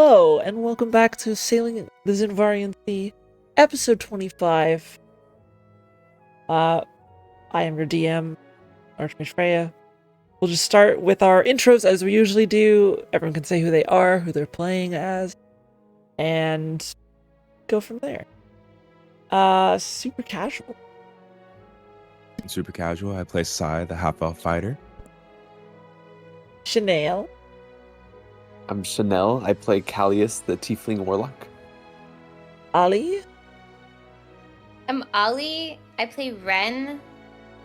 Hello, and welcome back to Sailing the Xiinvarian Sea, episode 25. I am your DM, ArchmageFreya. We'll just start with our intros as we usually do. Everyone can say who they are, who they're playing as, and go from there. Super casual. Super casual. I play Sai, the half-elf fighter. Chanel. I'm Chanel. I play Callius, the tiefling warlock. Ali. I'm Ali. I play Ren,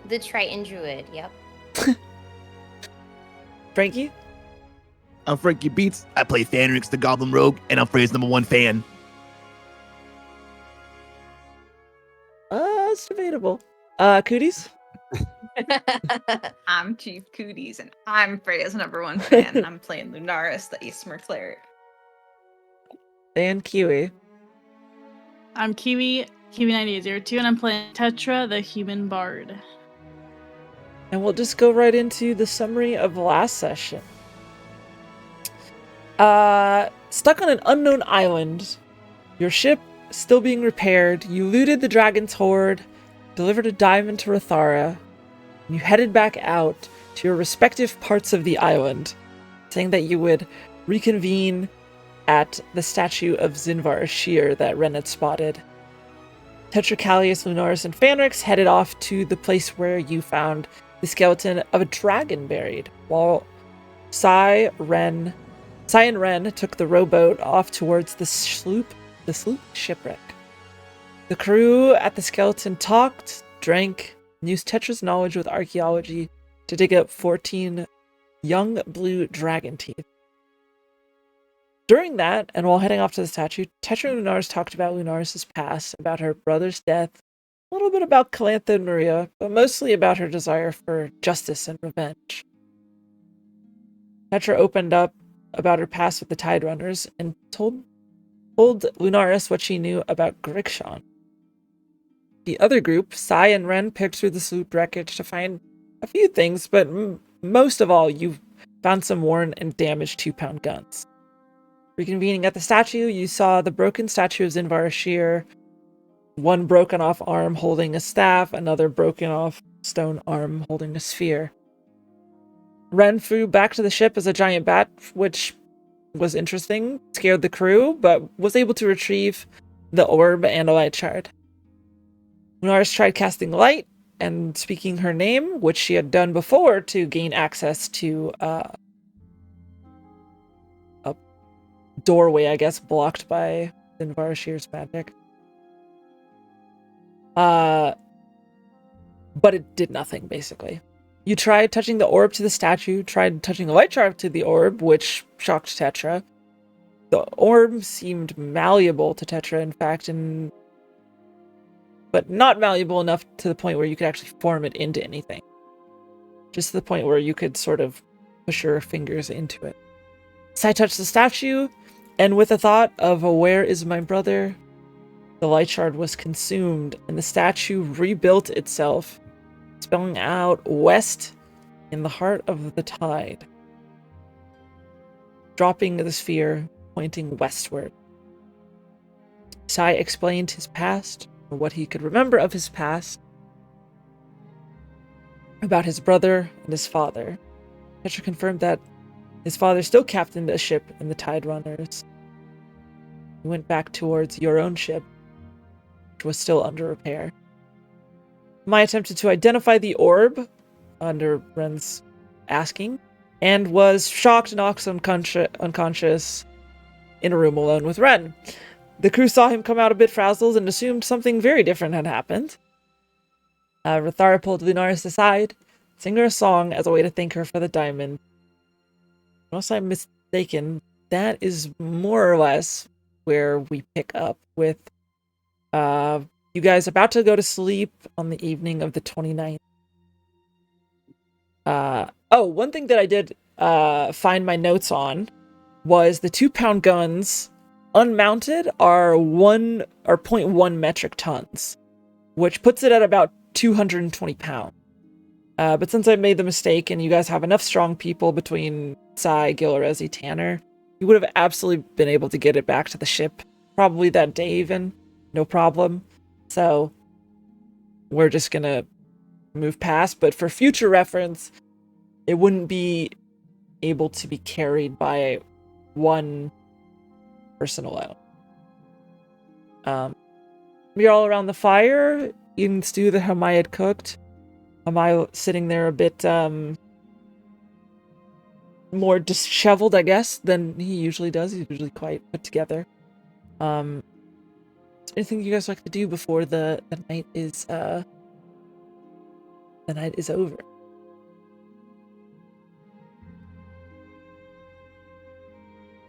the Triton druid. Yep. Frankie. I'm Frankie Beats. I play Fanrix, the Goblin Rogue, and I'm Freya's #1 fan. It's debatable. Cooties. I'm Chief Cooties, and I'm Freya's #1 fan, and I'm playing Lunaris, the Aesmer cleric. And Kiwi. I'm Kiwi9802, and I'm playing Tetra, the human bard. And we'll just go right into the summary of last session. Stuck on an unknown island. Your ship still being repaired. You looted the dragon's hoard, delivered a diamond to Rathara, and you headed back out to your respective parts of the island, saying that you would reconvene at the statue of Xiinvarian that Ren had spotted. Tetra, Callius, Lunaris, and Fanrix headed off to the place where you found the skeleton of a dragon buried, while Sai and Ren took the rowboat off towards the sloop shipwreck. The crew at the skeleton talked, drank, and used Tetra's knowledge with archaeology to dig up 14 young blue dragon teeth. During that, and while heading off to the statue, Tetra and Lunaris talked about Lunaris' past, about her brother's death, a little bit about Calantha and Maria, but mostly about her desire for justice and revenge. Tetra opened up about her past with the Tide Runners and told Lunaris what she knew about Grixon. The other group, Sai and Ren, picked through the sloop wreckage to find a few things, but most of all, you found some worn and damaged 2-pound guns. Reconvening at the statue, you saw the broken statue of Xiinvarian, one broken off arm holding a staff, another broken off stone arm holding a sphere. Ren flew back to the ship as a giant bat, which was interesting, scared the crew, but was able to retrieve the orb and a light shard. Lunaris tried casting light and speaking her name, which she had done before to gain access to a doorway, I guess, blocked by Xiinvarian's magic. But it did nothing, basically. You tried touching the orb to the statue, tried touching the light shard to the orb, which shocked Tetra. The orb seemed malleable to Tetra, in fact, but not malleable enough to the point where you could actually form it into anything. Just to the point where you could sort of push your fingers into it. Sai touched the statue, and with a thought of where is my brother, the light shard was consumed, and the statue rebuilt itself, spelling out west in the heart of the tide, dropping the sphere, pointing westward. Sai explained his past, or what he could remember of his past, about his brother and his father. Tetra confirmed that his father still captained a ship in the Tide Runners. He went back towards your own ship, which was still under repair. Mai attempted to identify the orb under Ren's asking, and was shocked and knocked unconscious in a room alone with Ren. The crew saw him come out a bit frazzled and assumed something very different had happened. Rathara pulled Lunaris aside, sang her a song as a way to thank her for the diamond. Unless I'm mistaken, that is more or less where we pick up with you guys about to go to sleep on the evening of the 29th. One thing that I did find my notes on was the 2-pound guns unmounted are 0.1 metric tons, which puts it at about 220 pounds. But since I made the mistake and you guys have enough strong people between Sai, Gilrezi, Tanner, you would have absolutely been able to get it back to the ship, probably that day even, no problem. So we're just gonna move past, but for future reference, it wouldn't be able to be carried by one person alone. We're all around the fire, eating the stew that Hamai had cooked. Hamai sitting there a bit more disheveled, I guess, than he usually does. He's usually quite put together. Anything you guys like to do before the night is over?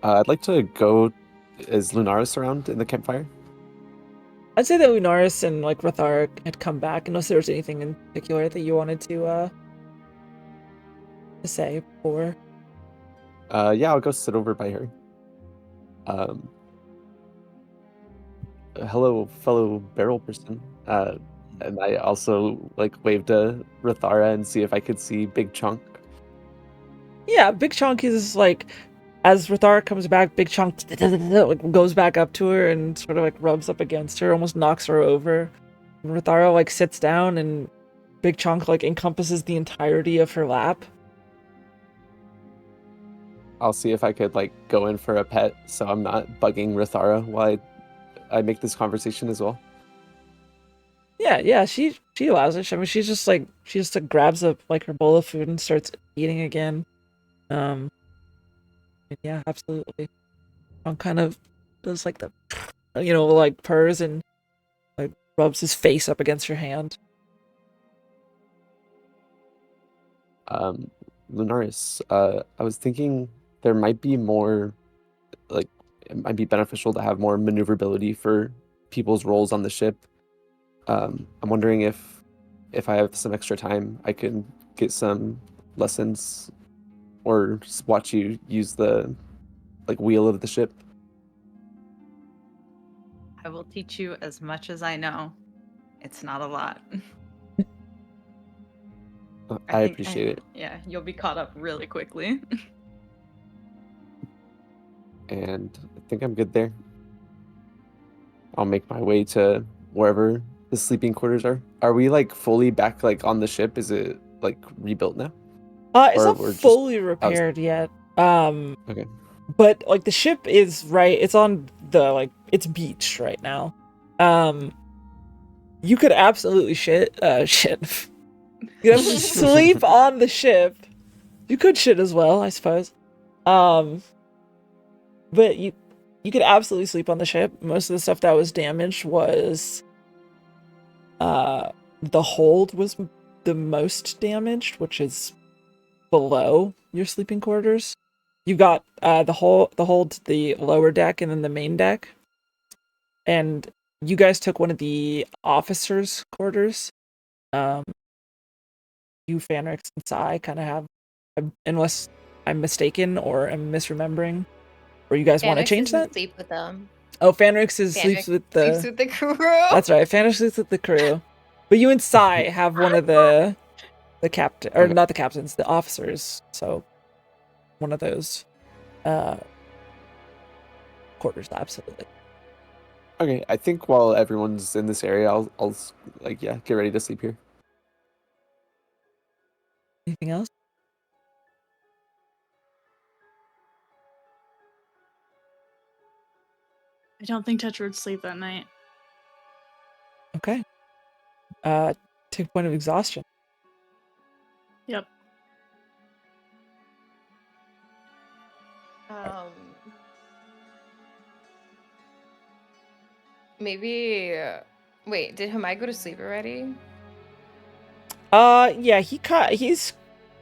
I'd like to go. Is Lunaris around in the campfire? I'd say that Lunaris and like Rathar had come back, unless there was anything in particular that you wanted to say before. Yeah, I'll go sit over by her. Hello, fellow barrel person. And I also like waved to Rathara and see if I could see Big Chunk. Yeah, Big Chunk is like, as Rathar comes back, Big Chunk like, goes back up to her and sort of like rubs up against her, almost knocks her over. And Rathara like sits down and Big Chunk like encompasses the entirety of her lap. I'll see if I could like go in for a pet so I'm not bugging Rathara while I make this conversation as well. Yeah, she allows it. I mean, she just like grabs up like her bowl of food and starts eating again. And yeah, absolutely. Chunk kind of does like the, like purrs and like rubs his face up against her hand. Lunaris, I was thinking there might be more, like, it might be beneficial to have more maneuverability for people's roles on the ship. I'm wondering if I have some extra time, I can get some lessons or just watch you use the like wheel of the ship. I will teach you as much as I know. It's not a lot. I appreciate it. Yeah, you'll be caught up really quickly. And I think I'm good there. I'll make my way to wherever the sleeping quarters are. Are we like fully back like on the ship? Is it like rebuilt now? It's Or not we're just fully repaired yet. Okay. But like the ship is right, it's on the like it's beach right now. You could absolutely shit. You could absolutely sleep on the ship. You could shit as well, I suppose. But you could absolutely sleep on the ship. Most of the stuff that was damaged was the hold was the most damaged, which is below your sleeping quarters. You got the hold, the lower deck, and then the main deck. And you guys took one of the officers' quarters. You, Fanrix, and Sai kind of have, unless I'm mistaken or am misremembering, or you guys want to change that? Sleep with them. Oh, Fanrix sleeps with the crew. That's right. Fanrix sleeps with the crew. But you and Sai have one of the captain, or not the captains, the officers. So one of those quarters, absolutely. Okay, I think while everyone's in this area, I'll like get ready to sleep here. Anything else? I don't think Tetra would sleep that night. Okay. Take a point of exhaustion. Yep. Maybe. Wait, did Hamai go to sleep already? Yeah, he's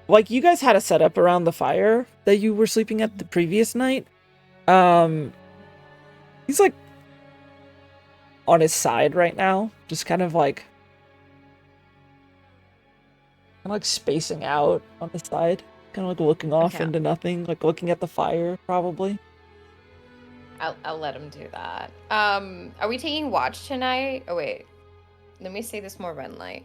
like, you guys had a setup around the fire that you were sleeping at the previous night. He's like on his side right now, just kind of like spacing out on the side, kind of like looking off into nothing, like looking at the fire, probably. I'll let him do that. Are we taking watch tonight? Oh wait, let me say this more Ren-like.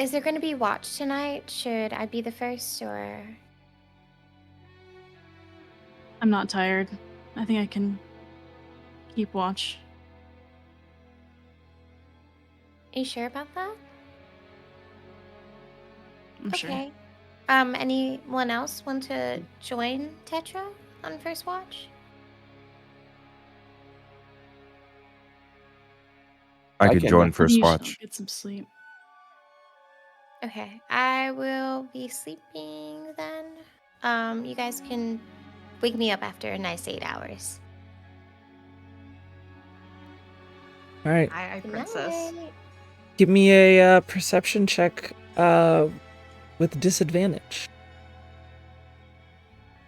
Is there going to be watch tonight? Should I be the first or? I'm not tired. I think I can keep watch. Are you sure about that? I'm sure. Okay. Anyone else want to join Tetra on first watch? I I could can, join yeah. first You should watch. get some sleep. Okay, I will be sleeping then. You guys can wake me up after a nice 8 hours. All right. Aye, aye, Good princess. night. Give me a perception check with disadvantage.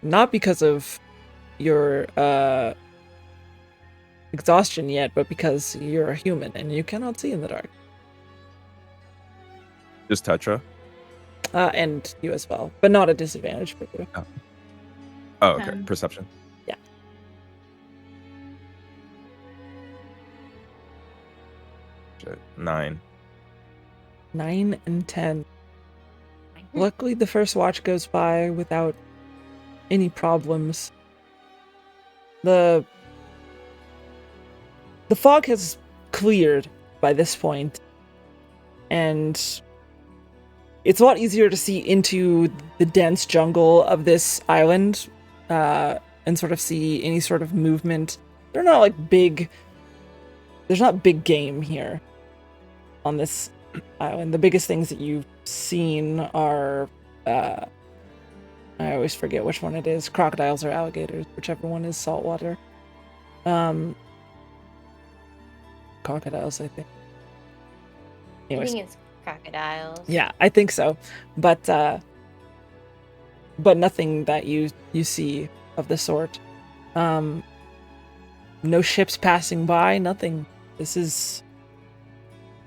Not because of your exhaustion yet, but because you're a human and you cannot see in the dark. Just Tetra? And you as well, but not a disadvantage for you. Oh, okay. 10. Perception. Yeah. Shit. 9. 9 and 10. Luckily, the first watch goes by without any problems. The fog has cleared by this point, and it's a lot easier to see into the dense jungle of this island, and sort of see any sort of movement. They're not like big. There's not big game here on this island. The biggest things that you've seen are, I always forget which one it is. Crocodiles or alligators, whichever one is saltwater. Crocodiles, I think. I Anyways, think it's crocodiles. yeah, I think so, but nothing that you see of the sort. No ships passing by, nothing. This is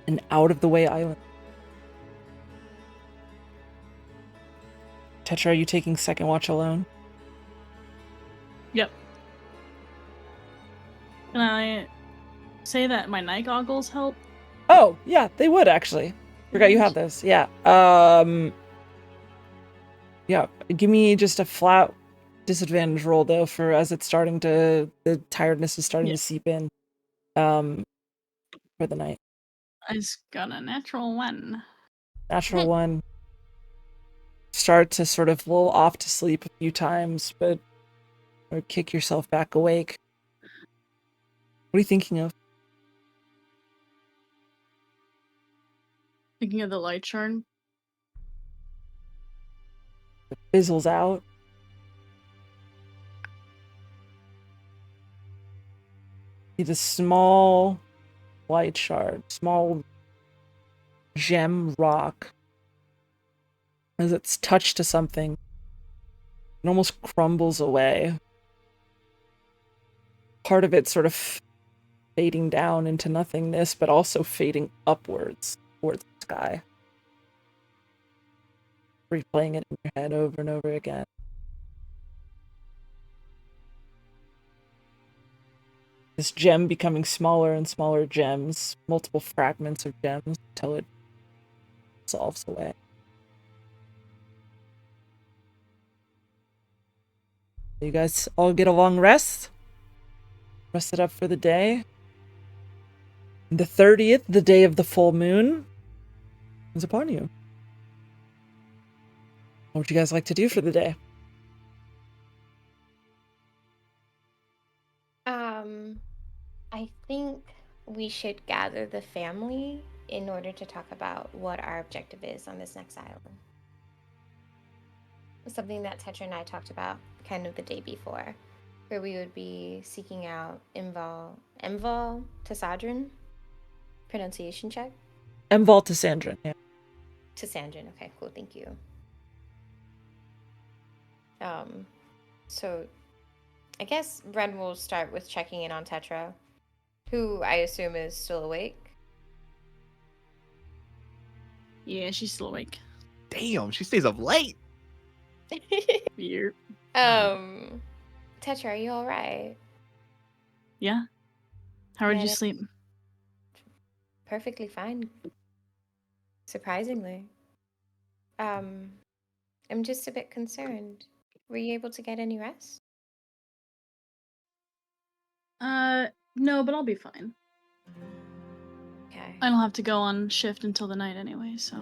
an out-of-the-way island. Tetra, are you taking second watch alone? Yep. Can I say that my night goggles help? Oh, yeah, they would actually. Forgot you had those. Yeah. Yeah, give me just a flat disadvantage roll though, for as it's starting to, the tiredness is starting Yeah. to seep in. For the night. I just got a natural 1. Natural 1. Start to sort of lull off to sleep a few times, but or kick yourself back awake. What are you thinking of? Thinking of the light shard. It fizzles out. It's a small light shard, small gem rock. As it's touched to something, it almost crumbles away. Part of it sort of fading down into nothingness, but also fading upwards towards the sky. Replaying it in your head over and over again. This gem becoming smaller and smaller gems, multiple fragments of gems until it dissolves away. You guys all get a long rest. Rest it up for the day. The 30th, the day of the full moon, is upon you. What would you guys like to do for the day? I think we should gather the family in order to talk about what our objective is on this next island. Something that Tetra and I talked about kind of the day before, where we would be seeking out Enval Tassadrin. Pronunciation check? Enval Tassadrin, yeah. Tassadrin, okay, cool, thank you. So I guess Ren will start with checking in on Tetra, who I assume is still awake. Yeah, she's still awake. Damn, she stays up late. Weird. Tetra, are you all right? Yeah. How did Yeah, you that- sleep? Perfectly fine. Surprisingly. I'm just a bit concerned. Were you able to get any rest? No, but I'll be fine. Okay. I don't have to go on shift until the night anyway, so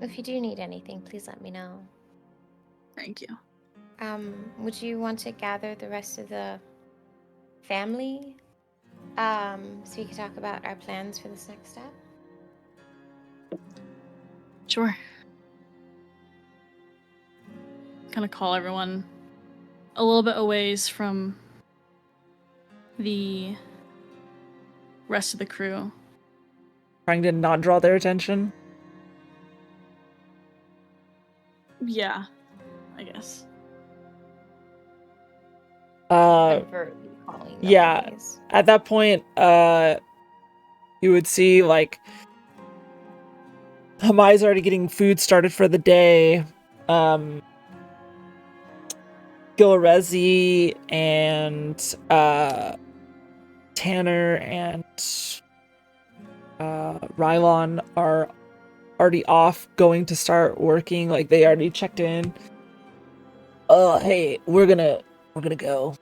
If you do need anything, please let me know. thank you. Would you want to gather the rest of the family? So we can talk about our plans for this next step? Sure. Kind of call everyone a little bit a ways from the rest of the crew. Trying to not draw their attention. Yeah, I guess. Overtly calling them yeah. always. At that point, you would see like Hamai's already getting food started for the day. Gilrezi and Tanner and Rylon are already off going to start working. Like they already checked in. Hey, we're gonna go.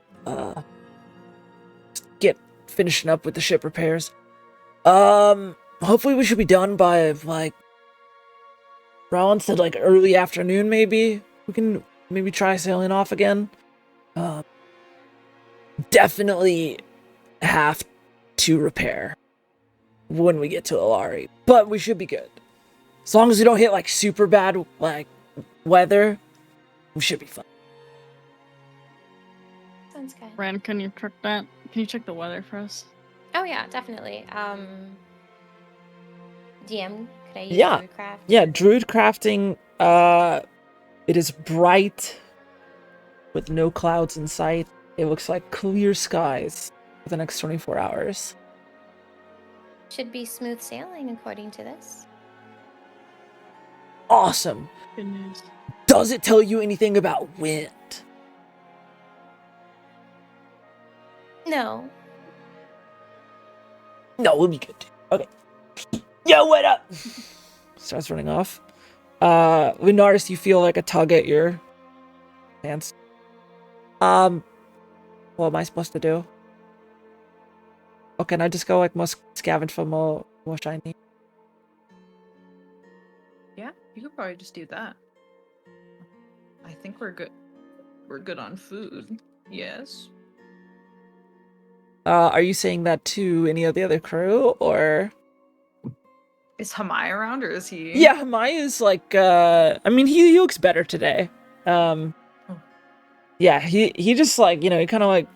Get finishing up with the ship repairs. Hopefully we should be done by like Rylon said like early afternoon maybe. We can maybe try sailing off again. Definitely have to repair when we get to Alari, but we should be good. As long as we don't hit like super bad like weather, we should be fine. Sounds good. Ren, can you check that? Can you check the weather for us? Oh yeah, definitely. DM, could I use Yeah. Druidcraft? Yeah, druid crafting, it is bright with no clouds in sight. It looks like clear skies for the next 24 hours. Should be smooth sailing according to this. Awesome. Good news. Does it tell you anything about wind? No. No, we'll be good. Okay. Yo, what up? Starts running off. Lunaris, you feel like a tug at your pants. What am I supposed to do? Oh, can I just go like scavenge for more shiny? Yeah, you could probably just do that. I think we're good. We're good on food. Yes. Are you saying that to any of the other crew, or? Is Hamai around or is he? Yeah, Hamai is like, I mean, he looks better today. Yeah, he just like, he kind of like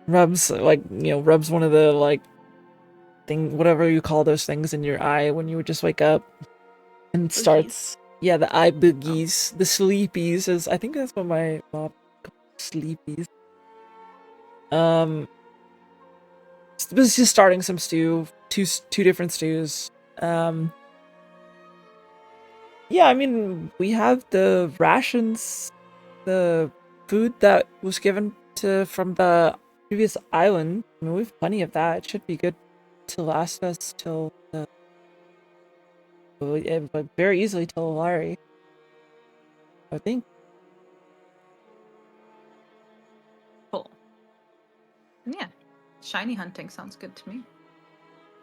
rubs one of the like whatever you call those things in your eye when you would just wake up and starts. Yeah, the eye boogies, the sleepies is, I think that's what my mom calls sleepies. This is starting some stew, two different stews. Yeah, I mean, we have the rations, the food that was given from the previous island. I mean, we have plenty of that. It should be good to last us till but very easily till Alari, I think. Cool. Yeah. Shiny hunting sounds good to me.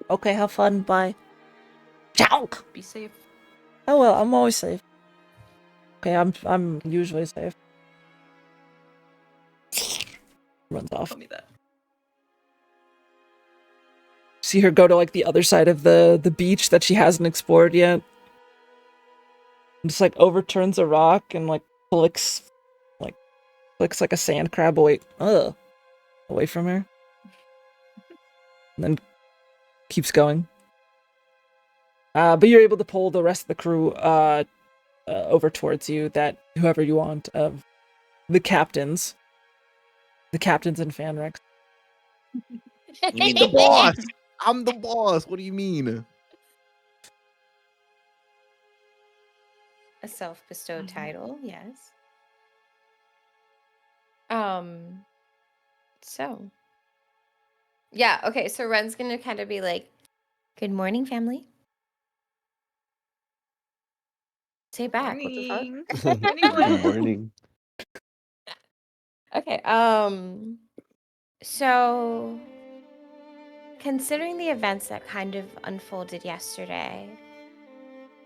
Okay, have fun. Bye. Ciao. Be safe. Oh well, I'm always safe. Okay, I'm usually safe. Runs off. Tell me that. See her go to like the other side of the beach that she hasn't explored yet. And just like overturns a rock and like flicks like a sand crab away from her. And then keeps going. But you're able to pull the rest of the crew over towards you, that whoever you want, of the captains and Fanrix. You mean the boss? I'm the boss. What do you mean? A self-bestowed Mhm. title, yes. So. Yeah, okay, so Ren's gonna kind of be like, good morning, family. Say back. What the Morning. fuck? Good morning. Okay. So, considering the events that kind of unfolded yesterday,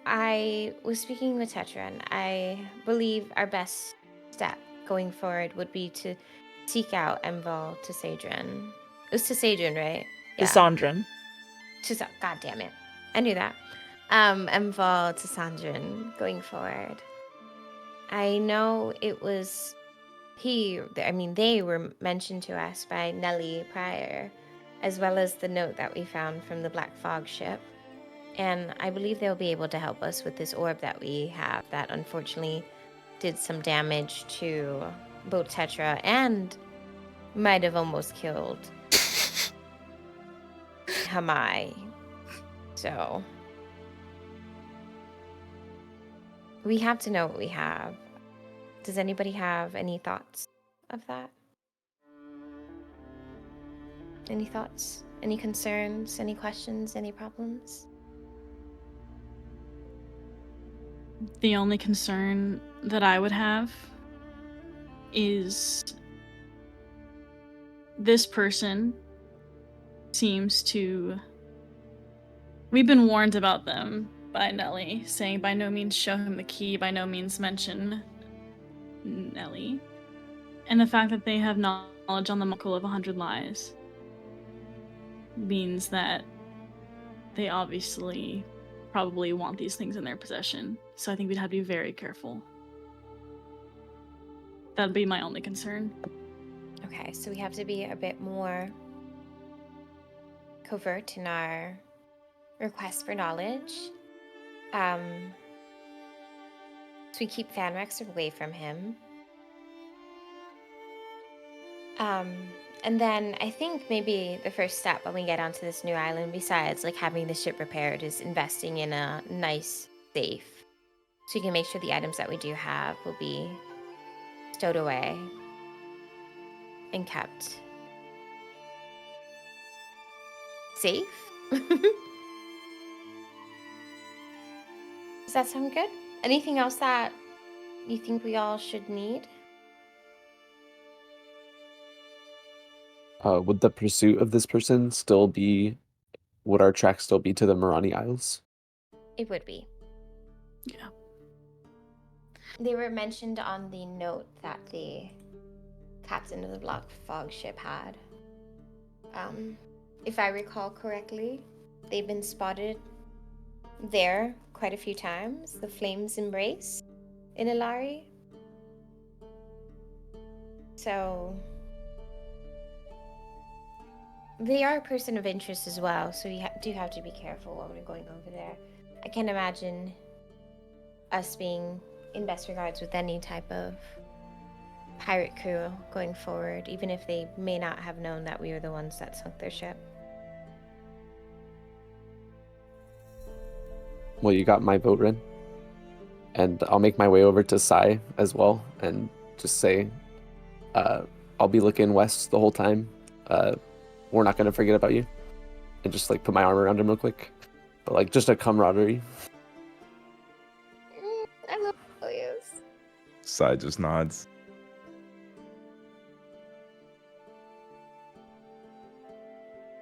I was speaking with Tetra, and I believe our best step going forward would be to seek out Enval to Sadrin. It was to Sadrin, right? To Sandrin. God damn it. I knew that. Enval to Sandrin going forward. I know it was they were mentioned to us by Nellie prior, as well as the note that we found from the Black Fog ship. And I believe they'll be able to help us with this orb that we have that unfortunately did some damage to both Tetra and might have almost killed Hamai. So we have to know what we have. Does anybody have any thoughts of that? Any thoughts? Any concerns? Any questions? Any problems? The only concern that I would have is this person seems to... We've been warned about them by Nellie, saying by no means show him the key, by no means mention Nellie. And the fact that they have knowledge on the Muckle of 100 Lies means that they obviously probably want these things in their possession. So I think we'd have to be very careful. That'd be my only concern. Okay, so we have to be a bit more covert in our request for knowledge. So we keep Fanrex away from him. And then I think maybe the first step when we get onto this new island, besides like having the ship repaired, is investing in a nice safe. So you can make sure the items that we do have will be stowed away and kept safe. Does that sound good? Anything else that you think we all should need? Would the pursuit of this person still be? Would our track still be to the Marani Isles? It would be. Yeah. They were mentioned on the note that the captain of the Black Fog ship had. If I recall correctly, they've been spotted there quite a few times. The Flames Embrace in Ilari. So they are a person of interest as well, so we do have to be careful when we're going over there. I can't imagine us being in best regards with any type of pirate crew going forward, even if they may not have known that we were the ones that sunk their ship. Well, you got my vote, Rin. And I'll make my way over to Sai as well and just say, I'll be looking west the whole time. We're not going to forget about you. And just like put my arm around him real quick. But like just a camaraderie. I love Elias. Sai just nods.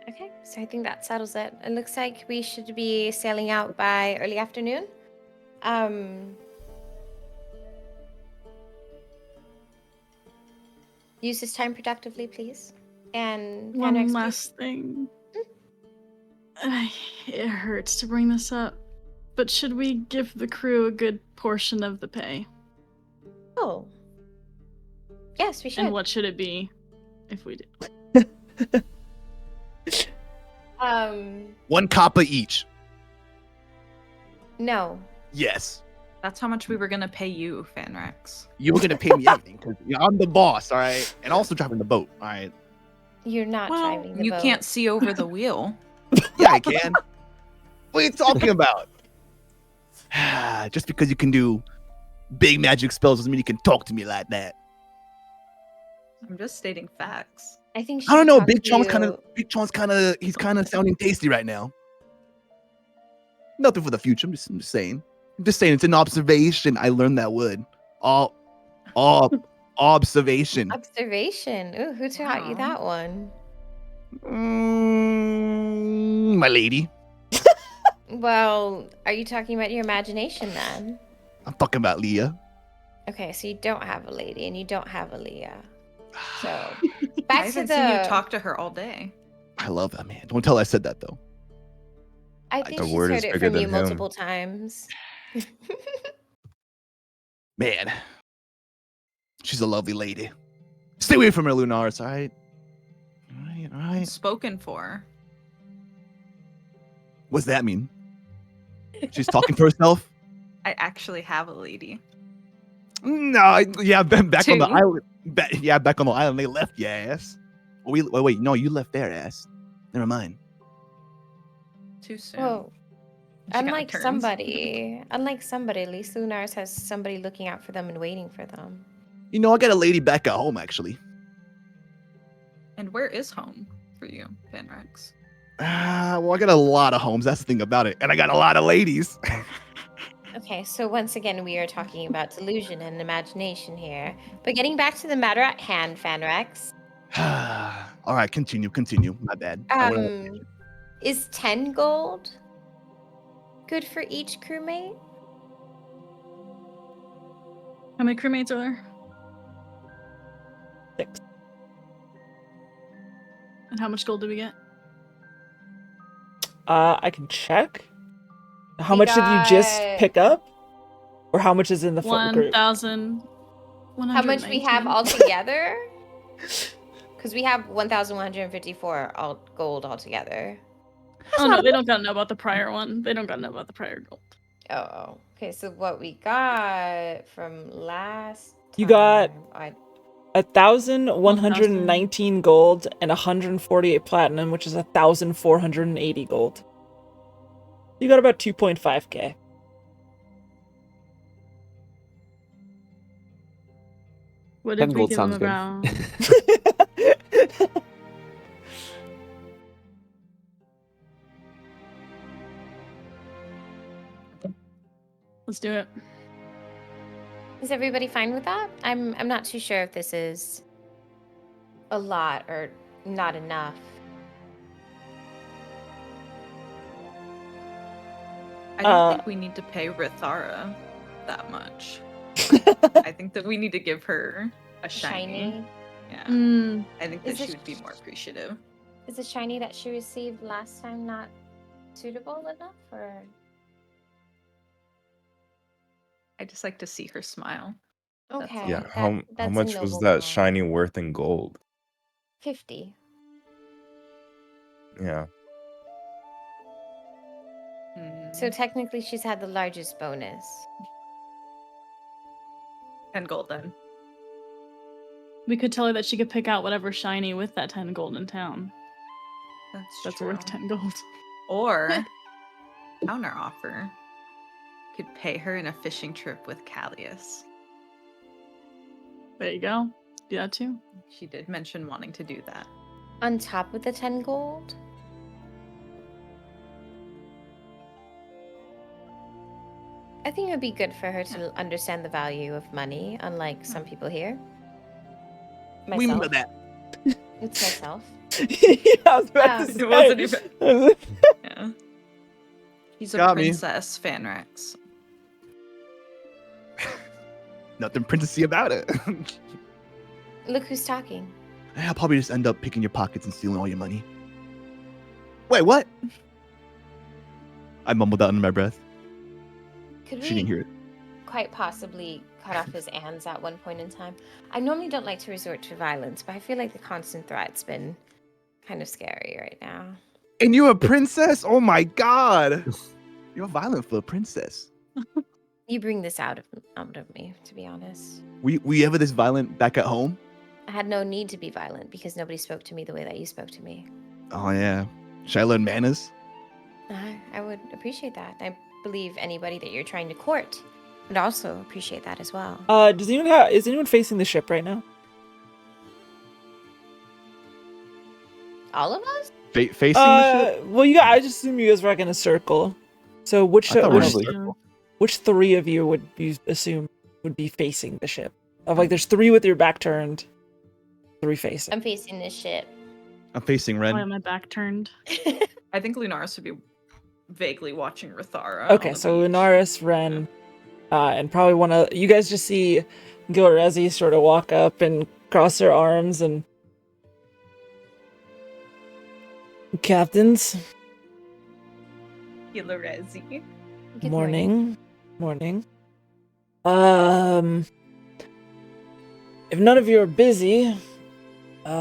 Okay, so I think that settles it. It looks like we should be sailing out by early afternoon. Use this time productively, please. And One Fanrex, last thing. It hurts to bring this up, but should we give the crew a good portion of the pay? Oh. Yes, we should. And what should it be if we do? 1 copper each. No. Yes. That's how much we were gonna pay you, Fanrex. You were gonna pay me everything because I'm the boss, all right, and also driving the boat, all right. You're not Well, driving the You boat. can't see over the wheel. Yeah, I can. What are you talking about? Just because you can do big magic spells doesn't mean you can talk to me like that. I'm just stating facts. I think I don't know. Big Big Chon's kind of sounding tasty right now. Nothing for the future. I'm just saying. I'm just saying it's an observation. I learned that word. Observation. Observation. Ooh, who taught you Wow. that one? My lady. Well, are you talking about your imagination then? I'm talking about Leah. Okay, so you don't have a lady and you don't have a Leah. So I back to haven't seen you the. talk to her all day. I love that man. Don't tell I said that though. I think The she's word heard is it bigger from you than him. multiple times. Man, she's a lovely lady. Stay away from her, Lunaris. All right. All right. Spoken for. What's that mean? She's talking to herself. I actually have a lady. No, yeah, back on the Two. island. Back on the island. They left your ass. Wait, no, you left their ass. Never mind. Too soon. Well, She kinda unlike turns. somebody, at least Lunars has somebody looking out for them and waiting for them. You know, I got a lady back at home actually. And where is home for you, Vanrex? Well, I got a lot of homes. That's the thing about it, and I got a lot of ladies. Okay, so once again, we are talking about delusion and imagination here. But getting back to the matter at hand, Fanrex, All right, continue. My bad. is 10 gold good for each crewmate? How many crewmates are there? 6. And how much gold do we get? I can check. How We much did you just got- pick up? Or how much is in the group? 1,119. How much we have altogether? Because we have 1,154 gold altogether. Oh no, they don't gotta know about the prior one. They don't gotta know about the prior gold. Oh, okay. So what we got from last You got time, 1,119 gold and 148 platinum, which is 1,480 gold. You got about 2.5k. What 10 did we gold give them sounds good. about? Let's do it. is everybody fine with that? I'm not too sure if this is a lot or not enough. I don't think we need to pay Rithara that much. I think that we need to give her a shiny. Yeah. I think that Is she it would be more appreciative. Is the shiny that she received last time not suitable enough, or? I just like to see her smile. Okay. all. Yeah, that- how that's a much was noble that goal. shiny worth in gold? 50. Yeah. So technically, she's had the largest bonus. 10 gold then. We could tell her that she could pick out whatever shiny with that 10 gold in town. That's true. worth 10 gold. Or counter offer. Could pay her in a fishing trip with Callius. There you go. Do that too. She did mention wanting to do that. On top of the 10 gold? I think it would be good for her to understand the value of money, unlike some people here. Myself. We know that. It's myself. Yeah, I was about to It say. wasn't even- Yeah. She's a Got me. princess, Fanrex. Nothing princessy about it. Look who's talking. I'll probably just end up picking your pockets and stealing all your money. Wait, what? I mumbled that under my breath. Could She didn't hear it. quite possibly cut off his hands at one point in time? I normally don't like to resort to violence, but I feel like the constant threat's been kind of scary right now. And you're a princess? Oh my god. You're violent for a princess. You bring this out of me, to be honest. Were you ever this violent back at home? I had no need to be violent because nobody spoke to me the way that you spoke to me. Oh yeah. Should I learn manners? I would appreciate that. I believe anybody that you're trying to court would also appreciate that as well. Is anyone facing the ship right now? All of us? Facing the ship? Well, I just assume you guys were like in a circle. So which I thought we were which, in a circle. which 3 of you would you assume would be facing the ship? Of like, there's 3 with your back turned, 3 facing. I'm facing this ship. I'm facing Why Ren. am I back turned? I think Lunaris would be vaguely watching Rithara. Okay, on the so beach. Lunaris, Ren, and probably one of you guys just see Gilrezi sort of walk up and cross their arms and captains. Gilrezi. Good Morning. If none of you are busy, we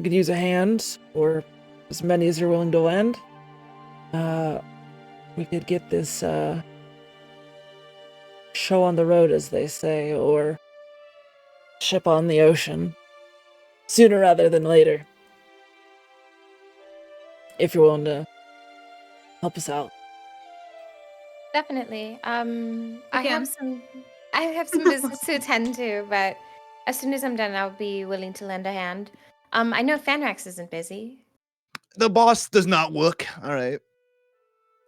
could use a hand, or as many as you're willing to lend. We could get this show on the road, as they say, or ship on the ocean sooner rather than later. If you're willing to help us out. Definitely. I Again. have some business to attend to, but as soon as I'm done, I'll be willing to lend a hand. I know Fanrax isn't busy. The boss does not work. All right.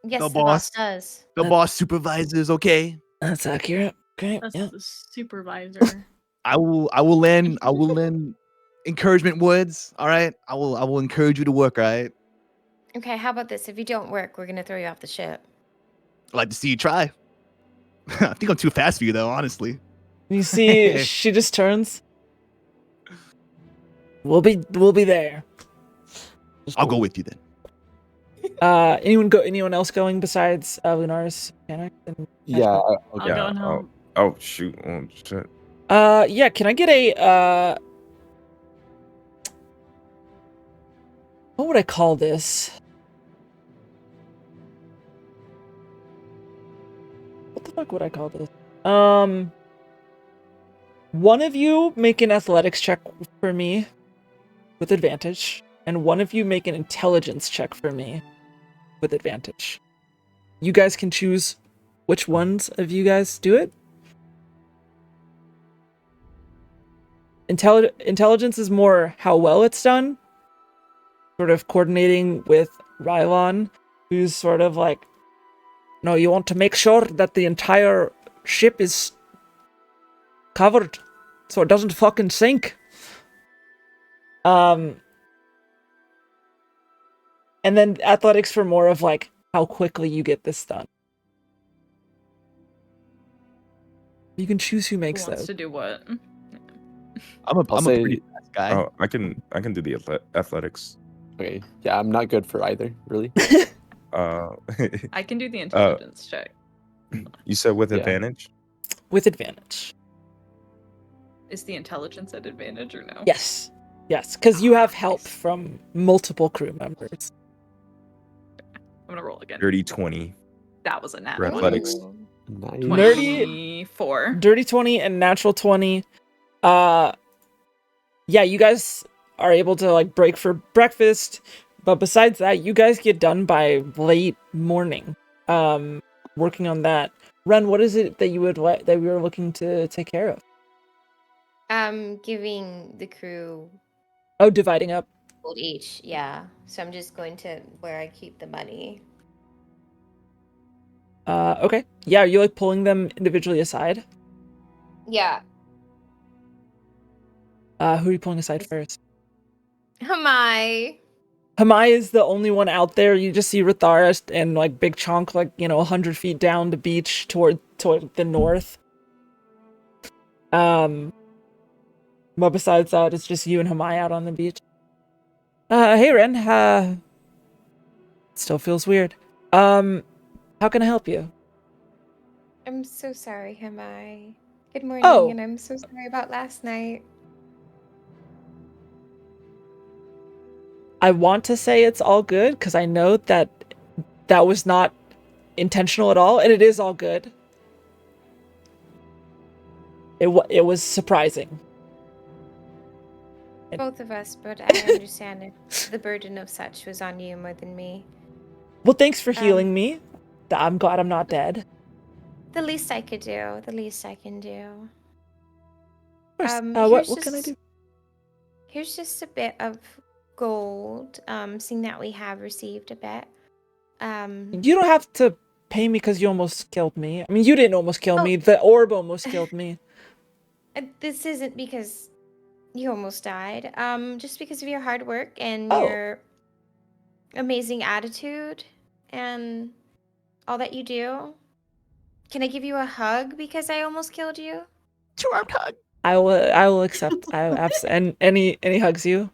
Yes, The the boss boss. does. The boss supervises. Okay. That's accurate. Okay. That's Yeah. the supervisor. I will lend encouragement words. All right. I will encourage you to work. All right. Okay, how about this? If you don't work, we're gonna throw you off the ship. I'd like to see you try. I think I'm too fast for you, though. Honestly. You see, she just turns. We'll be there. I'll go with you then. Anyone else going besides Lunaris, Panic? And Yeah, I'll I'll go. go and help. Oh shoot! Oh, shit. yeah. Can I get a what would I call this? What the fuck would I call this? One of you make an athletics check for me with advantage, and one of you make an intelligence check for me with advantage. You guys can choose which ones of you guys do it. Intelligence is more how well it's done, sort of coordinating with Rylon, who's sort of like, no, you want to make sure that the entire ship is covered so it doesn't fucking sink. And then athletics for more of like how quickly you get this done. You can choose who makes Who wants those. to do what? I'm a say- pretty fast guy. Oh, I can do the athletics. Okay. Yeah, I'm not good for either, really. I can do the intelligence check. You said with Yeah. advantage? With advantage. Is the intelligence at advantage or no? Yes. Yes, because you have help from multiple crew members. I'm gonna roll again. Dirty 20. That was a nat For 20. athletics. Nice. Nerdy- 24. Dirty 20 and natural 20. Yeah, you guys are able to like break for breakfast, but besides that, you guys get done by late morning. Working on that. Ren, what is it that you would that we were looking to take care of? Giving the crew Oh, dividing up. gold each. Yeah. So I'm just going to where I keep the money. Okay. Yeah, are you like pulling them individually aside? Yeah. Who are you pulling aside first? Hamai. Hamai is the only one out there. You just see Rithara and like Big Chonk, like 100 feet down the beach toward the north. But besides that, it's just you and Hamai out on the beach. Hey Ren. Still feels weird. How can I help you? I'm so sorry, Hamai. Good morning, Oh. and I'm so sorry about last night. I want to say it's all good because I know that was not intentional at all, and it is all good. It was surprising. Both of us, but I understand if the burden of such was on you more than me. Well, thanks for healing me. I'm glad I'm not dead. The least I could do. The least I can do. Of course. Here's What can I just- do? Here's just a bit of gold, seeing that we have received a bit. You don't have to pay me because you almost killed me. I mean, you didn't almost kill me. The orb almost killed me. This isn't because you almost died. Just because of your hard work and Oh. your amazing attitude and all that you do. Can I give you a hug because I almost killed you? Two-armed hug. I will accept. And any hugs you.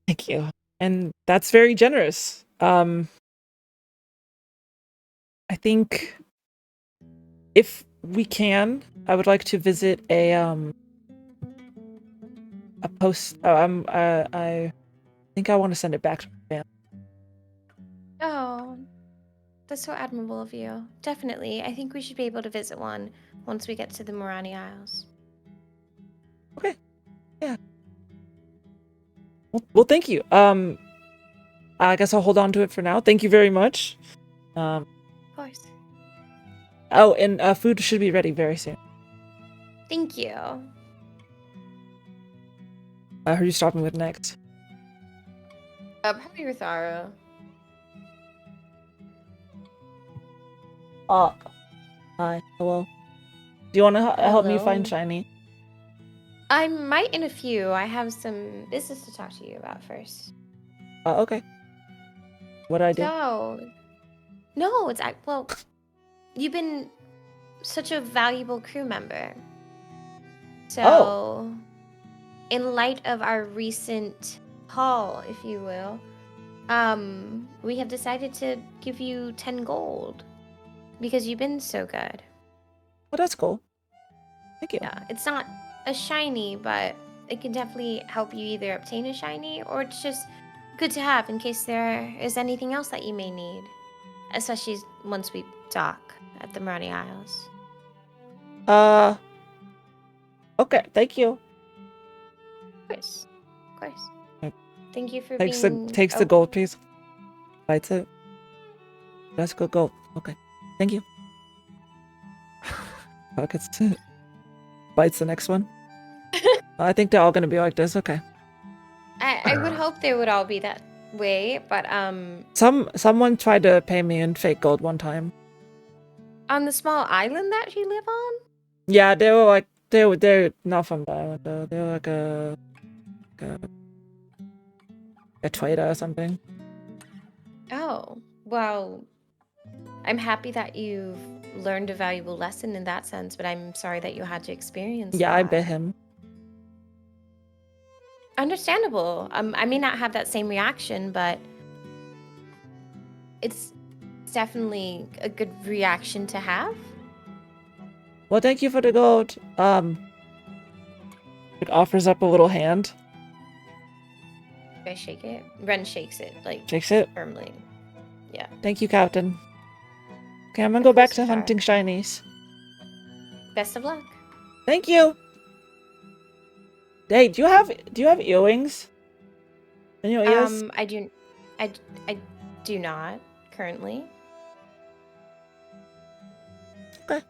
Thank you. And that's very generous. I think if we can, I would like to visit a post. I think I want to send it back to my family. Oh, that's so admirable of you. Definitely. I think we should be able to visit one once we get to the Morani Isles. Okay. Yeah. Well, thank you. I guess I'll hold on to it for now. Thank you very much. Of course. Oh, and food should be ready very soon. Thank you. Who are you stopping with next? Probably Rithara. Hi. Hello. Do you want to help me find Hello. Shiny? I might in a few. I have some business to talk to you about first. Okay. What I do? So, no, well, you've been such a valuable crew member. So, in light of our recent haul, if you will, we have decided to give you 10 gold because you've been so good. Well, that's cool. Thank you. Yeah, it's not a shiny, but it can definitely help you either obtain a shiny or it's just good to have in case there is anything else that you may need, especially once we dock at the Morani Isles. Okay. Thank you. Of course. Of course. Okay. Thank you for Takes being... the gold piece. Bites it. That's good gold. Okay. Thank you. Pockets it. Bites the next one. I think they're all gonna be like this. Okay. I would hope they would all be that way, but Someone tried to pay me in fake gold one time. on the small island that you live on? Yeah, they were like they're not from the island though. They were like a trader or something. Oh, well, I'm happy that you've learned a valuable lesson in that sense, but I'm sorry that you had to experience Yeah, that. I bit him. Understandable. I may not have that same reaction, but it's definitely a good reaction to have. Well, thank you for the gold. It offers up a little hand. I shake it. Ren shakes it, like, Shakes it. firmly. Yeah. Thank you, Captain. Okay, I'm gonna go back to Sure. hunting shinies. Best of luck. Thank you. Hey, do you have earrings in your ears? I do not currently. Okay.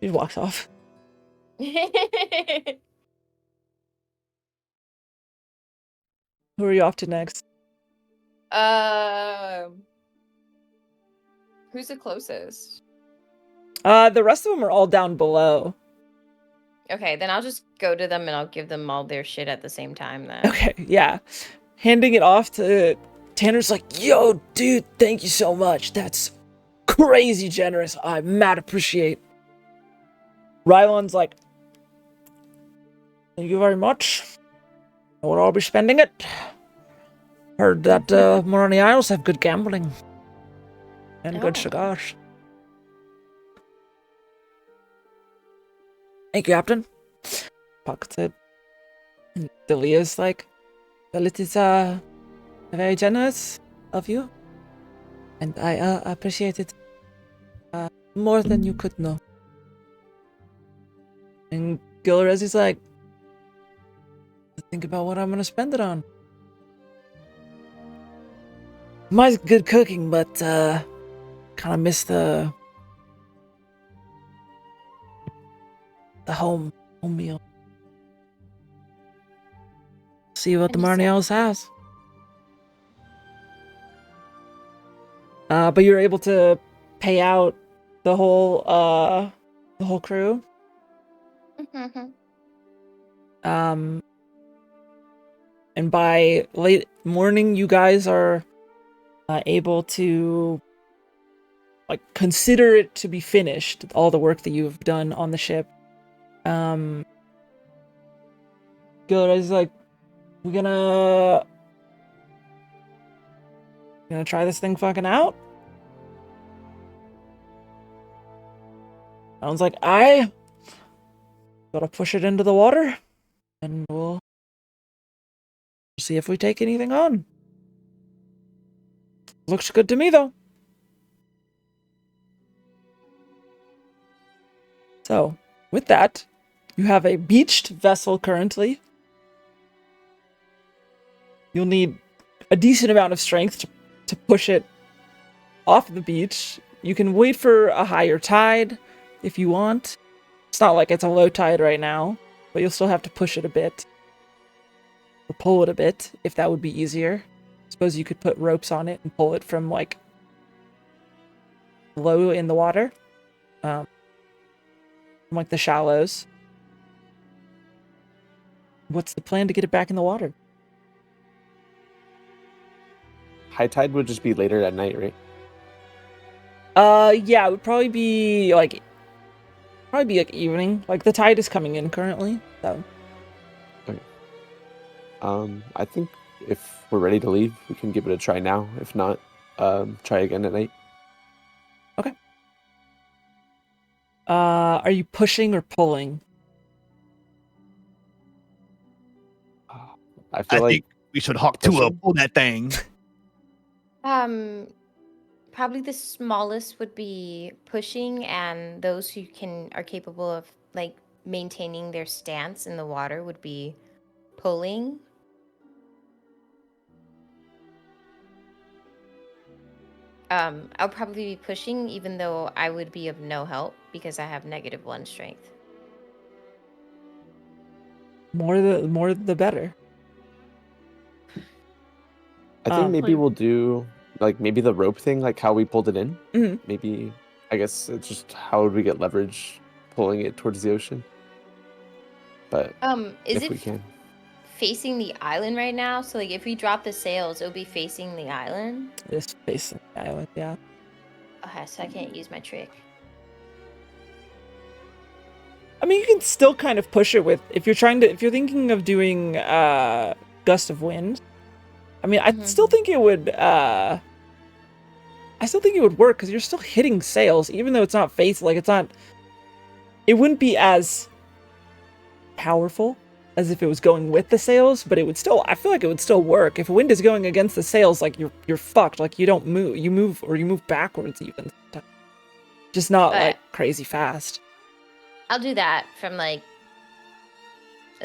He walks off. Who are you off to next? Who's the closest? The rest of them are all down below. Okay, then I'll just go to them and I'll give them all their shit at the same time then. Okay, yeah. Handing it off to Tanner's like, yo, dude, thank you so much. That's crazy generous. I mad appreciate. Rylon's like, thank you very much. I will all be spending it. Heard that Morani Isles have good gambling. And good Oh. cigars. Thank you, Captain. Pockets it. And Delia's like, well, it is very generous of you. And I appreciate it more than you could know. And Gilrez is like, think about what I'm gonna spend it on. Mine's good cooking, but kind of miss the home meal. See what the Morani Isles has. But you're able to pay out the whole crew. And by late morning, you guys are able to consider it to be finished. All the work that you've done on the ship. Gilra's like, we're gonna try this thing fucking out. Sounds like I gotta push it into the water, and we'll see if we take anything on. Looks good to me, though. So, with that, you have a beached vessel currently. You'll need a decent amount of strength to push it off the beach. You can wait for a higher tide if you want. It's not like it's a low tide right now, but you'll still have to push it a bit. Or pull it a bit, if that would be easier. Suppose you could put ropes on it and pull it from, low in the water. From, the shallows. What's the plan to get it back in the water? High tide would just be later at night, right? Yeah, it would probably be, evening. The tide is coming in currently, so. Okay. I think if we're ready to leave, we can give it a try now. If not, try again at night. Okay. Are you pushing or pulling? I think we should hawk to pull that thing. Probably the smallest would be pushing, and those who are capable of maintaining their stance in the water would be pulling. I'll probably be pushing, even though I would be of no help because I have -1 strength. More the better. I think maybe we'll do maybe the rope thing, how we pulled it in. Mm-hmm. Maybe I guess it's just how would we get leverage pulling it towards the ocean? But is if we it can. facing the island right now? So if we drop the sails, it'll be facing the island. It's facing the island, yeah. Okay, so I can't use my trick. I mean, you can still kind of push it with if you're thinking of doing gust of wind. I mean, I still think it would work because you're still hitting sails, even though it's not it wouldn't be as powerful as if it was going with the sails, but I feel like it would still work. If wind is going against the sails, you're fucked. You don't move. You move backwards even. Just not crazy fast. I'll do that from a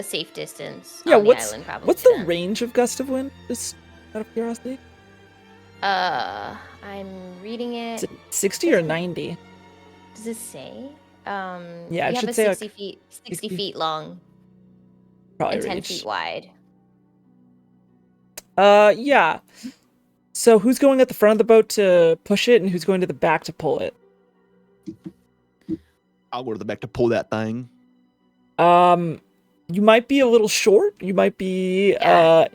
safe distance Yeah, on the island, probably. What's the range of gust of wind? Just out of curiosity. I'm reading it. Is it 60 or 90? Does it say? Yeah, it should say 60 feet. 60 feet long. Probably and 10 feet wide. Yeah. So who's going at the front of the boat to push it, and who's going to the back to pull it? I'll go to the back to pull that thing. You might be a little short. You might be. Yeah,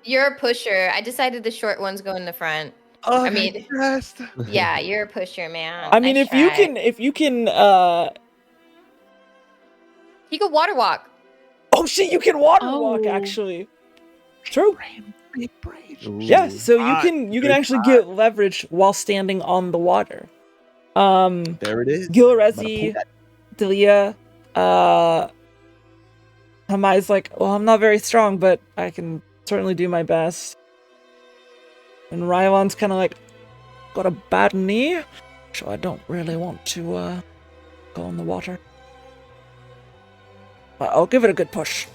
you're a pusher. I decided the short ones go in the front. Oh, I mean, yes. Yeah, you're a pusher, man. I mean, nice if you can. You can water walk. Oh shit! You can water walk. Actually, true. Big brain. Yeah, so you can actually get leverage while standing on the water. There it is. Gilrezi, Delia, Hamai's like, well, I'm not very strong, but I can certainly do my best. And Rylon's kind of like, got a bad knee, so I don't really want to go in the water. But I'll give it a good push.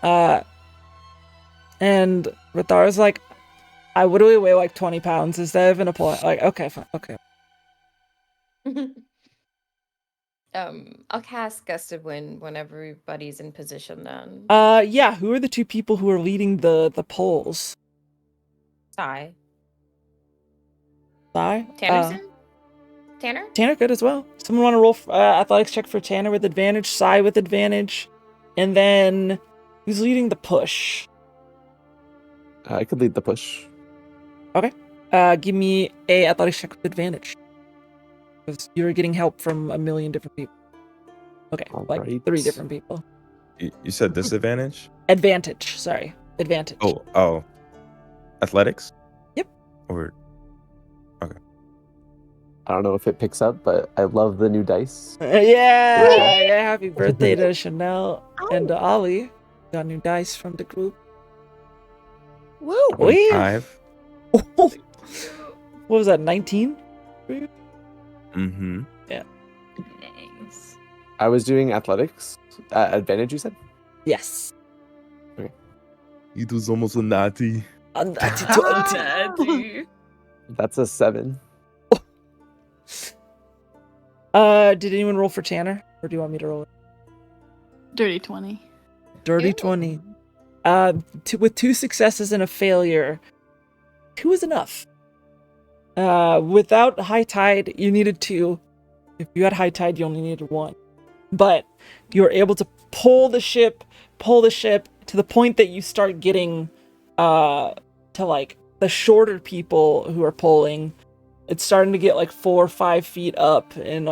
And Rathara's like, I literally weigh 20 pounds. Is that even a point? Okay, fine, okay. I'll cast Gust of Wind when everybody's in position then. Yeah, who are the two people who are leading the polls? Sigh. Bye. Tannerson? Tanner? Tanner good as well. Someone want to roll athletics check for Tanner with advantage, Sai with advantage, and then who's leading the push? I could lead the push. Give me a athletics check with advantage. Because you're getting help from a million different people. Okay, like Alright. 3 different people. You said disadvantage? Advantage, sorry. Advantage. Oh. Athletics? Yep. Or I don't know if it picks up, but I love the new dice. Yeah, happy birthday to Chanel and Ollie. Got new dice from the group. Woo! 25. What was that, 19? Mm-hmm. Nice. I was doing athletics. Advantage, you said? Yes. It was almost a natty. Daddy. That's a 7. Did anyone roll for Tanner? Or do you want me to roll it? Dirty 20. Dirty Ew. 20. With 2 successes and a failure. 2 is enough. Without high tide, you needed 2. If you had high tide, you only needed 1. But you were able to pull the ship to the point that you start getting to like the shorter people who are pulling. It's starting to get like 4 or 5 feet up, and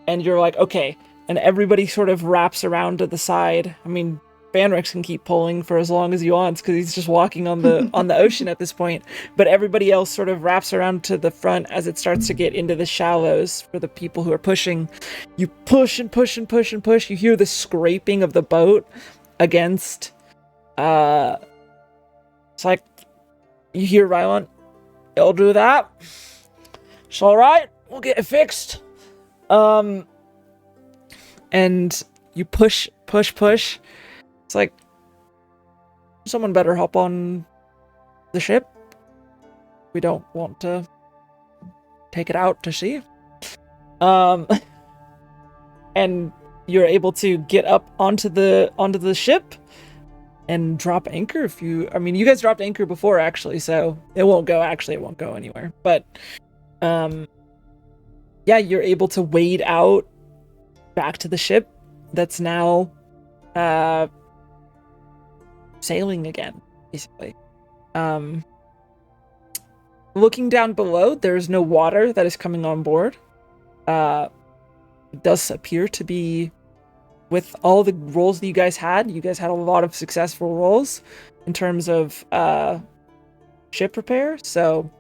you're like, okay, and everybody sort of wraps around to the side. I mean, Banrix can keep pulling for as long as he wants because he's just walking on the ocean at this point. But everybody else sort of wraps around to the front as it starts to get into the shallows for the people who are pushing. You push and push and push and push. You hear the scraping of the boat against. It's like you hear Rylon. You'll do that. It's all right. We'll get it fixed. And you push. It's like, someone better hop on the ship. We don't want to take it out to sea. And you're able to get up onto the ship and drop anchor you guys dropped anchor before actually, so it won't go anywhere. But yeah, you're able to wade out back to the ship that's now sailing again, basically. Looking down below, there's no water that is coming on board. It does appear to be, with all the rolls that you guys had a lot of successful rolls in terms of ship repair, so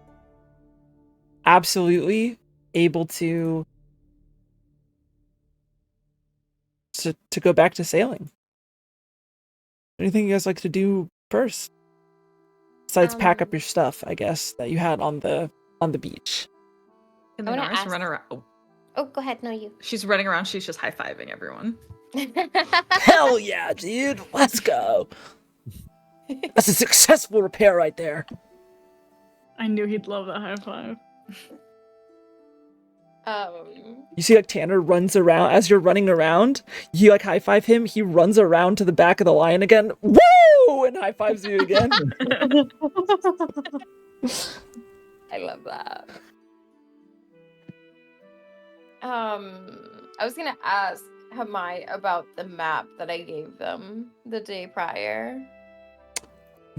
absolutely able to go back to sailing. Anything you guys like to do first? Besides pack up your stuff, I guess, that you had on the beach. Can I the wanna Norris ask- run around? Oh, go ahead. No, you. She's running around. She's just high-fiving everyone. Hell yeah, dude! Let's go! That's a successful repair right there. I knew he'd love that high five. You see, like, Tanner runs around. As you're running around, you, like, high-five him. He runs around to the back of the lion again. Woo! And high-fives you again. I love that. I was gonna ask Hamai about the map that I gave them the day prior.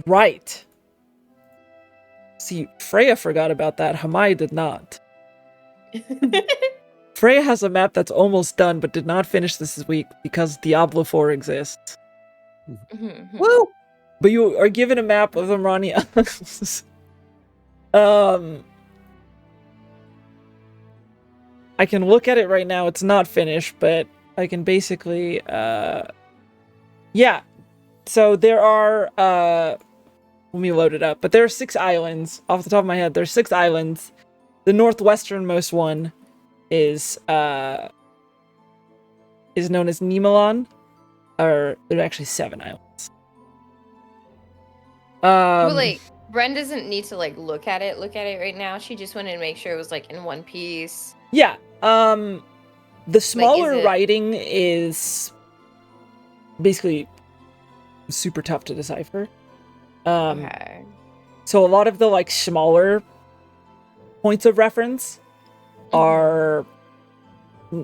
Right. See, Freya forgot about that. Hamai did not. Freya has a map that's almost done, but did not finish this week because Diablo 4 exists. Woo! But you are given a map of Amrania. I can look at it right now. It's not finished, but I can basically, yeah. So there are, let me load it up. But there are 6 islands. Off the top of my head, there's 6 islands. The northwesternmost one is known as Nimalon. Or there are actually 7 islands. Well, like, Bren doesn't need to like look at it right now. She just wanted to make sure it was like in one piece. Yeah. The smaller it- writing is basically super tough to decipher. Okay. So a lot of the like smaller points of reference are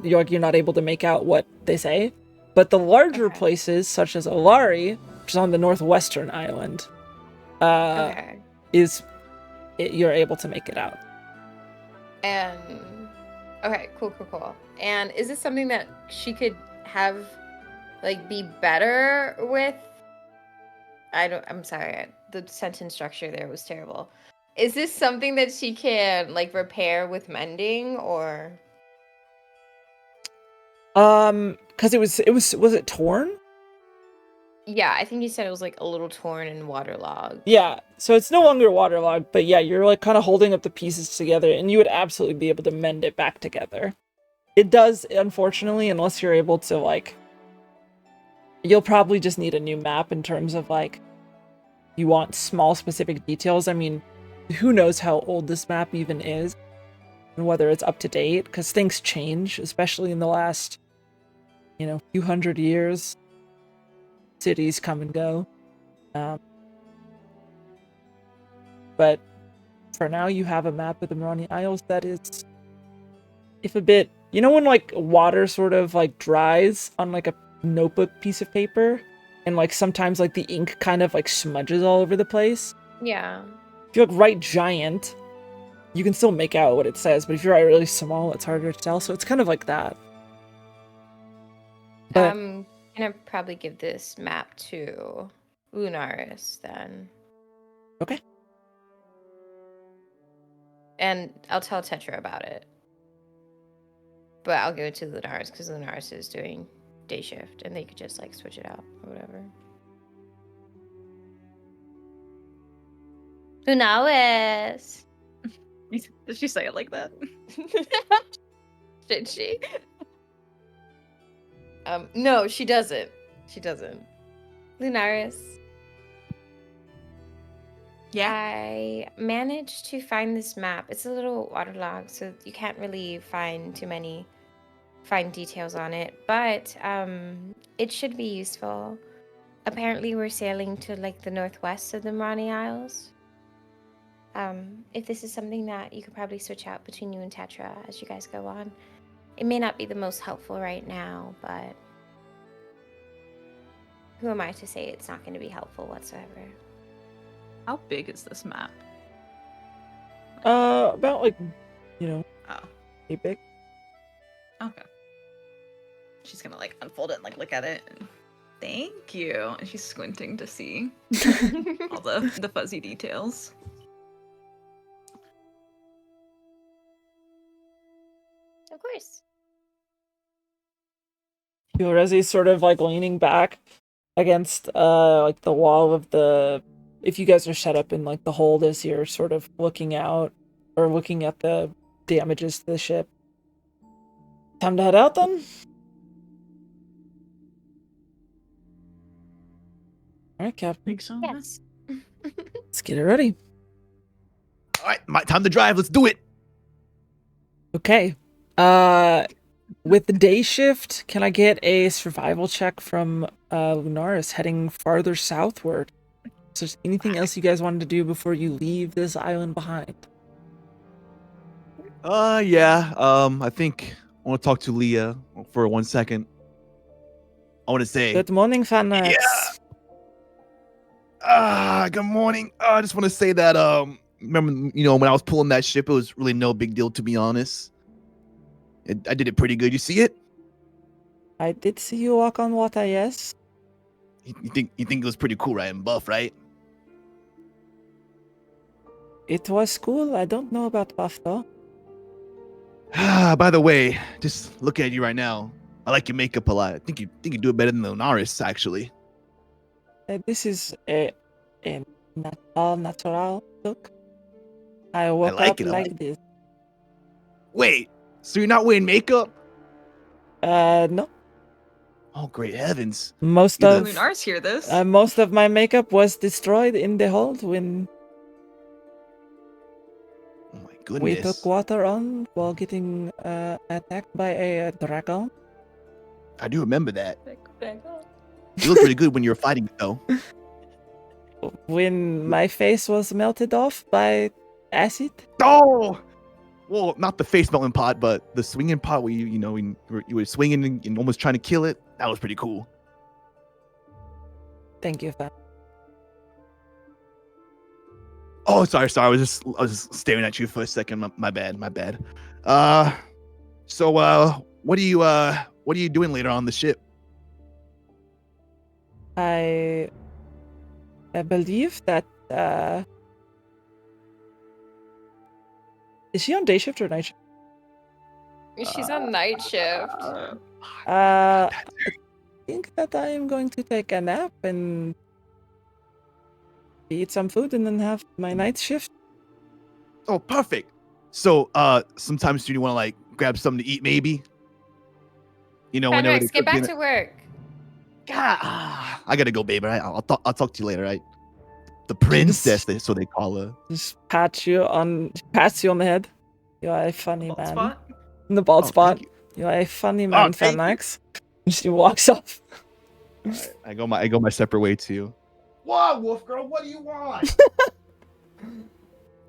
you're not able to make out what they say, but the larger places, such as Olari, which is on the northwestern island, you're able to make it out. And okay, cool. And is this something that she could have, like, be better with? I'm sorry, the sentence structure there was terrible. Is this something that she can, like, repair with mending, or? Because was it torn? Yeah, I think you said it was like a little torn and waterlogged. Yeah, so it's no longer waterlogged, but yeah, you're like kind of holding up the pieces together, and you would absolutely be able to mend it back together. It does, unfortunately, unless you're able to, like, you'll probably just need a new map in terms of, like, you want small specific details. I mean, who knows how old this map even is, and whether it's up to date, because things change, especially in the last, few hundred years. Cities come and go. But for now, you have a map of the Mirani Isles that is, if a bit, when like water sort of like dries on like a notebook piece of paper, and like sometimes like the ink kind of like smudges all over the place. Yeah. If you like write giant, you can still make out what it says, but if you write really small, it's harder to tell. So it's kind of like that. But, I'm gonna probably give this map to Lunaris then. Okay. And I'll tell Tetra about it. But I'll give it to Lunaris because Lunaris is doing day shift and they could just like switch it out or whatever. Lunaris! Did she say it like that? Did she? No, she doesn't. She doesn't. Lunaris. Yeah. I managed to find this map. It's a little waterlogged, so you can't really find too many fine details on it, but it should be useful. Apparently we're sailing to like the northwest of the Mirani Isles. If this is something that you could probably switch out between you and Tetra as you guys go on. It may not be the most helpful right now, but who am I to say it's not going to be helpful whatsoever? How big is this map? about like, Oh, a big. okay. She's gonna like unfold it and like look at it. And, thank you. And she's squinting to see all the fuzzy details. Of course. Rezi's sort of like leaning back against like the wall of the, if you guys are set up in like the hold as you're sort of looking out or looking at the damages to the ship. Time to head out then? Alright, Captain. think so. Yes. Let's get it ready. All right, time to drive. Let's do it. Okay. With the day shift, can I get a survival check from Lunaris heading farther southward? Is there anything else you guys wanted to do before you leave this island behind? Yeah. I think I want to talk to Leah for 1 second. I want to say, Good morning, Fanax. good morning. I just want to say that, remember, when I was pulling that ship, it was really no big deal, to be honest. I did it pretty good. You see it? I did see you walk on water, yes. You think it was pretty cool, right? And buff, right? It was cool. I don't know about buff, though. By the way, just looking at you right now, I like your makeup a lot. I think you do it better than Lunaris, actually. This is a natural look. I woke like up it, I like like this. Wait, so you're not wearing makeup? No. Oh, great heavens. Most You're of Lunars hear this. most of my makeup was destroyed in the hold when Oh my we goodness. took water on while getting attacked by a dragon. I do remember that. You look pretty good when you were fighting, though. when my face was melted off by acid. Oh, well, not the face melting pot, but the swinging pot where you were swinging and almost trying to kill it. That was pretty cool. Thank you, fam. Oh, sorry. I was just staring at you for a second. My bad. So what are you doing later on the ship? I believe that is she on day shift or night shift? She's on night shift. I think that I am going to take a nap and eat some food and then have my night shift. Oh, perfect. So sometimes do you want to like grab something to eat, maybe? Whenever Fenrix, get back to work. God, I gotta go, baby. Right? I'll talk to you later, right? The princess, so they call her. Just pats you on the head. You are a funny Bald man. spot? In the bald Oh, spot. thank you. You are a funny man, thank you. Fenrix. And she walks off. All right, I go my separate way too. What, Wolf Girl? What do you want?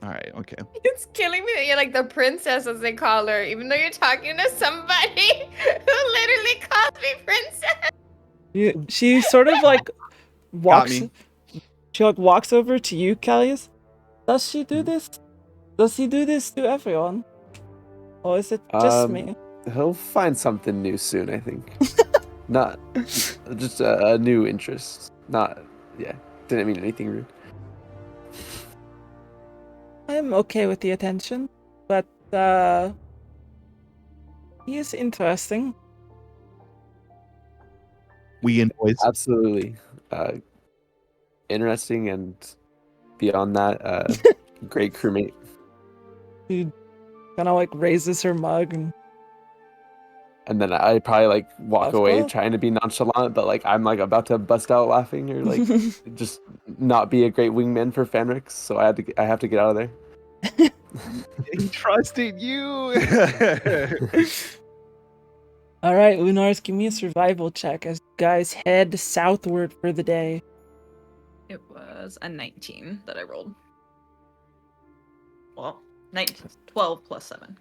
All right, okay. It's killing me that you're like the princess, as they call her, even though you're talking to somebody who literally calls me princess. She sort of like walks. me. She like walks over to you, Callius. Does she do this? Does he do this to everyone? Or is it just me? He'll find something new soon, I think. Not just a new interest. Didn't mean anything rude. I'm okay with the attention, but he is interesting. We boys. Absolutely. Interesting, and beyond that, great crewmate. She kind of like raises her mug And then I probably like walk Of away course. trying to be nonchalant, but like I'm like about to bust out laughing or like just not be a great wingman for Fenrix, so I have to get out of there. He trusted you. All right, Lunars, give me a survival check as you guys head southward for the day. It was a 19 that I rolled. Well, 12 plus 7.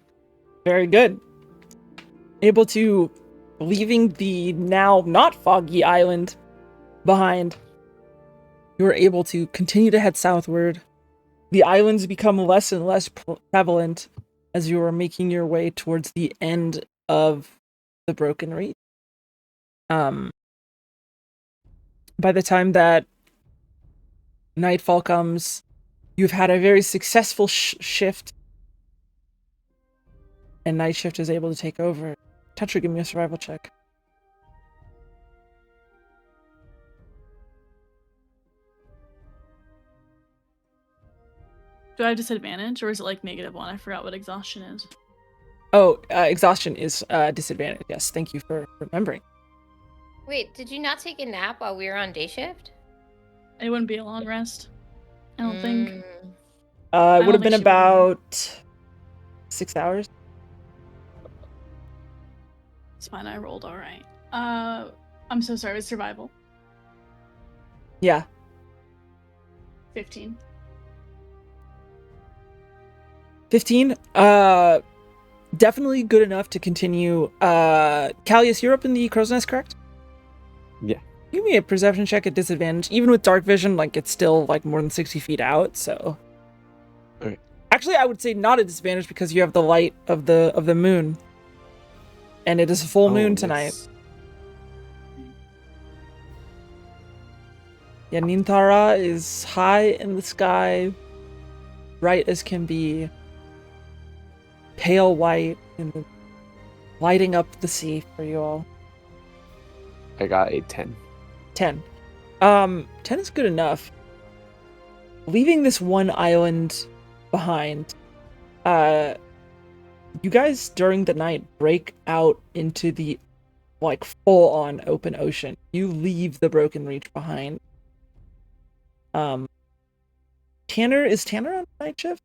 Very good. Able to, leaving the now not foggy island behind, you are able to continue to head southward. The islands become less and less prevalent as you are making your way towards the end of the Broken Reach. By the time that nightfall comes, you've had a very successful shift, and night shift is able to take over. Tetra, give me a survival check. Do I have disadvantage, or is it like -1? I forgot what exhaustion is. Oh, exhaustion is disadvantage. Yes, thank you for remembering. Wait, did you not take a nap while we were on day shift? It wouldn't be a long rest. I don't think. It don't would have been think she would've. about 6 hours. It's fine. I rolled all right. I'm so sorry. It was survival. Yeah. 15. 15. Definitely good enough to continue. Callius, you're up in the crow's nest, correct? Yeah. Give me a perception check at disadvantage. Even with dark vision, like it's still like more than 60 feet out, so. Okay. Actually, I would say not a disadvantage because you have the light of the moon. And it is a full moon tonight. Nice. Yeah, Nintara is high in the sky, bright as can be, pale white, and lighting up the sea for you all. I got a 10. 10. 10 is good enough. Leaving this one island behind, you guys during the night break out into the like full-on open ocean. You leave the Broken Reach behind. Tanner, is Tanner on night shift?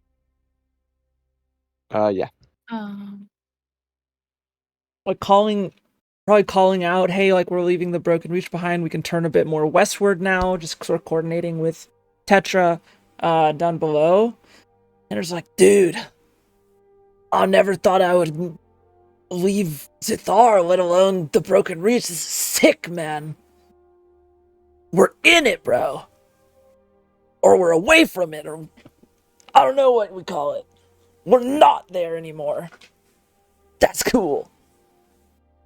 Yeah. Like probably calling out, hey, like we're leaving the Broken Reach behind. We can turn a bit more westward now. Just sort of coordinating with Tetra down below. And it's like, dude, I never thought I would leave Zithar, let alone the Broken Reach. This is sick, man. We're in it, bro. Or we're away from it, or I don't know what we call it. We're not there anymore. That's cool.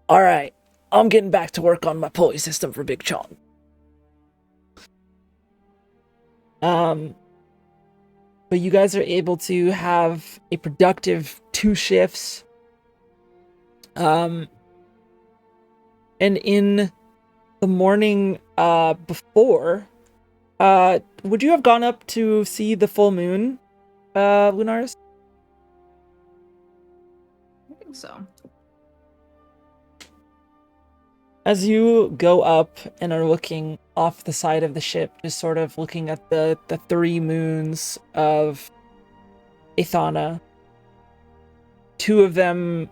Alright, I'm getting back to work on my pulley system for Big Chong. But you guys are able to have a productive 2 shifts. And in the morning before, would you have gone up to see the full moon, Lunaris? I think so. As you go up and are looking off the side of the ship, just sort of looking at the 3 moons of Athana, 2 of them,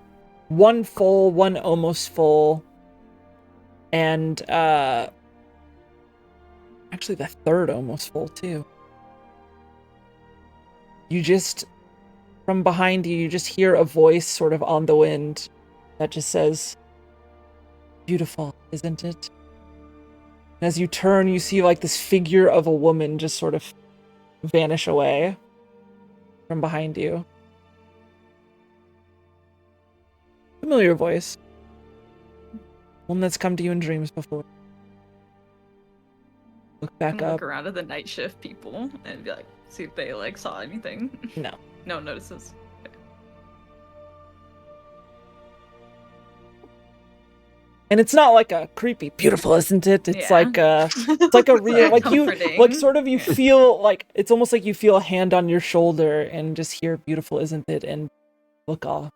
1 full, 1 almost full, and actually the 3rd almost full too. You just, from behind you, you just hear a voice sort of on the wind that just says, "Beautiful, isn't it?" And as you turn, you see like this figure of a woman just sort of vanish away from behind you. Familiar voice. One that's come to you in dreams before. Look back up. Look around at the night shift people and be like, see if they like saw anything. No. No notices. And it's not like a creepy, beautiful, isn't it? It's Yeah. like a real, like you, Comforting. like sort of you feel like, it's almost like you feel a hand on your shoulder and just hear beautiful, isn't it? And look off.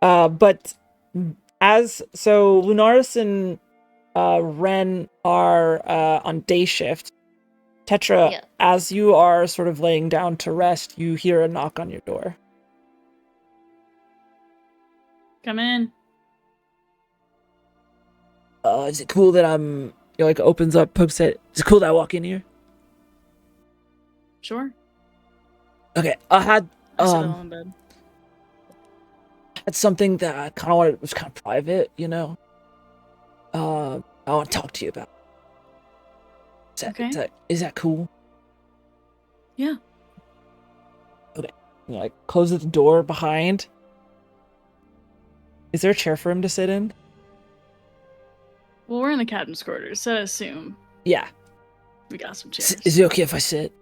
But so Lunaris and Ren are on day shift. Tetra, Yeah. as you are sort of laying down to rest, you hear a knock on your door. Come in. Is it cool that like opens up, pokes it. Is it cool that I walk in here? Sure. Okay, I had I sit all in bed. something that I kind of wanted, was kind of private, you know. I want to talk to you about. Okay. Is that cool? Yeah. Okay. You know, like close the door behind. Is there a chair for him to sit in? Well, we're in the captain's quarters, so I assume Yeah. we got some chairs. Is it okay if I sit?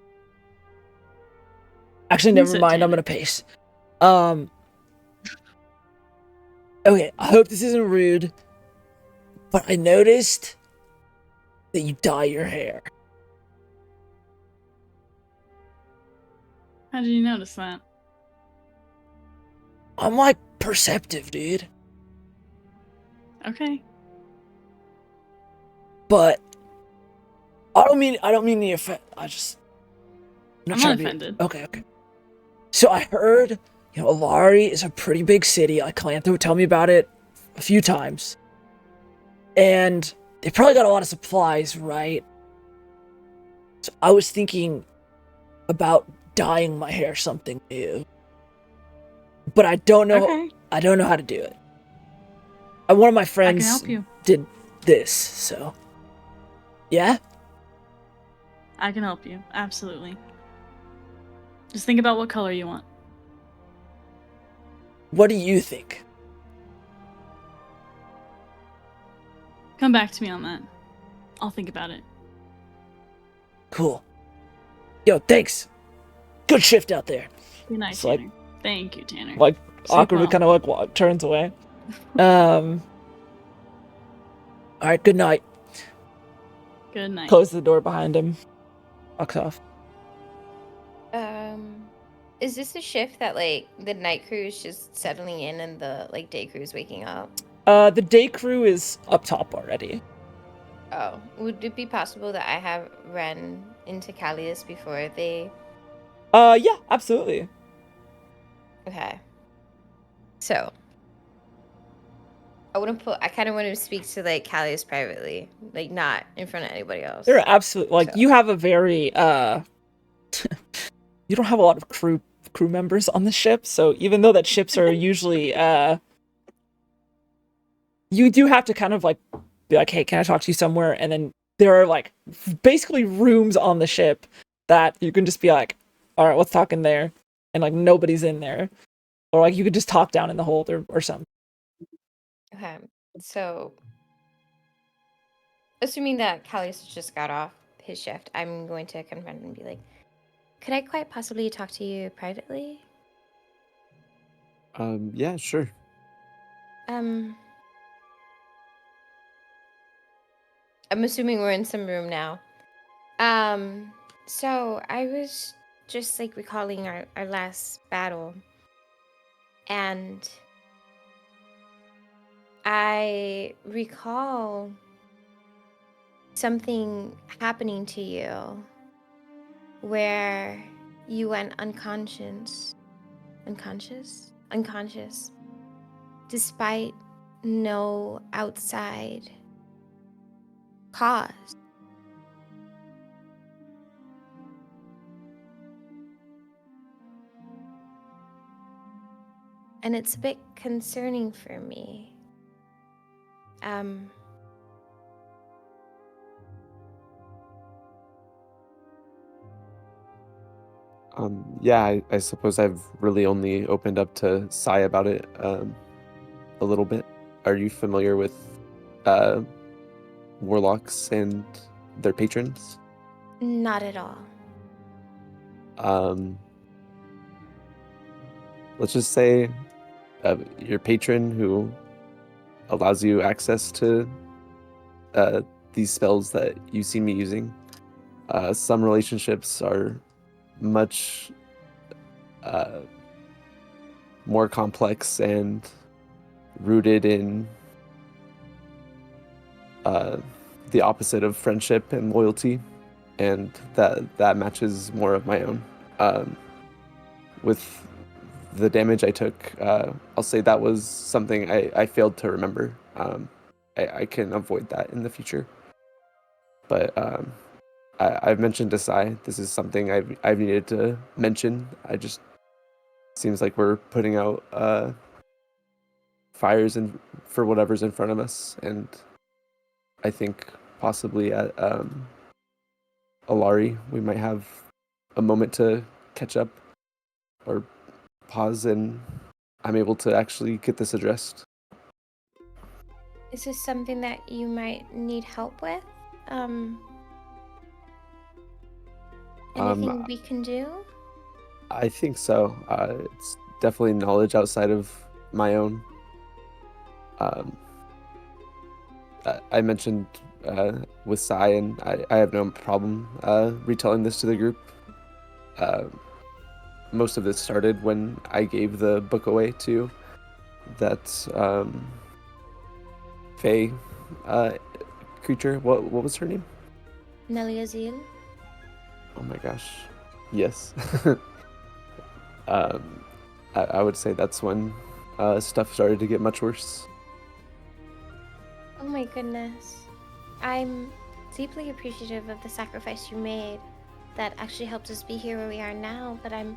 Actually, You never sit, mind. I'm Tanner. gonna pace. Okay, I hope this isn't rude, but I noticed that you dye your hair. How did you notice that? I'm like perceptive, dude. Okay. But I don't mean the offend. I'm I'm trying not to be- offended. Okay. So I heard, Alari is a pretty big city. Like Calantho would tell me about it a few times. And they probably got a lot of supplies, right? So I was thinking about dyeing my hair something new. But I don't know Okay. I don't know how to do it. One of my I can friends help you. did this, so yeah? I can help you. Absolutely. Just think about what color you want. What do you think? Come back to me on that. I'll think about it. Cool. Yo, thanks. Good shift out there. Good night, It's like- Tanner. Thank you, Tanner. Like Sleep awkwardly well. kind of turns away. All right, good night. Good night. Close the door behind him. Walks off. Is this a shift that like the night crew is just settling in and the like day crew is waking up? The day crew is up top already. Oh, would it be possible that I have Ren into Callius before they? Yeah, absolutely. Okay. So, I kind of want to speak to like Callius privately, like not in front of anybody else. They're absolutely like So- you have a very you don't have a lot of crew members on the ship, so even though that ships are usually you do have to kind of like be like, hey, can I talk to you somewhere? And then there are like basically rooms on the ship that you can just be like, all right, let's talk in there, and like nobody's in there, or like you could just talk down in the hold or something. Okay, so assuming that Callius just got off his shift, I'm going to confront him and be like, could I quite possibly talk to you privately? Yeah, sure. I'm assuming we're in some room now. So I was just like recalling our last battle, and I recall something happening to you where you went unconscious, despite no outside cause. And it's a bit concerning for me. Yeah, I suppose I've really only opened up to Sai about it a little bit. Are you familiar with warlocks and their patrons? Not at all. Let's just say your patron who allows you access to these spells that you've seen me using. Some relationships are much more complex and rooted in the opposite of friendship and loyalty, and that matches more of my own. With the damage I took, I'll say that was something I failed to remember. I can avoid that in the future. But I've mentioned to Sai, this is something I've needed to mention. I just seems like we're putting out fires for whatever's in front of us, and I think possibly at Alari we might have a moment to catch up or pause, and I'm able to actually get this addressed. Is this something that you might need help with? Anything we can do? I think so. It's definitely knowledge outside of my own. I mentioned with Sai, and I have no problem retelling this to the group. Most of this started when I gave the book away to that Fae creature. What was her name? Nelly Azil? Oh my gosh. Yes. I would say that's when stuff started to get much worse. Oh my goodness. I'm deeply appreciative of the sacrifice you made that actually helped us be here where we are now, but I'm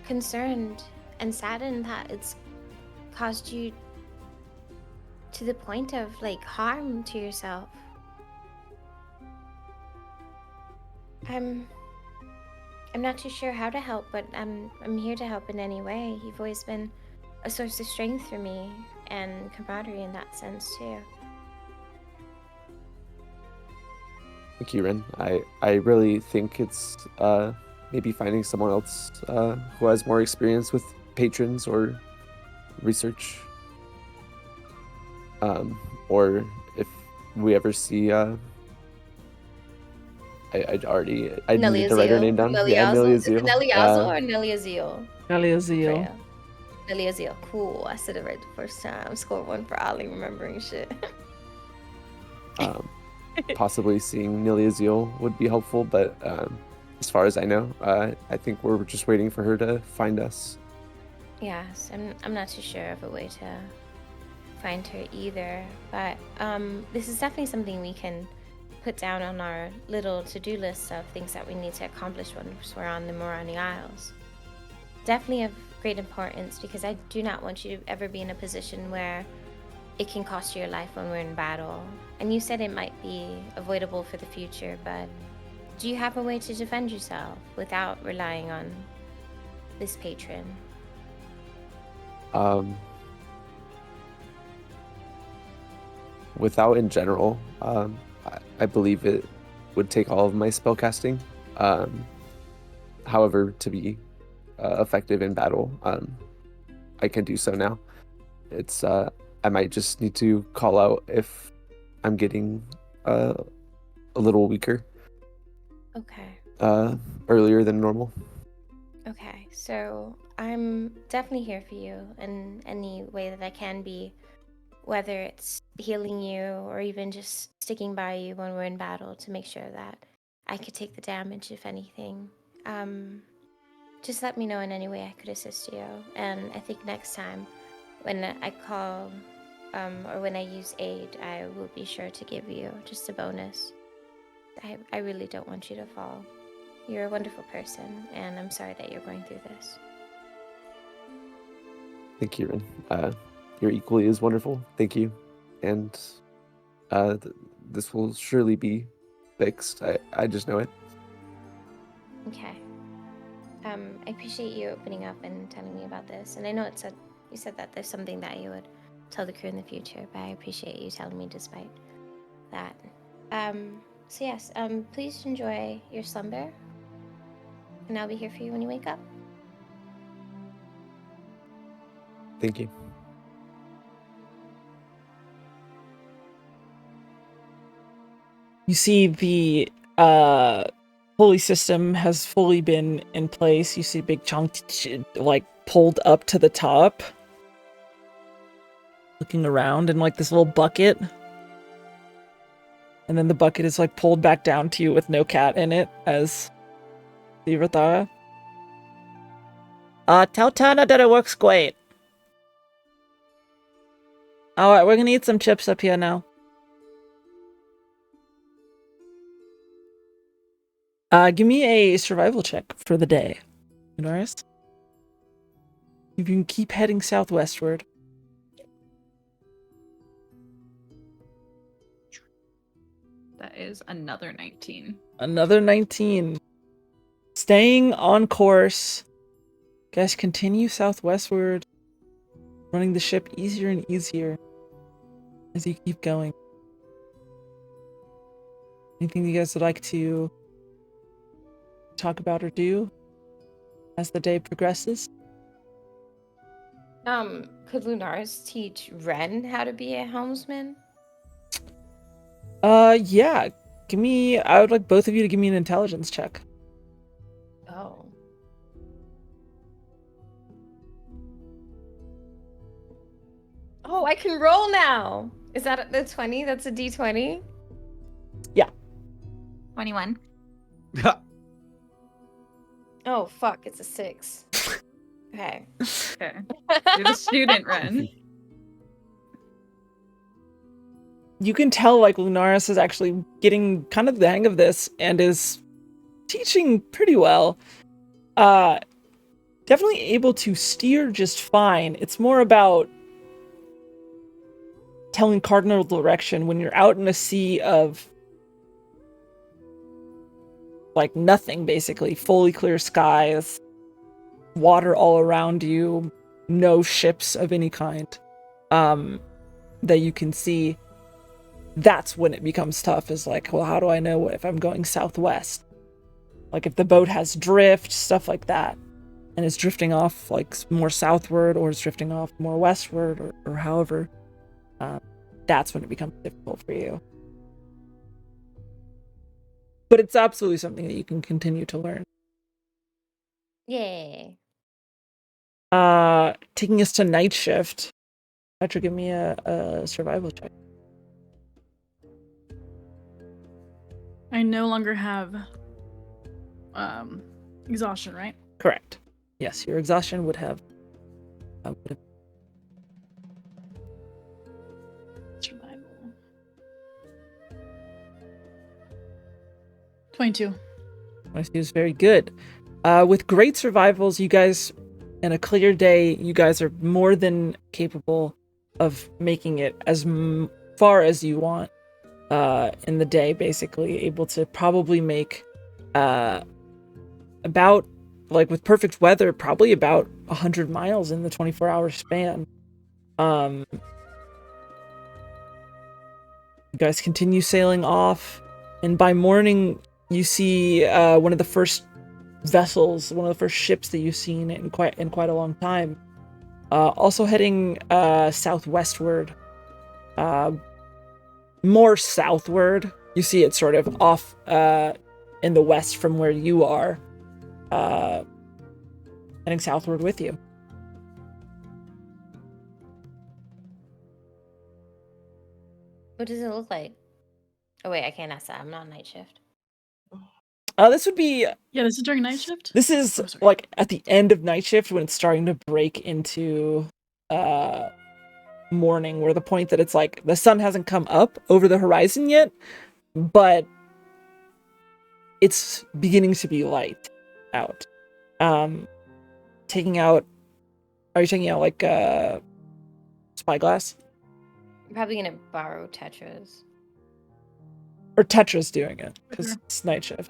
concerned and saddened that it's caused you to the point of like harm to yourself. I'm not too sure how to help, but I'm here to help in any way. You've always been a source of strength for me and camaraderie in that sense too. Thank you, Ren. I really think it's maybe finding someone else who has more experience with patrons or research. Or if we ever see I Nelly need to write her Azil. name down. Nelly Yeah, Azil. Nelly Is it Azil. Nelly Azil or Nelly Azil? Nelly Azil. Freya. Nelly Azil. Cool. I said it right the first time. Score 1 for Ollie remembering shit. Possibly seeing Nelly Azil would be helpful, but as far as I know, I think we're just waiting for her to find us. Yes, I'm not too sure of a way to find her either. But this is definitely something we can put down on our little to-do list of things that we need to accomplish once we're on the Morani Isles. Definitely of great importance, because I do not want you to ever be in a position where it can cost you your life when we're in battle. And you said it might be avoidable for the future, but do you have a way to defend yourself without relying on this patron? Without in general, I believe it would take all of my spellcasting. However, to be effective in battle, I can do so now. It's I might just need to call out if I'm getting a little weaker. Okay. Earlier than normal. Okay, so I'm definitely here for you in any way that I can be, whether it's healing you or even just sticking by you when we're in battle to make sure that I could take the damage, if anything. Just let me know in any way I could assist you. And I think next time when I call or when I use aid, I will be sure to give you just a bonus. I really don't want you to fall. You're a wonderful person, and I'm sorry that you're going through this. Thank you, Rin. You're equally as wonderful. Thank you. And this will surely be fixed. I just know it. Okay. I appreciate you opening up and telling me about this. And I know you said that there's something that you would tell the crew in the future, but I appreciate you telling me despite that. So yes, please enjoy your slumber. And I'll be here for you when you wake up. Thank you. You see the pulley system has fully been in place. You see big chunk like pulled up to the top. Looking around in like this little bucket. And then the bucket is like pulled back down to you with no cat in it as Xiinvarian. Tell Tana that it works great. Alright, we're gonna eat some chips up here now. Give me a survival check for the day, Minaris. You can keep heading southwestward. That is another 19. Another 19. Staying on course. Guys, continue southwestward. Running the ship easier and easier as you keep going. Anything you guys would like to talk about or do as the day progresses? Could Lunaris teach Ren how to be a helmsman? Yeah. I would like both of you to give me an intelligence check. Oh. Oh, I can roll now. Is that the 20? That's a D20? Yeah. 21. Oh, fuck. It's a 6. Okay. Okay. You're the student, Ren. You can tell like Lunaris is actually getting kind of the hang of this and is teaching pretty well. Definitely able to steer just fine. It's more about telling cardinal direction when you're out in a sea of like nothing, basically. Fully clear skies, water all around you, no ships of any kind that you can see. That's when it becomes tough, is like, well, how do I know if I'm going southwest? Like if the boat has drift, stuff like that, and it's drifting off like more southward or it's drifting off more westward or however, that's when it becomes difficult for you. But it's absolutely something that you can continue to learn. Yay. Taking us to night shift. Petra, give me a survival check. I no longer have exhaustion, right? Correct. Yes, your exhaustion would have 22. 22 is very good. With great survivals, you guys, in a clear day, you guys are more than capable of making it as far as you want in the day, basically. Able to probably make about, like with perfect weather, probably about 100 miles in the 24-hour span. You guys continue sailing off, and by morning, you see one of the first vessels, one of the first ships that you've seen in quite a long time. Also heading southwestward, more southward. You see it sort of off in the west from where you are, heading southward with you. What does it look like? Oh wait, I can't ask that. I'm not on night shift. This would be. Yeah, this is during night shift? This is Oh, sorry. like at the end of night shift when it's starting to break into morning, where the point that it's like the sun hasn't come up over the horizon yet, but it's beginning to be light out. Taking out. Are you taking out like spyglass? I'm probably gonna borrow Tetra's. Or Tetra's doing it because Sure. it's night shift.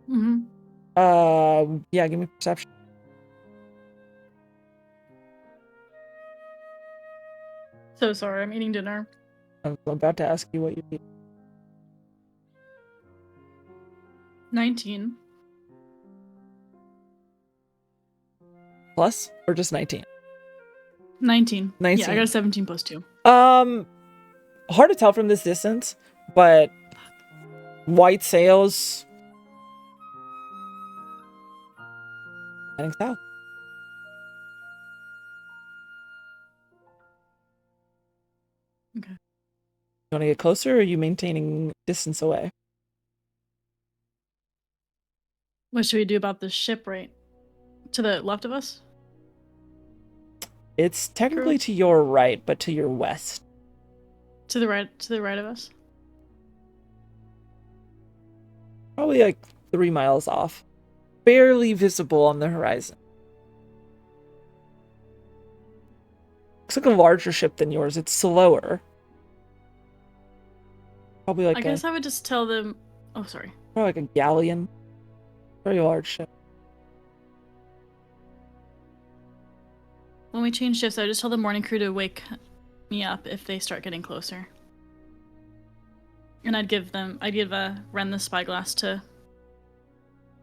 Mm-hmm. Yeah, give me perception. So sorry, I'm eating dinner. I'm about to ask you what you need. 19. Plus or just 19? 19. 19. Yeah, I got a 17 plus 2. Hard to tell from this distance, but white sails heading south. Okay. You want to get closer, or are you maintaining distance away? What should we do about the ship right to the left of us? It's technically to your right, but to your west. To the right of us? Probably like 3 miles off. Barely visible on the horizon. Looks like a larger ship than yours. It's slower. Probably like I guess I would just tell them. Oh, sorry. probably like a galleon. Very large ship. When we change shifts, I would just tell the morning crew to wake me up if they start getting closer. And I'd give Ren the spyglass to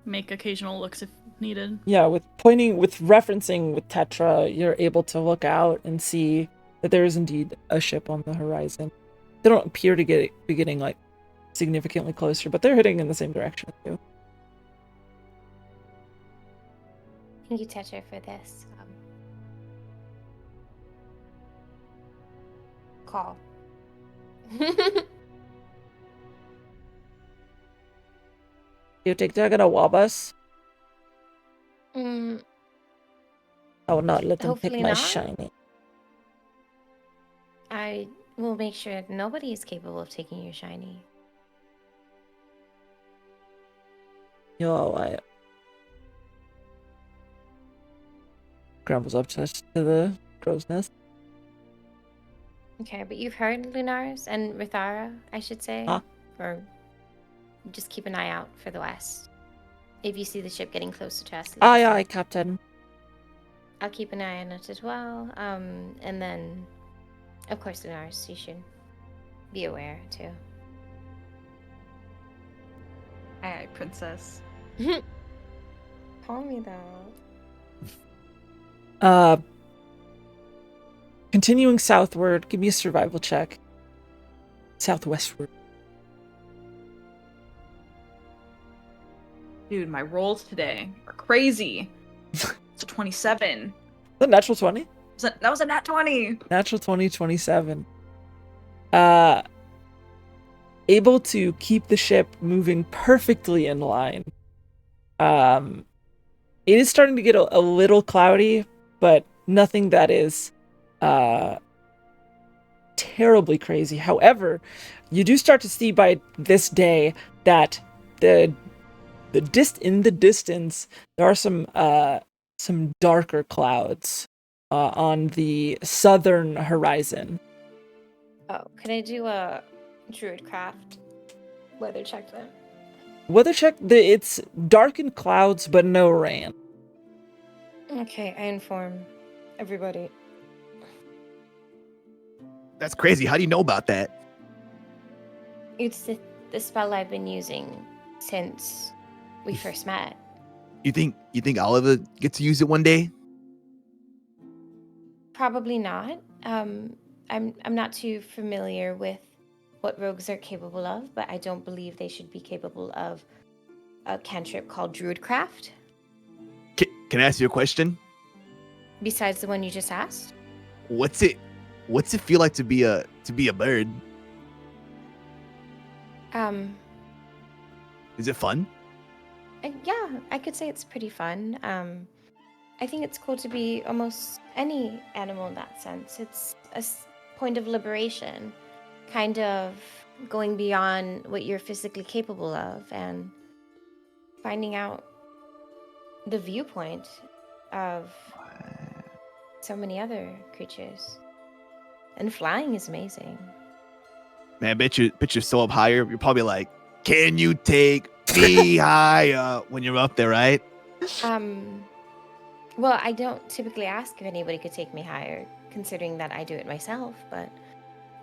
make occasional looks if needed. Yeah, with referencing with Tetra, you're able to look out and see that there is indeed a ship on the horizon. They don't appear to be getting like significantly closer, but they're heading in the same direction too. Thank you, Tetra, for this call. You think they're gonna rob us? Mm, I will not let them pick Hopefully my not. shiny. I will make sure nobody is capable of taking your shiny. You're alright. Grumbles up to the crow's nest. Okay, but you've heard Lunars and Rithara, I should say. Huh? Or just keep an eye out for the west. If you see the ship getting closer to us. let us Aye, know. aye, Captain. I'll keep an eye on it as well. And then, of course, Lunars, you should be aware too. Aye, princess. Call me that. Continuing southward, give me a survival check. Southwestward. Dude, my rolls today are crazy. It's a 27. The natural 20? That was a nat 20. Natural 20, 27. Able to keep the ship moving perfectly in line. It is starting to get a little cloudy, but nothing that is terribly crazy. However, you do start to see by this day that in the distance there are some darker clouds on the southern horizon. Oh, can I do a druidcraft weather check then? Weather check. It's darkened clouds, but no rain. Okay, I inform everybody. That's crazy. How do you know about that? It's the spell I've been using since we first met. You think I'll ever get to use it one day? Probably not. I'm not too familiar with what rogues are capable of, but I don't believe they should be capable of a cantrip called Druidcraft. Can I ask you a question? Besides the one you just asked. What's it feel like to be a bird? Is it fun? Yeah, I could say it's pretty fun. I think it's cool to be almost any animal in that sense. It's a point of liberation, kind of going beyond what you're physically capable of and finding out the viewpoint of so many other creatures. And flying is amazing. Man, I bet you're so up higher. You're probably like, can you take me higher when you're up there, right? Well, I don't typically ask if anybody could take me higher, considering that I do it myself, but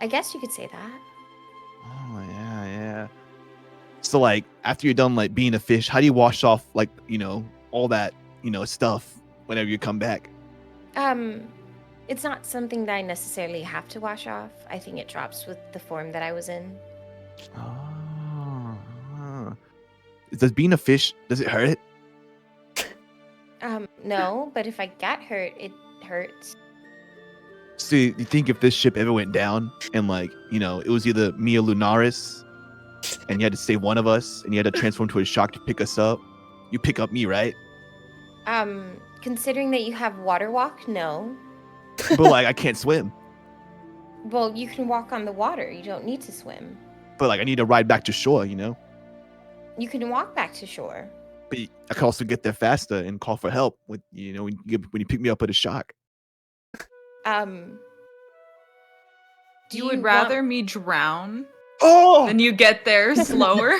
I guess you could say that. Oh yeah. So like after you're done like being a fish, how do you wash off like, all that, stuff whenever you come back? It's not something that I necessarily have to wash off. I think it drops with the form that I was in. Oh. Does being a fish, does it hurt? No, but if I get hurt, it hurts. So you think if this ship ever went down and like, it was either me or Lunaris and you had to save one of us and you had to transform to a shark to pick us up, you pick up me, right? Considering that you have water walk, no. But like I can't swim. Well, you can walk on the water. You don't need to swim. But like I need to ride back to shore, You can walk back to shore. But I can also get there faster and call for help with when you pick me up at a shark. Do You would want- rather me drown Oh, than you get there slower?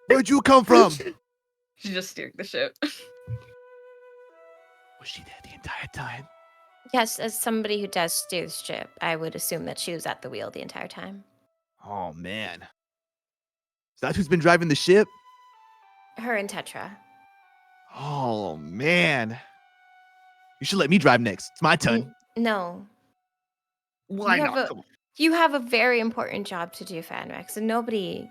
where'd you come from? She just steered the ship. Was she there the entire time? Yes, as somebody who does steer the ship, I would assume that she was at the wheel the entire time. Oh man, is that who's been driving the ship? Her and Tetra. Oh man, you should let me drive next. It's my turn. No. Why you not? have a- Come on. You have a very important job to do, Fanrex, and nobody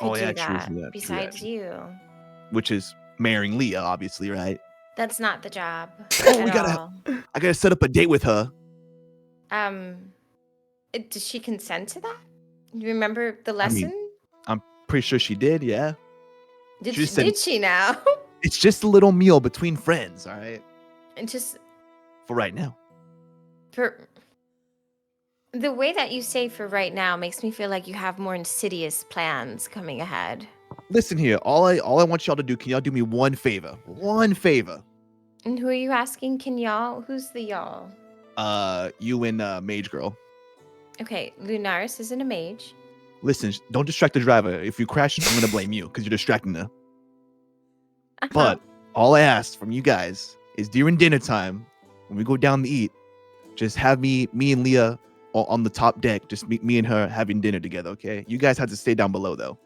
could Oh, yeah, do true, that true, besides true. you. Which is marrying Leah, obviously, right? That's not the job. Oh, at we gotta- all. I gotta set up a date with her. Does she consent to that? You remember the lesson? I'm pretty sure she did. Yeah. did she just said- did she now? It's just a little meal between friends, all right? And just For right now. for the way that you say for right now makes me feel like you have more insidious plans coming ahead. Listen here, all I want y'all to do, can y'all do me one favor? One favor. And who are you asking? Can y'all? Who's the y'all? You and Mage Girl. Okay, Lunaris isn't a mage. Listen, don't distract the driver. If you crash, I'm gonna blame you because you're distracting her. But all I ask from you guys is during dinner time, when we go down to eat, just have me and Leah on the top deck. Just me and her having dinner together, okay? You guys have to stay down below though.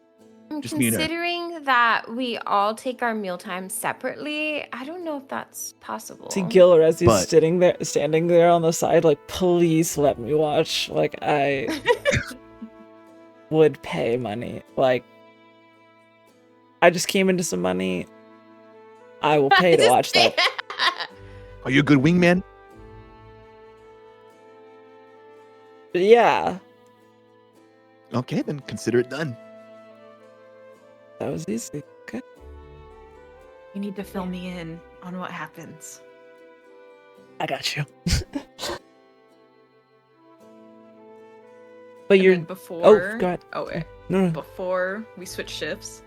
Just me and her. Considering that we all take our mealtime separately, I don't know if that's possible. See Giller as he's But- standing there on the side, like, please let me watch. Like, I would pay money. Like, I just came into some money. I will pay to watch that. Are you a good wingman? Yeah, Okay, then consider it done. that was easy. Okay. You need to fill me in on what happens. I got you. But And you're then before. go ahead. Oh, wait. No. Before we switch shifts,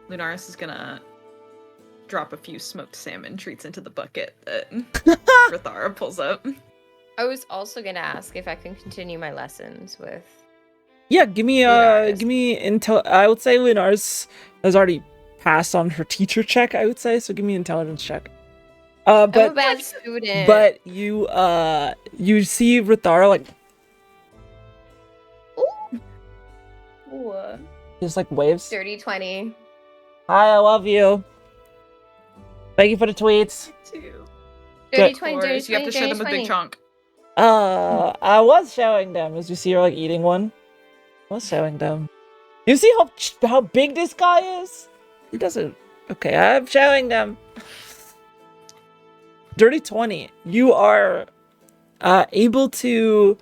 Lunaris is gonna drop a few smoked salmon treats into the bucket that Rathara pulls up. I was also gonna ask if I can continue my lessons with. Yeah, give me Lunaris. intel. I would say Lunars has already passed on her teacher check. I would say so. Give me an intelligence check. I'm a But bad student. you you see Rathara like Ooh. just like waves. Dirty 20. Hi, I love you. Thank you for the tweets. Too. Dirty Good. 20, dirty 20, You have to share them with Big Chunk. I was showing them as you see her like eating one. I was showing them. You see how big this guy is? He doesn't. Okay, I'm showing them. Dirty 20. You are able to,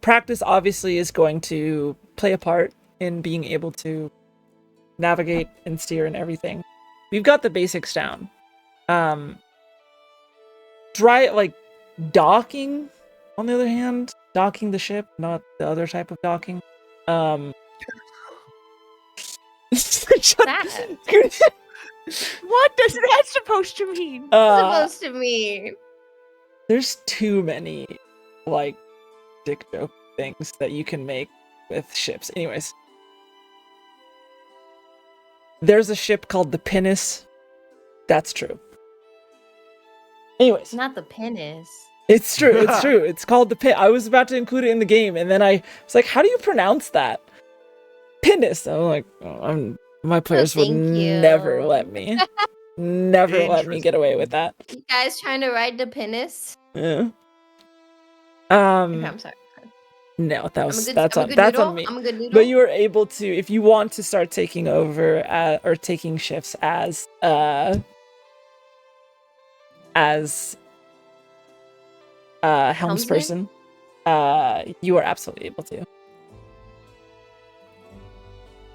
practice obviously is going to play a part in being able to navigate and steer and everything. We've got the basics down. Docking, on the other hand, docking the ship, not the other type of docking. That. What does that supposed to mean? Supposed to mean. There's too many, like, dick joke things that you can make with ships. Anyways. There's a ship called the Pinnace. That's true. Anyways. Not the penis. It's true, it's true. It's called the Pin. I was about to include it in the game, and then I was like, how do you pronounce that? Pinnace. I'm like, my players would thank you. never let me. Never let me get away with that. You guys trying to ride the penis? Yeah. Okay, I'm sorry. No, that's I'm a good that's noodle. on me. I'm a good noodle. But you are able to, if you want to start taking over or taking shifts as helmsperson, you are absolutely able to.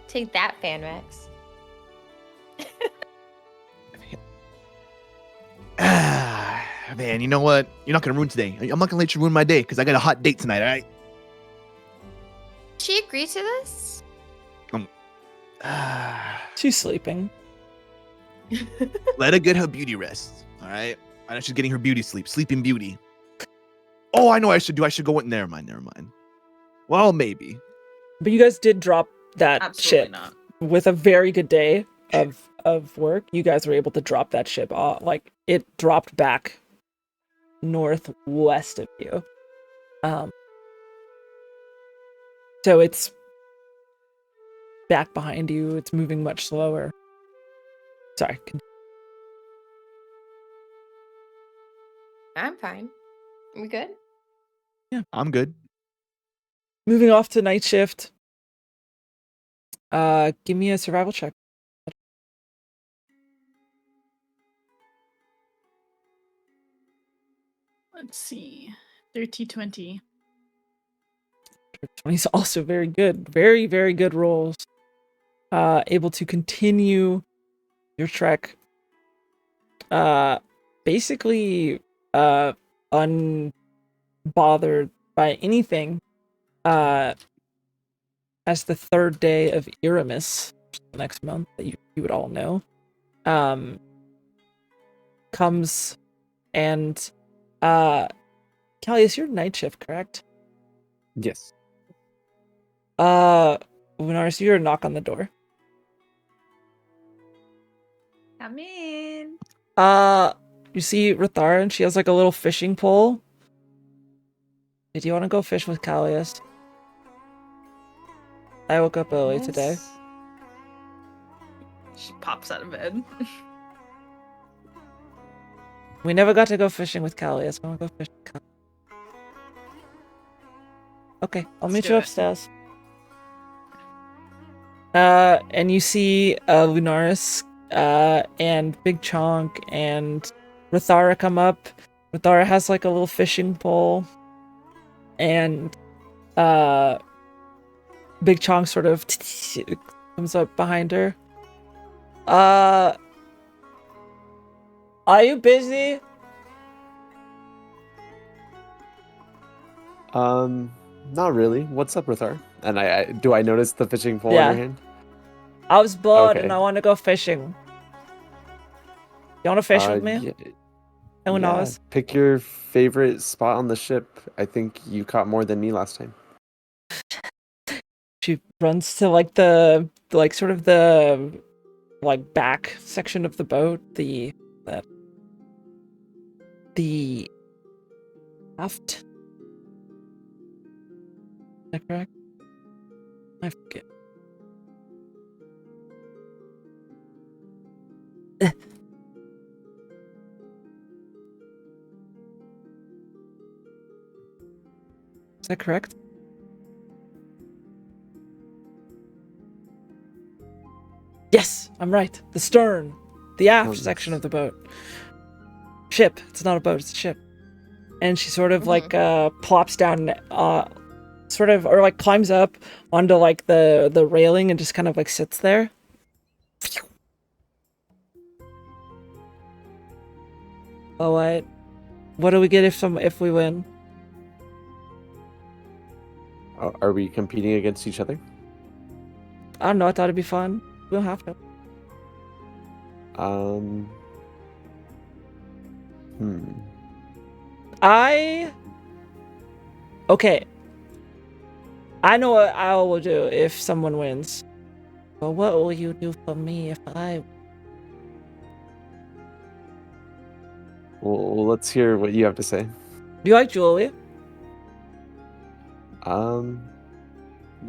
Take that, Fanrex. Man, you know what? You're not gonna ruin today. I'm not gonna let you ruin my day because I got a hot date tonight. All right. She agreed to this? She's sleeping. Let her get her beauty rest. All right. I know she's getting her beauty sleep. Sleeping beauty. Oh, I know what I should do. I should go. Never mind. Well, maybe. But you guys did drop that Absolutely ship not. with a very good day of work. You guys were able to drop that ship. Like it dropped back northwest of you. So it's back behind you. It's moving much slower. Sorry. I'm fine. We good? Yeah, I'm good. Moving off to night shift. Give me a survival check. Let's see. 30-20. 20 is also very good. Very, very good rolls. Able to continue your trek. Basically, unbothered by anything. As the third day of Eramis, next month that you would all know, comes and Callie, is your night shift correct? Yes. Lunaris, you hear a knock on the door. Come in. You see Rathara, and she has like a little fishing pole. Did you want to go fish with Callius? I woke up early today. She pops out of bed. We never got to go fishing with Callius. I want to go fish with Callius. Okay, I'll Let's meet do you it. upstairs. And you see Lunaris and Big Chonk and Rathara come up. Rathara has like a little fishing pole. And Big Chonk sort of comes up behind her. Are you busy? Not really. What's up with her? And do I notice the fishing pole in Yeah. her hand? I was bored Okay. and I want to go fishing. You want to fish with me? Yeah, Who knows? Pick your favorite spot on the ship. I think you caught more than me last time. She runs to like the sort of the like back section of the boat, the aft. Is that correct? I forget. Is that correct? Yes, I'm right. The stern, the aft section of the boat. Ship. It's not a boat, it's a ship. And she sort of like plops down sort of, or like climbs up onto like the railing and just kind of like sits there. Oh, what do we get if we win? Are we competing against each other? I don't know. I thought it'd be fun. We don't have to. Okay. I know what I will do if someone wins. But what will you do for me if I? Well, let's hear what you have to say. Do you like jewelry?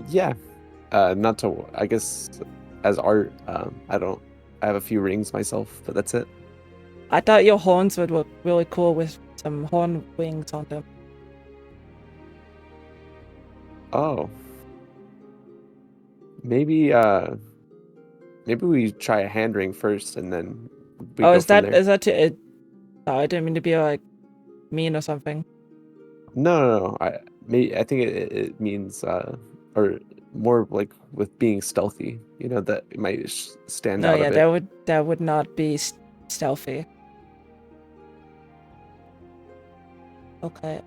Yeah. Not to. I guess as art. I don't. I have a few rings myself, but that's it. I thought your horns would look really cool with some horn wings on them. Oh. Maybe we try a hand ring first, and then we go Is from that there. it? Oh, I didn't mean to be like mean or something. No. I think it means or more like with being stealthy. You know, that it might stand No, out yeah, a bit. that would not be stealthy. Okay.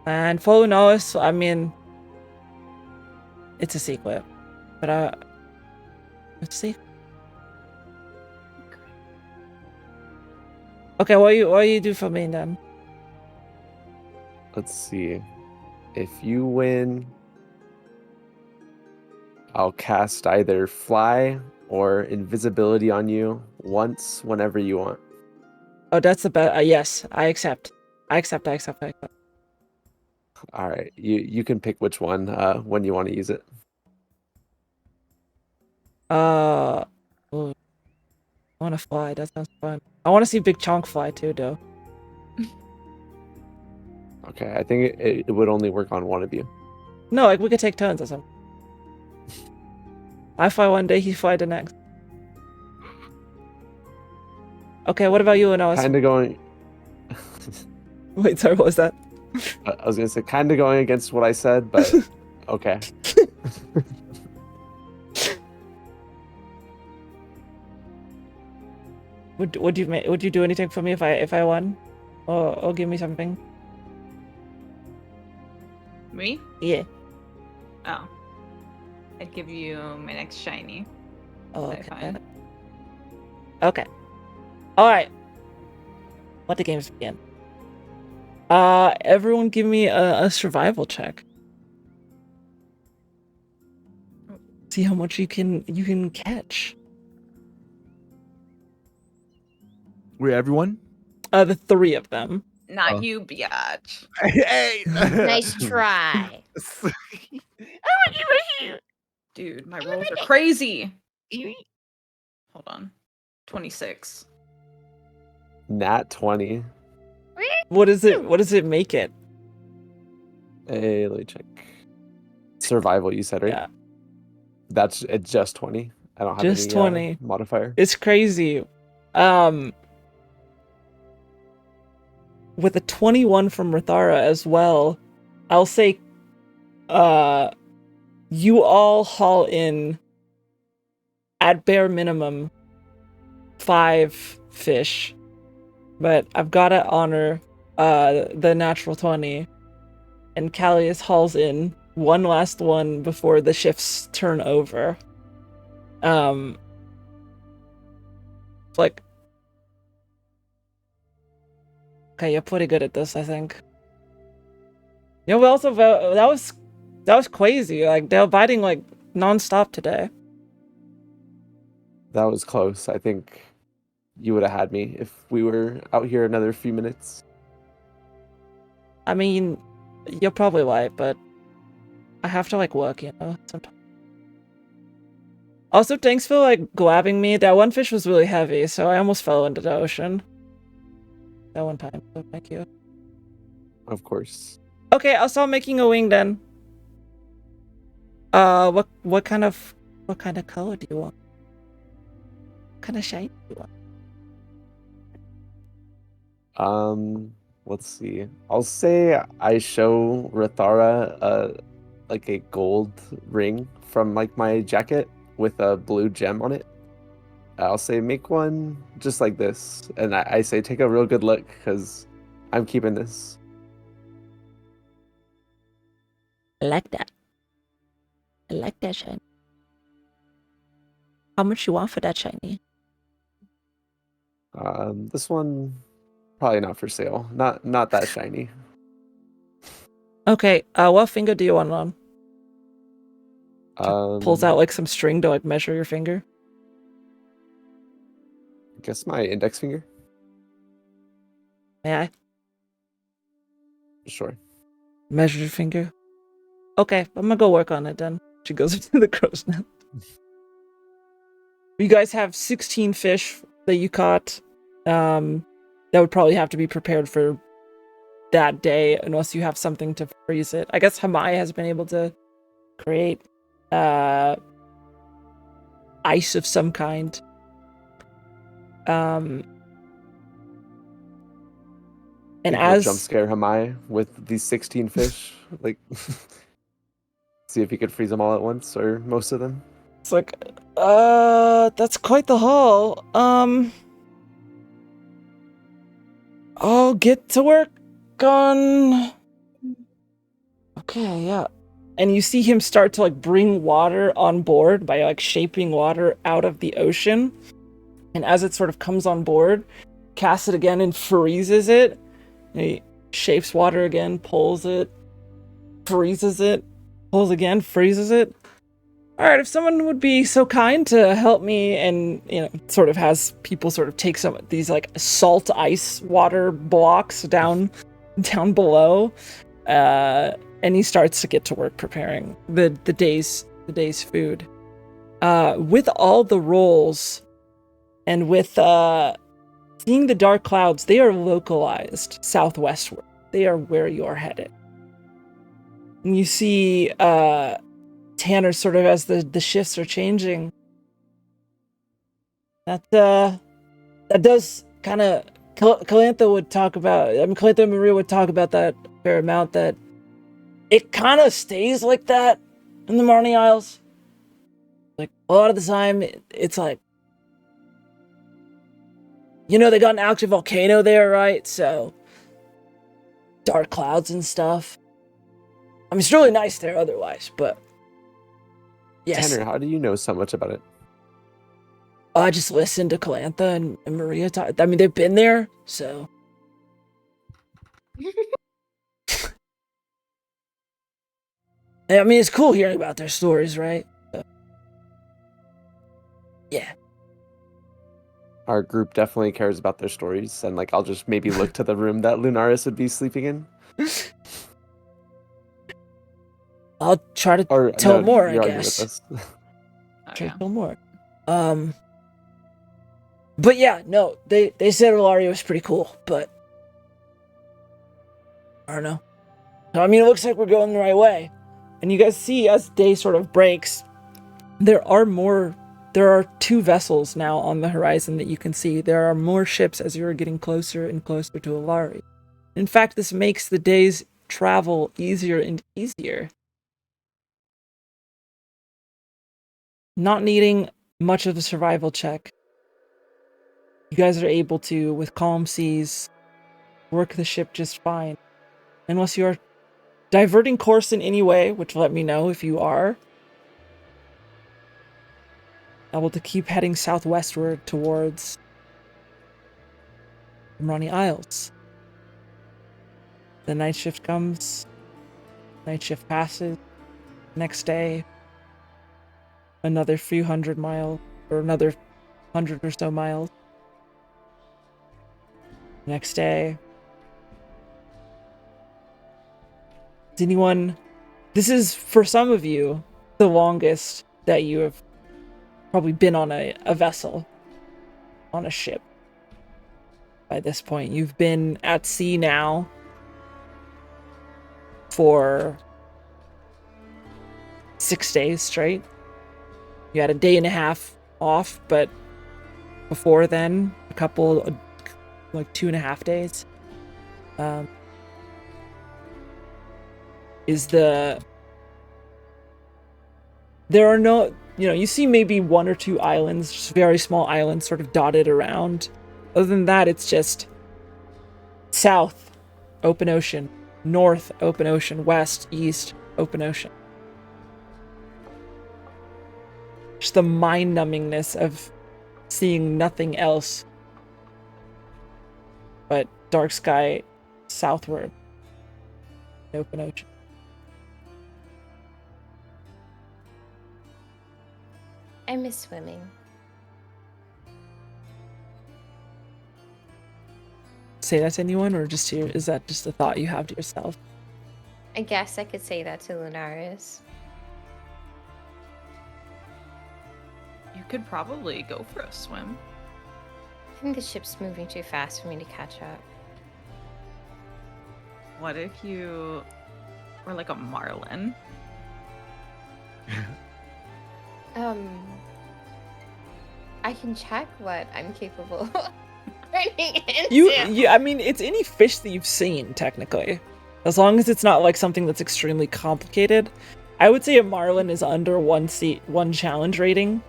And for who knows, I mean, it's a secret, but let's see. Okay, what you do for me then? Let's see. If you win, I'll cast either fly or invisibility on you once, whenever you want. Oh, that's the best. Yes, I accept. I accept. All right, you can pick which one when you want to use it. Ooh, I want to fly. That sounds fun. I want to see Big Chonk fly too, though. Okay, I think it would only work on one of you. No, like we could take turns or something. I fly one day, he fly the next. Okay, what about you and us? Kind of going. Wait, sorry, what was that? I was gonna say kind of going against what I said, but okay. Would you do anything for me if I won, or give me something? Me? Yeah. Oh. I'd give you my next shiny. Oh, that I okay. find. Okay. All right. Let the games begin. Everyone, give me a survival check. See how much you can catch. We're everyone. The three of them. Not Oh. you, biatch. Hey. Nice try. Dude, my rolls are crazy. Hold on. 26. Nat 20. What does it make it? Hey, let me check. Survival, you said, right? Yeah. It's just 20. I don't have Just any 20. modifier. It's crazy. With a 21 from Rathara as well, I'll say you all haul in at bare minimum 5 fish. But I've gotta honor the natural 20 and Callius hauls in one last one before the shifts turn over. Like, okay, you're pretty good at this, I think. Yeah, but also that was crazy. Like, they're biting like nonstop today. That was close. I think you would have had me if we were out here another few minutes. I mean, you're probably right, but I have to like work, you know, sometimes. Also, thanks for like grabbing me. That one fish was really heavy, so I almost fell into the ocean. That one time, so thank you. Of course. Okay, I'll start making a wing then. What kind of color do you want? What kind of shine do you want? Let's see. I'll say I show Rathara like a gold ring from like my jacket with a blue gem on it. I'll say make one just like this, and I say take a real good look because I'm keeping this. I like that. I like that shiny. How much you want for that shiny? This one probably not for sale. Not that shiny. Okay, what finger do you want it on? Pulls out like some string to like measure your finger. I guess my index finger. May I? Sure. Measure your finger. Okay, I'm gonna go work on it then. She goes into the crow's nest. You guys have 16 fish that you caught. That would probably have to be prepared for that day unless you have something to freeze it. I guess Hamai has been able to create ice of some kind. And we'll jump scare Hamai with these 16 fish, like see if he could freeze them all at once or most of them. It's like, that's quite the haul. I'll get to work on. Okay, yeah. And you see him start to like bring water on board by like shaping water out of the ocean. And as it sort of comes on board, casts it again and freezes it. And he shapes water again, pulls it, freezes it, pulls again, freezes it. All right, if someone would be so kind to help me, and you know, sort of has people sort of take some of these like salt ice water blocks down below, and he starts to get to work preparing the day's food. With all the rolls, and with seeing the dark clouds, they are localized southwestward. They are where you're headed. And you see Tanner sort of as the shifts are changing. That does kind of Calantha would talk about. I mean, Calantha and Maria would talk about that a fair amount. That it kind of stays like that in the Marnie Isles. Like a lot of the time, it's like, you know, they got an active volcano there, right? So dark clouds and stuff. I mean, it's really nice there otherwise, but. Yes. Tanner, how do you know so much about it? I just listened to Calantha and Maria talk. I mean, they've been there, so. I mean, it's cool hearing about their stories, right? So. Yeah. Our group definitely cares about their stories, and like I'll just maybe look to the room that Lunaris would be sleeping in. I'll try to tell more, I guess. Try to tell more. But yeah, no, they said Ilaria was pretty cool, but I don't know. I mean, it looks like we're going the right way. And you guys see as day sort of breaks, there are 2 vessels now on the horizon that you can see. There are more ships as you're getting closer and closer to Ilari. In fact, this makes the day's travel easier and easier. Not needing much of a survival check. You guys are able to, with calm seas, work the ship just fine. Unless you're diverting course in any way, which let me know if you are able to keep heading southwestward towards Imrani Isles. The night shift comes, night shift passes, next day, another few hundred miles, or another 100 or so miles. Next day. Does anyone... This is, for some of you, the longest that you have probably been on a vessel, on a ship. By this point, you've been at sea now for 6 days straight. You had a day and a half off, but before then, a couple, like 2.5 days. There are no, you see maybe 1 or 2 islands, just very small islands sort of dotted around. Other than that, it's just south, open ocean, north, open ocean, west, east, open ocean. Just the mind-numbingness of seeing nothing else but dark sky southward, open ocean. I miss swimming. Say that to anyone, or just to is that just a thought you have to yourself? I guess I could say that to Lunaris. You could probably go for a swim. I think the ship's moving too fast for me to catch up. What if you were like a marlin? I can check what I'm capable of turning into. You, I mean, it's any fish that you've seen, technically. As long as it's not like something that's extremely complicated. I would say a marlin is under 1 challenge rating.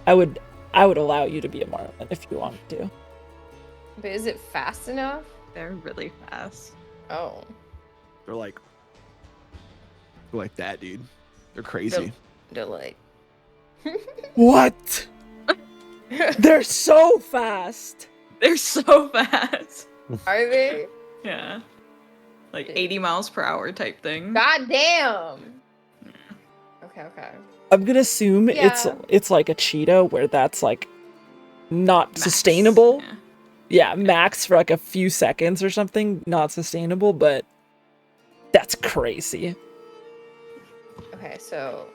I would allow you to be a marlin if you wanted to. But is it fast enough? They're really fast. Oh. They're like that, dude. They're crazy. They're like... What? They're so fast. They're so fast. Are they? Yeah. Like 80 miles per hour type thing. God damn. Okay. I'm gonna assume it's like a cheetah where that's like not Max. sustainable. Yeah. Yeah, max for like a few seconds or something, not sustainable, but that's crazy. Okay, so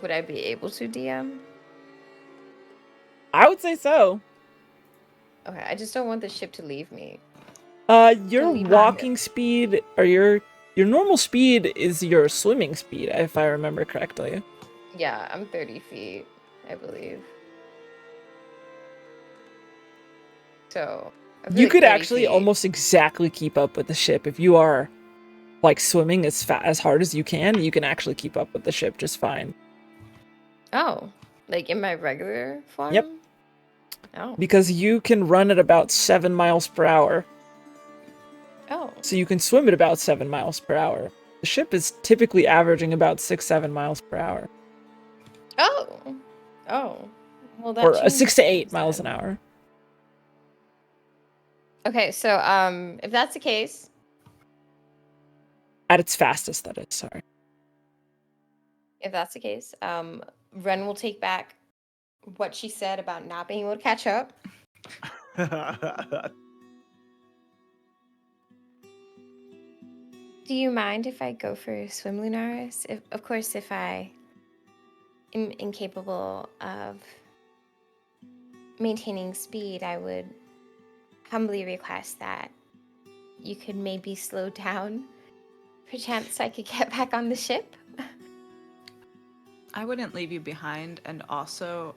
would I be able to DM? I would say so. Okay, I just don't want the ship to leave me. Your leave walking speed or your normal speed is your swimming speed, if I remember correctly. Yeah, I'm 30 feet, I believe. So I feel You like could 30 actually feet. almost exactly keep up with the ship if you are like swimming as hard as you can. You can actually keep up with the ship just fine. Oh, like in my regular form? Yep. Oh. Because you can run at about 7 miles per hour. Oh. So you can swim at about 7 miles per hour. The ship is typically averaging about 6-7 miles per hour. Oh. Well, that Or 6 changes to 8 things miles then. an hour. Okay, so if that's the case, At its fastest, that is, sorry. Ren will take back what she said about not being able to catch up. Do you mind if I go for a swim, Lunaris? If I am incapable of maintaining speed, I would humbly request that you could maybe slow down. Perchance I could get back on the ship. I wouldn't leave you behind, and also,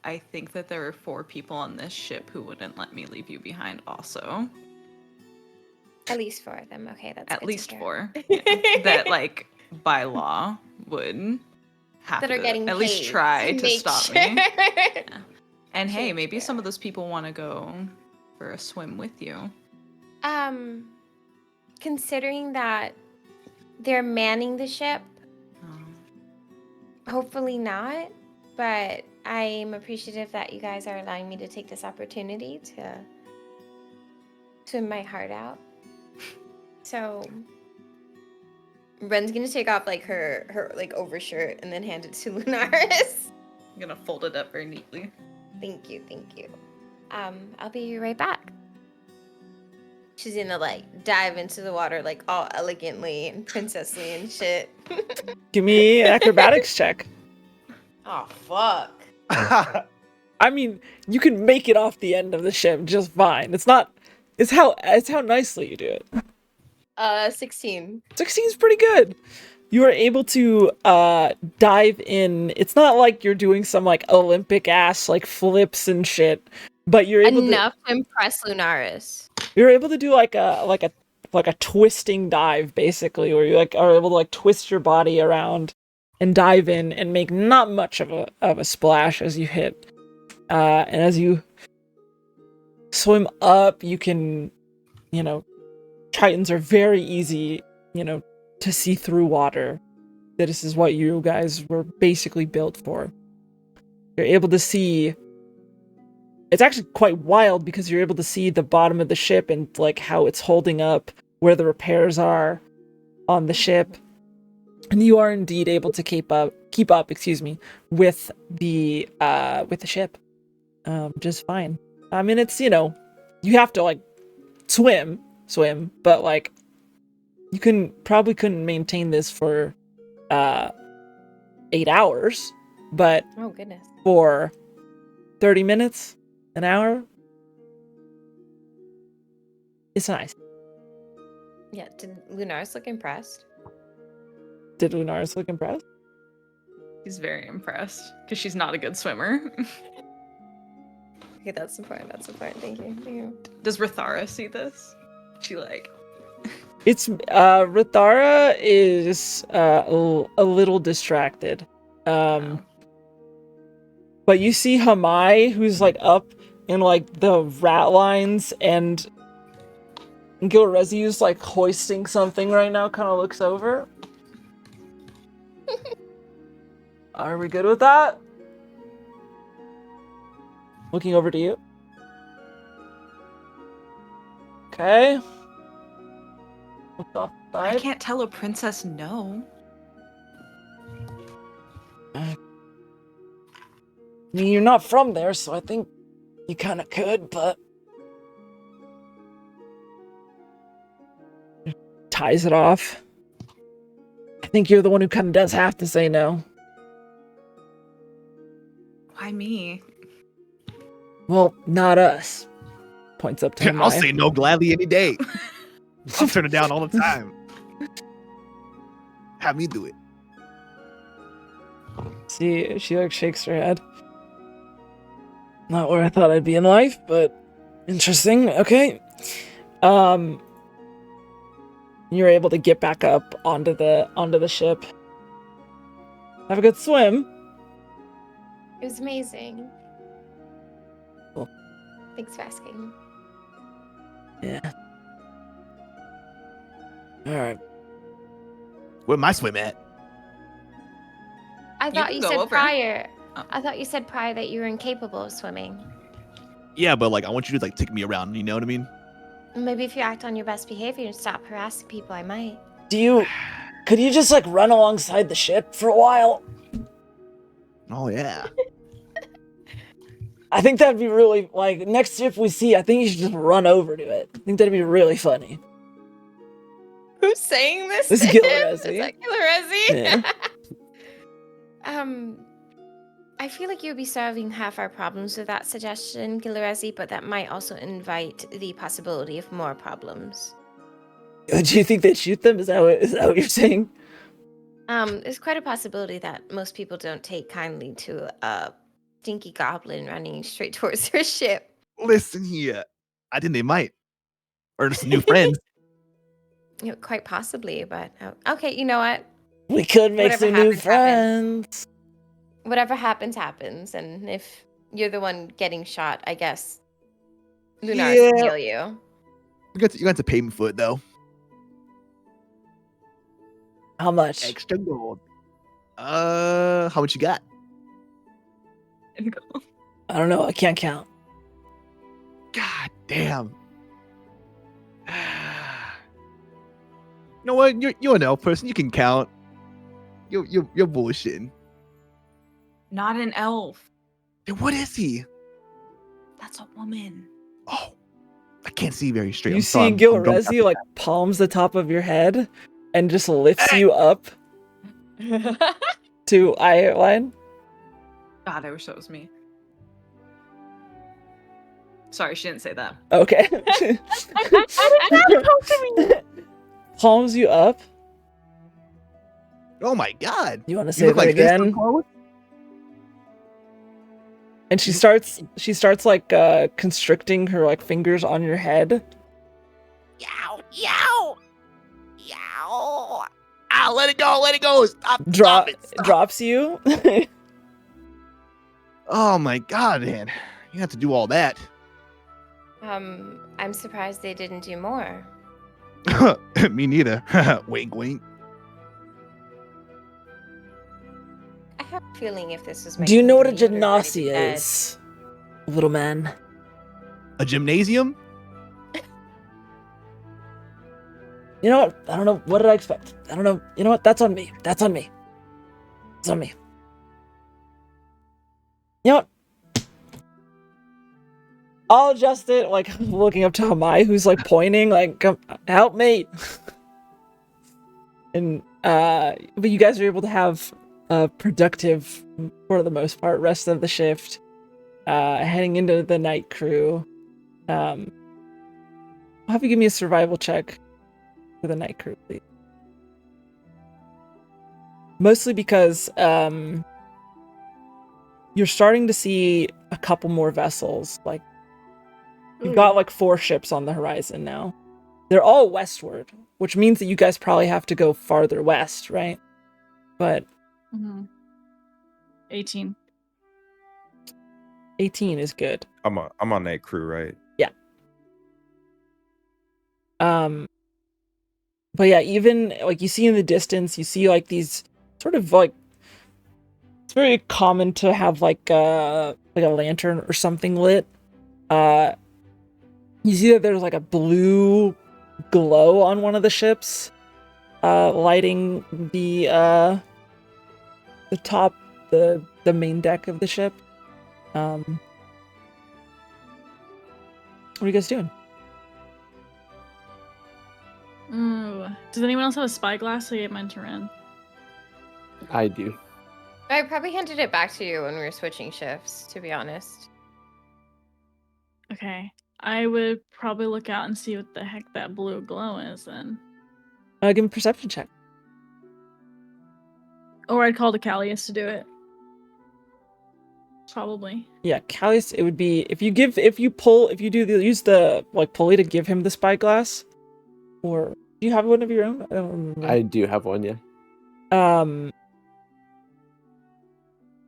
I think that there are 4 people on this ship who wouldn't let me leave you behind also. At least 4 of them. Okay, that's At good to least hear. 4. Yeah. That, like, by law, would have That are to getting at least paid try to make stop sure. me. Yeah. And hey, Sure, maybe some sure. of those people want to go for a swim with you. Considering that they're manning the ship. Oh. Hopefully not, but I'm appreciative that you guys are allowing me to take this opportunity to swim my heart out. So Ren's gonna take off like her like overshirt and then hand it to Lunaris. I'm gonna fold it up very neatly. Thank you. I'll be right back. She's gonna like dive into the water like all elegantly and princessly and shit. Give me an acrobatics check. Oh fuck. I mean, you can make it off the end of the ship just fine. It's how nicely you do it. 16. 16 is pretty good. You are able to dive in. It's not like you're doing some like Olympic ass like flips and shit, but you're able Enough to impress Lunaris. You're able to do like a twisting dive basically, where you like are able to like twist your body around and dive in and make not much of a splash as you hit. And as you swim up, you can, Tritons are very easy, to see through water. This is what you guys were basically built for. You're able to see. It's actually quite wild because you're able to see the bottom of the ship and like how it's holding up, where the repairs are on the ship. And you are indeed able to keep up, with the ship. Just fine. I mean, it's, you have to like swim, but like you probably couldn't maintain this for 8 hours, but Oh goodness. for 30 minutes, an hour, it's nice. Yeah, did Lunaris look impressed? Did Lunaris look impressed? He's very impressed because she's not a good swimmer. Okay, that's important. Thank you. Does Rathara see this? She like. It's Rathara is a little distracted. Oh. But you see Hamai, who's like up in like the rat lines, and Gilrezi's like hoisting something right now, kind of looks over. Are we good with that? Looking over to you. Okay. What's off the I side? can't tell a princess no. I mean, you're not from there, so I think you kind of could, but... Ties it off. I think you're the one who kind of does have to say no. Why me? Well, not us. Points up to him. I'll say no gladly any day. I'll turn it down all the time. Have me do it. See, she like shakes her head. Not where I thought I'd be in life, but interesting. Okay. You're able to get back up onto the ship. Have a good swim. It was amazing. Cool. Thanks for asking. Yeah. All right. Where my swim at? I thought can you go said over. prior. Oh. I thought you said prior that you were incapable of swimming. Yeah, but like I want you to like take me around. You know what I mean? Maybe if you act on your best behavior and stop harassing people, I might. Could you just like run alongside the ship for a while? Oh yeah. I think that'd be really, like, next ship we see, I think you should just run over to it. I think that'd be really funny. Who's saying this? This is to him? Gilrezi. Is that Gilrezi? Yeah. I feel like you'll be solving half our problems with that suggestion, Gilrezi, but that might also invite the possibility of more problems. Do you think they'd shoot them? Is that what you're saying? There's quite a possibility that most people don't take kindly to a stinky goblin running straight towards their ship. Listen here. I think they might. Or just new friends. You know, quite possibly, but okay, you know what? We could make Whatever some new happens, happens. friends. Whatever happens, happens. And if you're the one getting shot, I guess Lunar can heal you. You got to pay me for it though. How much? Extra gold. How much you got? And go. I don't know. I can't count. God damn. You know what? You're an elf person. You can count. You're bullshitting. Not an elf. Then what is he? That's a woman. Oh, I can't see very straight. You I'm see sorry, I'm drunk off Gilrezi the like palms the top of your head and just lifts you up to eye line. God, I wish that was me. Sorry, she didn't say that. Okay. Palms you up. Oh my god. You want to You say look that like this, again? Carlos? And she starts like constricting her like fingers on your head. Yow, yow, yow. Ah, let it go. Stop Drop it. Stop. drops you. Oh my god, man. You have to do all that. I'm surprised they didn't do more. Me neither. Wink, wink. I have a feeling if this was my Do you know what a company, everybody would be gymnasia dead. is, little man? A gymnasium? You know what? I don't know. What did I expect? I don't know. You know what? That's on me. It's on me. You know what? I'll adjust it. Like looking up to Hamai, who's like pointing, like, "Come, help me." And but you guys are able to have a productive, for the most part, rest of the shift. Heading into the night crew. I'll have you give me a survival check for the night crew, please. Mostly because you're starting to see a couple more vessels. Like you've got like 4 ships on the horizon now. They're all westward, which means that you guys probably have to go farther west, right? But 18. 18 is good. I'm on that crew, right? But yeah, even like you see in the distance, you see like these sort of like, it's very common to have like a lantern or something lit. You see that there's like a blue glow on one of the ships, lighting the top, the main deck of the ship. What are you guys doing? Ooh. Does anyone else have a spyglass? I gave mine to Ren. I do. I probably handed it back to you when we were switching shifts, to be honest. Okay. I would probably look out and see what the heck that blue glow is then. Give me a perception check. Or I'd call to Callius to do it. Probably. Yeah, Callius, it would be use the like pulley to give him the spyglass. Or do you have one of your own? I don't remember. I do have one, yeah.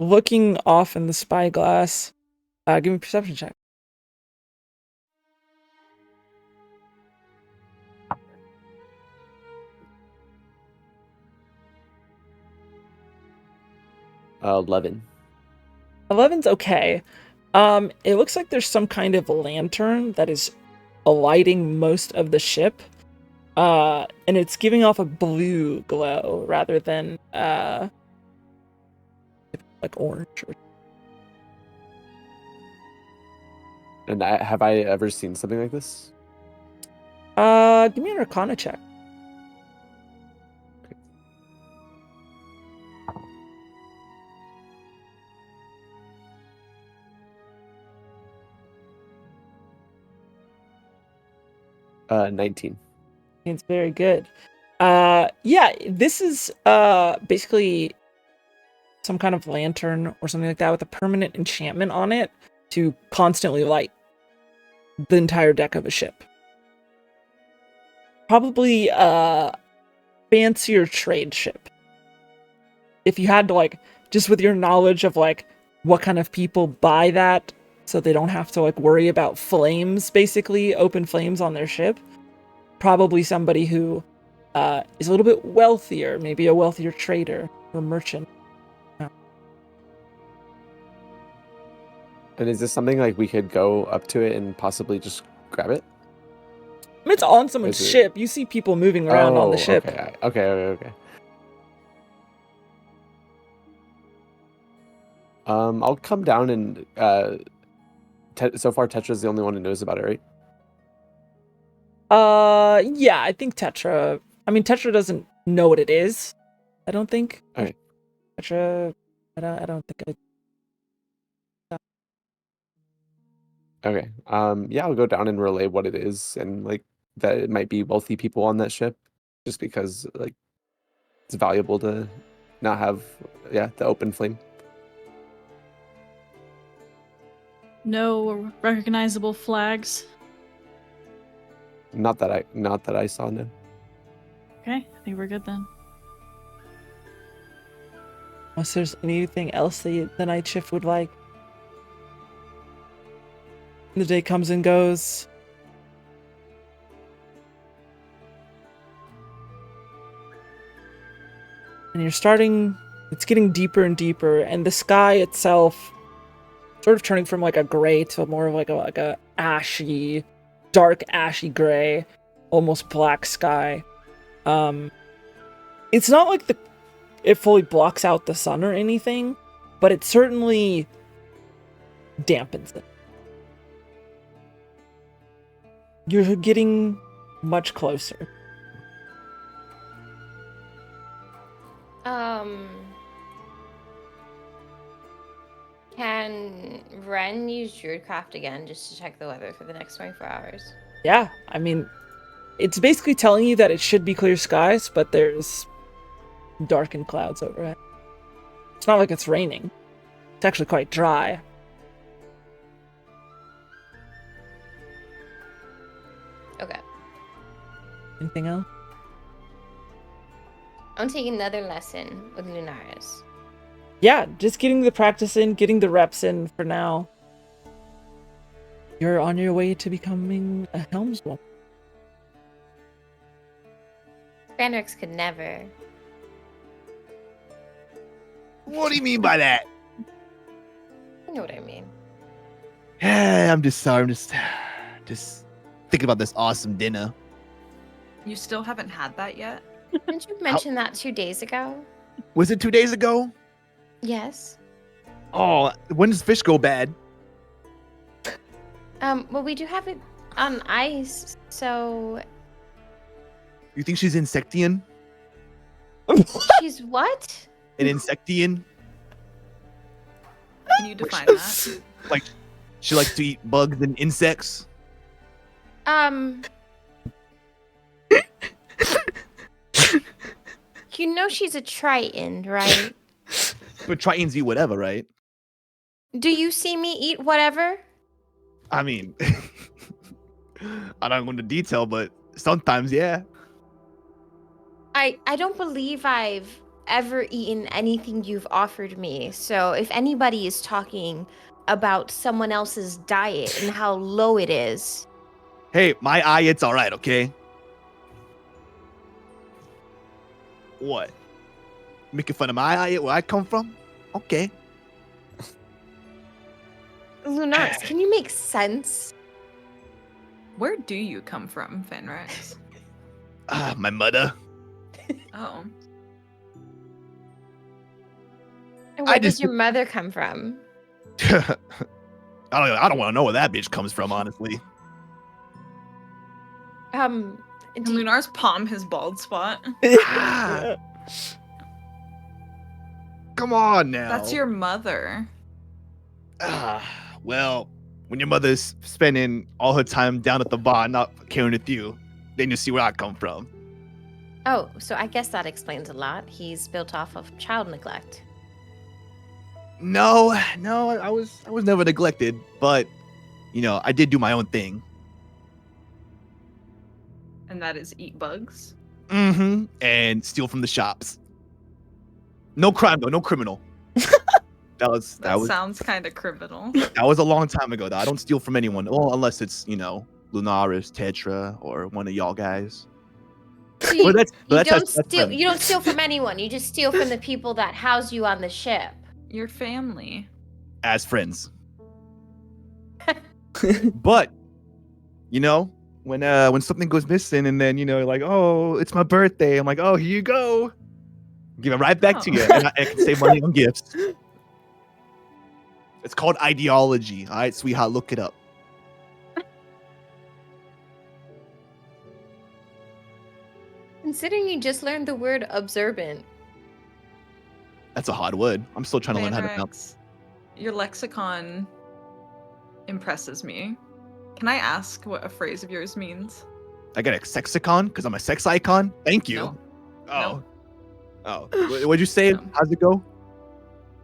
Looking off in the spyglass, give me a perception check. Uh, 11. 11's okay. It looks like there's some kind of lantern that is lighting most of the ship. And it's giving off a blue glow rather than like orange. And have I ever seen something like this? Give me an Arcana check. Uh, 19. It's very good. Yeah, this is basically some kind of lantern or something like that with a permanent enchantment on it to constantly light the entire deck of a ship. Probably a fancier trade ship. If you had to like, just with your knowledge of like what kind of people buy that so they don't have to like worry about flames, basically open flames on their ship, probably somebody who is a little bit wealthier, maybe a wealthier trader or merchant. And is this something like we could go up to it and possibly just grab it? I mean, it's on someone's Is it- ship. You see people moving around on the ship. Okay. I'll come down and so far Tetra's the only one who knows about it, right? Yeah, I think Tetra. I mean, Tetra doesn't know what it is. I don't think. Okay. Tetra. I don't think I. Okay. Yeah, I'll go down and relay what it is and like that it might be wealthy people on that ship, just because like it's valuable to not have the open flame. No recognizable flags. Not that I saw, no. Okay, I think we're good then. Unless there's anything else that the night shift would like. The day comes and goes. And it's getting deeper and deeper, and the sky itself sort of turning from like a gray to more of like a ashy, dark ashy gray, almost black sky. It's not like it fully blocks out the sun or anything, but it certainly dampens it. You're getting much closer. Can Ren use Druidcraft again just to check the weather for the next 24 hours? Yeah, I mean, it's basically telling you that it should be clear skies, but there's darkened clouds overhead. It's not like it's raining. It's actually quite dry. Okay. Anything else? I'm taking another lesson with Lunaris. Yeah, just getting the practice in, getting the reps in for now. You're on your way to becoming a helmswoman. Fenrix could never. What do you mean by that? You know what I mean. I'm just sorry. I'm just thinking about this awesome dinner. You still haven't had that yet? Didn't you mention that 2 days ago? Was it 2 days ago? Yes. Oh, when does fish go bad? Well, we do have it on ice, so You think she's Insectian? she's what? An Insectian? Can you define that? Like, she likes to eat bugs and insects? You know she's a Triton, right? But Tritons eat whatever, right? Do you see me eat whatever? I mean, I don't go into detail, but sometimes, yeah. I don't believe I've ever eaten anything you've offered me. So if anybody is talking about someone else's diet and how low it is, Hey, my eye, it's all right, okay? What? Making fun of my eye, where I come from? Okay. Lunaris, can you make sense? Where do you come from, Fenrix? My mother. Oh. And where I does just- your mother come from? I don't want to know where that bitch comes from, honestly. Can Do you- Lunar's palm his bald spot? Ah, come on now. That's your mother. Well, when your mother's spending all her time down at the bar, not caring with you, then you see where I come from. Oh, so I guess that explains a lot. He's built off of child neglect. No, I was never neglected, but I did do my own thing. And that is eat bugs. Mm-hmm. And steal from the shops. No crime though, no criminal. That Sounds kind of criminal. was a long time ago though. I don't steal from anyone. Well, unless it's, Lunaris, Tetra, or one of y'all guys. So you, Well, you don't that's steal. friends. You don't steal from anyone. You just steal from the people that house you on the ship. Your family. As friends. But you know, when something goes missing, and then like, oh, it's my birthday. I'm like, oh, here you go. Give it right back to you, and I can save money on gifts. It's called ideology. All right, sweetheart, look it up. Considering you just learned the word observant. That's a hard word. I'm still trying to learn how to pronounce. Vanrex, your lexicon impresses me. Can I ask what a phrase of yours means? I got a sexicon because I'm a sex icon. Thank you. No. Oh. Oh. What'd you say? No. How's it go?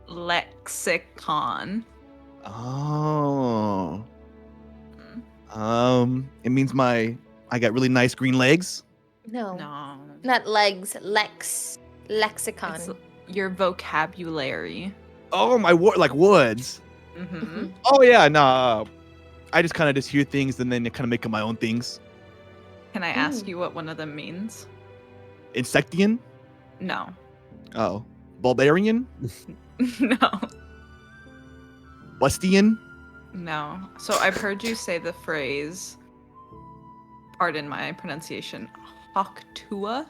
Lexicon. Oh. It means I got really nice green legs. No, No. not legs. Lexicon. It's your vocabulary. Oh, my word, like words. Mm-hmm. Oh yeah, nah. I just kind of just hear things and then kind of make up my own things. Can I ask you what one of them means? Insectian? No. Oh. Bulbarian? No. Bustian? No. So I've heard you say the phrase, pardon my pronunciation, Hoktua.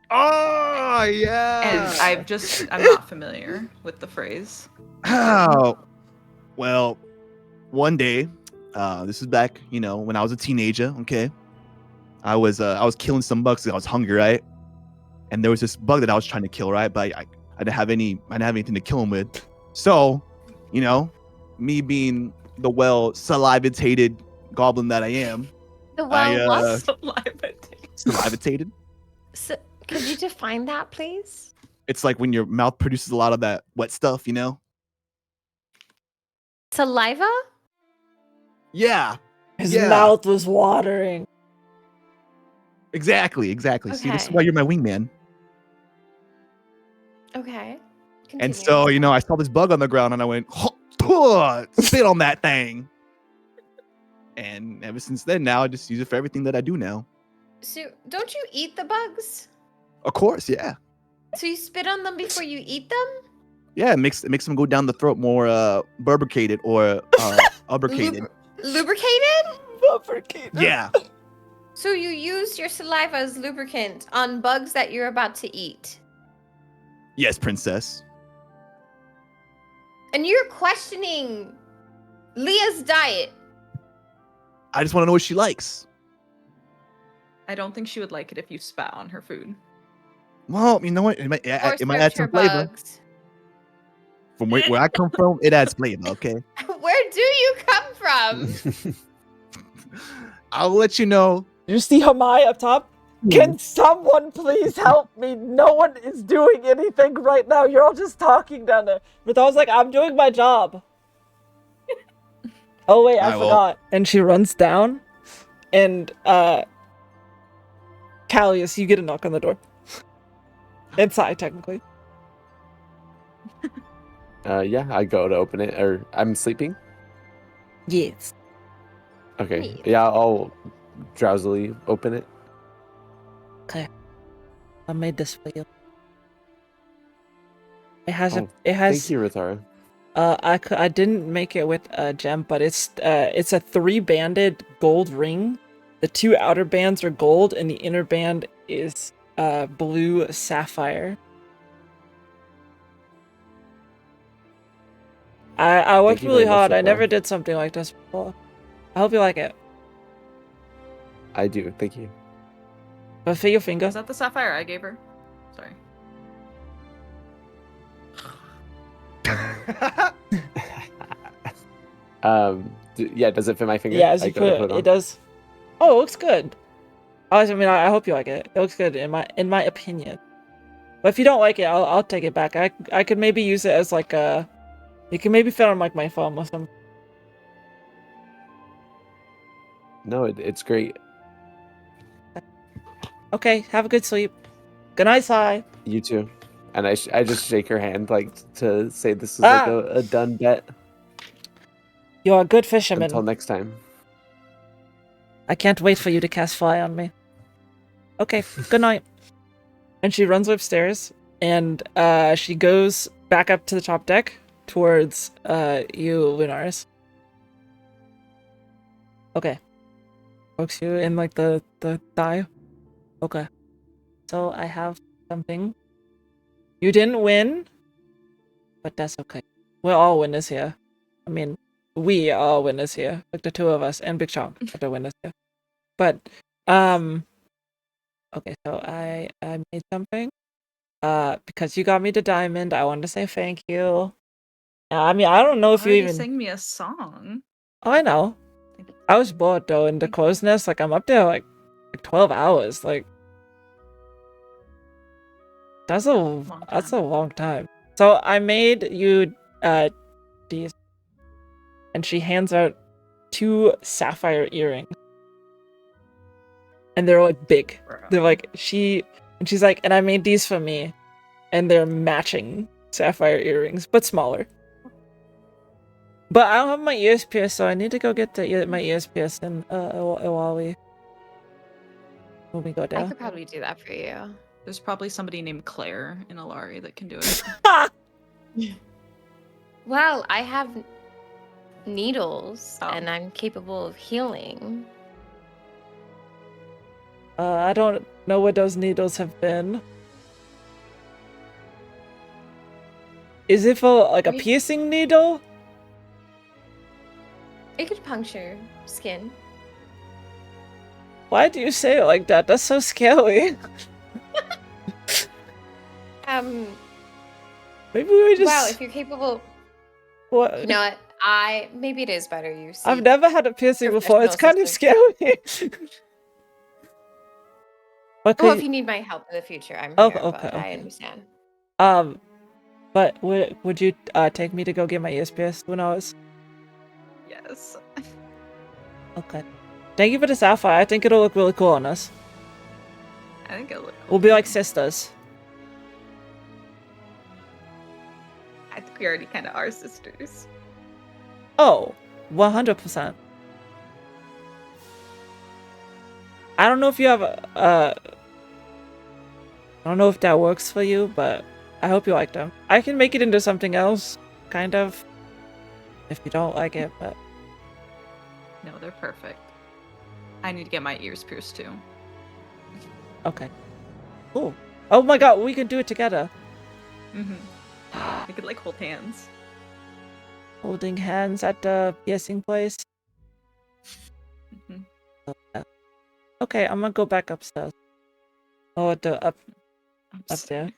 Oh yeah. And I'm not familiar with the phrase. Oh. Well, one day, this is back, when I was a teenager, okay? I was killing some bugs because I was hungry, right? And there was this bug that I was trying to kill, right? But I didn't have anything to kill him with. So, me being the salivated goblin that I am. The what? Salivated. So, could you define that, please? It's like when your mouth produces a lot of that wet stuff, Saliva? Yeah. His Yeah. mouth was watering. Exactly. See, this is Okay. why you're my wingman. Okay. And Continue. so, I saw this bug on the ground and I went, spit on that thing. And ever since then, now I just use it for everything that I do now. So, don't you eat the bugs? Of course, yeah. So you spit on them before you eat them? Yeah, it makes them go down the throat more lubricated or lubricated. Lubricated? Lubricated. Yeah. So you use your saliva as lubricant on bugs that you're about to eat. Yes, princess. And you're questioning Leah's diet. I just want to know what she likes. I don't think she would like it if you spat on her food. Well, you know what? It might Or add served some her flavor. bugs. From where I come from, it adds flavor, okay? Where do you come from? I'll let you know. You see Hamai up top? Can someone please help me? No one is doing anything right now. You're all just talking down there. But I was like, I'm doing my job. Oh wait, I forgot. And she runs down, and Callius, you get a knock on the door. Inside, technically. Yeah, I go to open it, or I'm sleeping. Yes. Okay, yeah, I'll drowsily open it. Okay. I made this for you. It has Oh, it has Thank you, Rithara. I didn't make it with a gem, but it's a 3-banded gold ring. The 2 outer bands are gold, and the inner band is blue sapphire. I worked you very really much, hard. I Rithara. never did something like this before. I hope you like it. I do, thank you. But for your finger. Is that the sapphire I gave her? Sorry. Yeah, does it fit my finger? Yeah, as I you go to put it, on? it does. Oh, it looks good. I mean, I hope you like it. It looks good in my opinion. But if you don't like it, I'll take it back. I could maybe use it as like a. You can maybe fit on like my phone or something. No, it's great. Okay, have a good sleep. Good night, Sai. You too. And I just shake her hand like to say this is like a done bet. You're a good fisherman. Until next time. I can't wait for you to cast fly on me. Okay, good night. And she runs upstairs, and she goes back up to the top deck towards you, Lunaris. Okay. Pokes you in like the thigh. Okay. So I have something. You didn't win, but that's okay. We're all winners here. I mean, we are all winners here. Like the two of us and Big Chong are the winners here. But okay, so I made something. Because you got me the diamond, I wanted to say thank you. I mean, I don't know if you Already even sang me a song. Oh, I know. I was bored though in the crow's nest. Like I'm up there like 12 hours. Like that's a long time. So I made you these, and she hands out 2 sapphire earrings, and they're like big. They're like she's like, and I made these for me, and they're matching sapphire earrings, but smaller. But I don't have my ears pierced, so I need to go get my ears pierced in while we go I down. could probably do that for you. There's probably somebody named Claire in Alari that can do it. Well, I have needles, and I'm capable of healing. I don't know what those needles have been. Is it for like a piercing needle? It could puncture skin. Why do you say it like that? That's so scary. Maybe we just. Well, if you're capable. What? You know what? Maybe it is better you see. I've never had a piercing before. It's kind of scary. Well, if you need my help in the future, I'm here. But I understand. But would you take me to go get my ears pierced when I was? Yes. Okay. Thank you for the sapphire. I think it'll look really cool on us. I think it'll look cool. We'll be like sisters. I think we already kind of are sisters. Oh, 100%. I don't know if you have I don't know if that works for you, but I hope you like them. I can make it into something else, kind of, if you don't like it, but... No, they're perfect. I need to get my ears pierced too. Okay. Cool. Oh my god, we can do it together. Mm-hmm. We could like hold hands. Holding hands at the piercing place. Mm-hmm. Okay, I'm gonna go back upstairs. Oh, up there.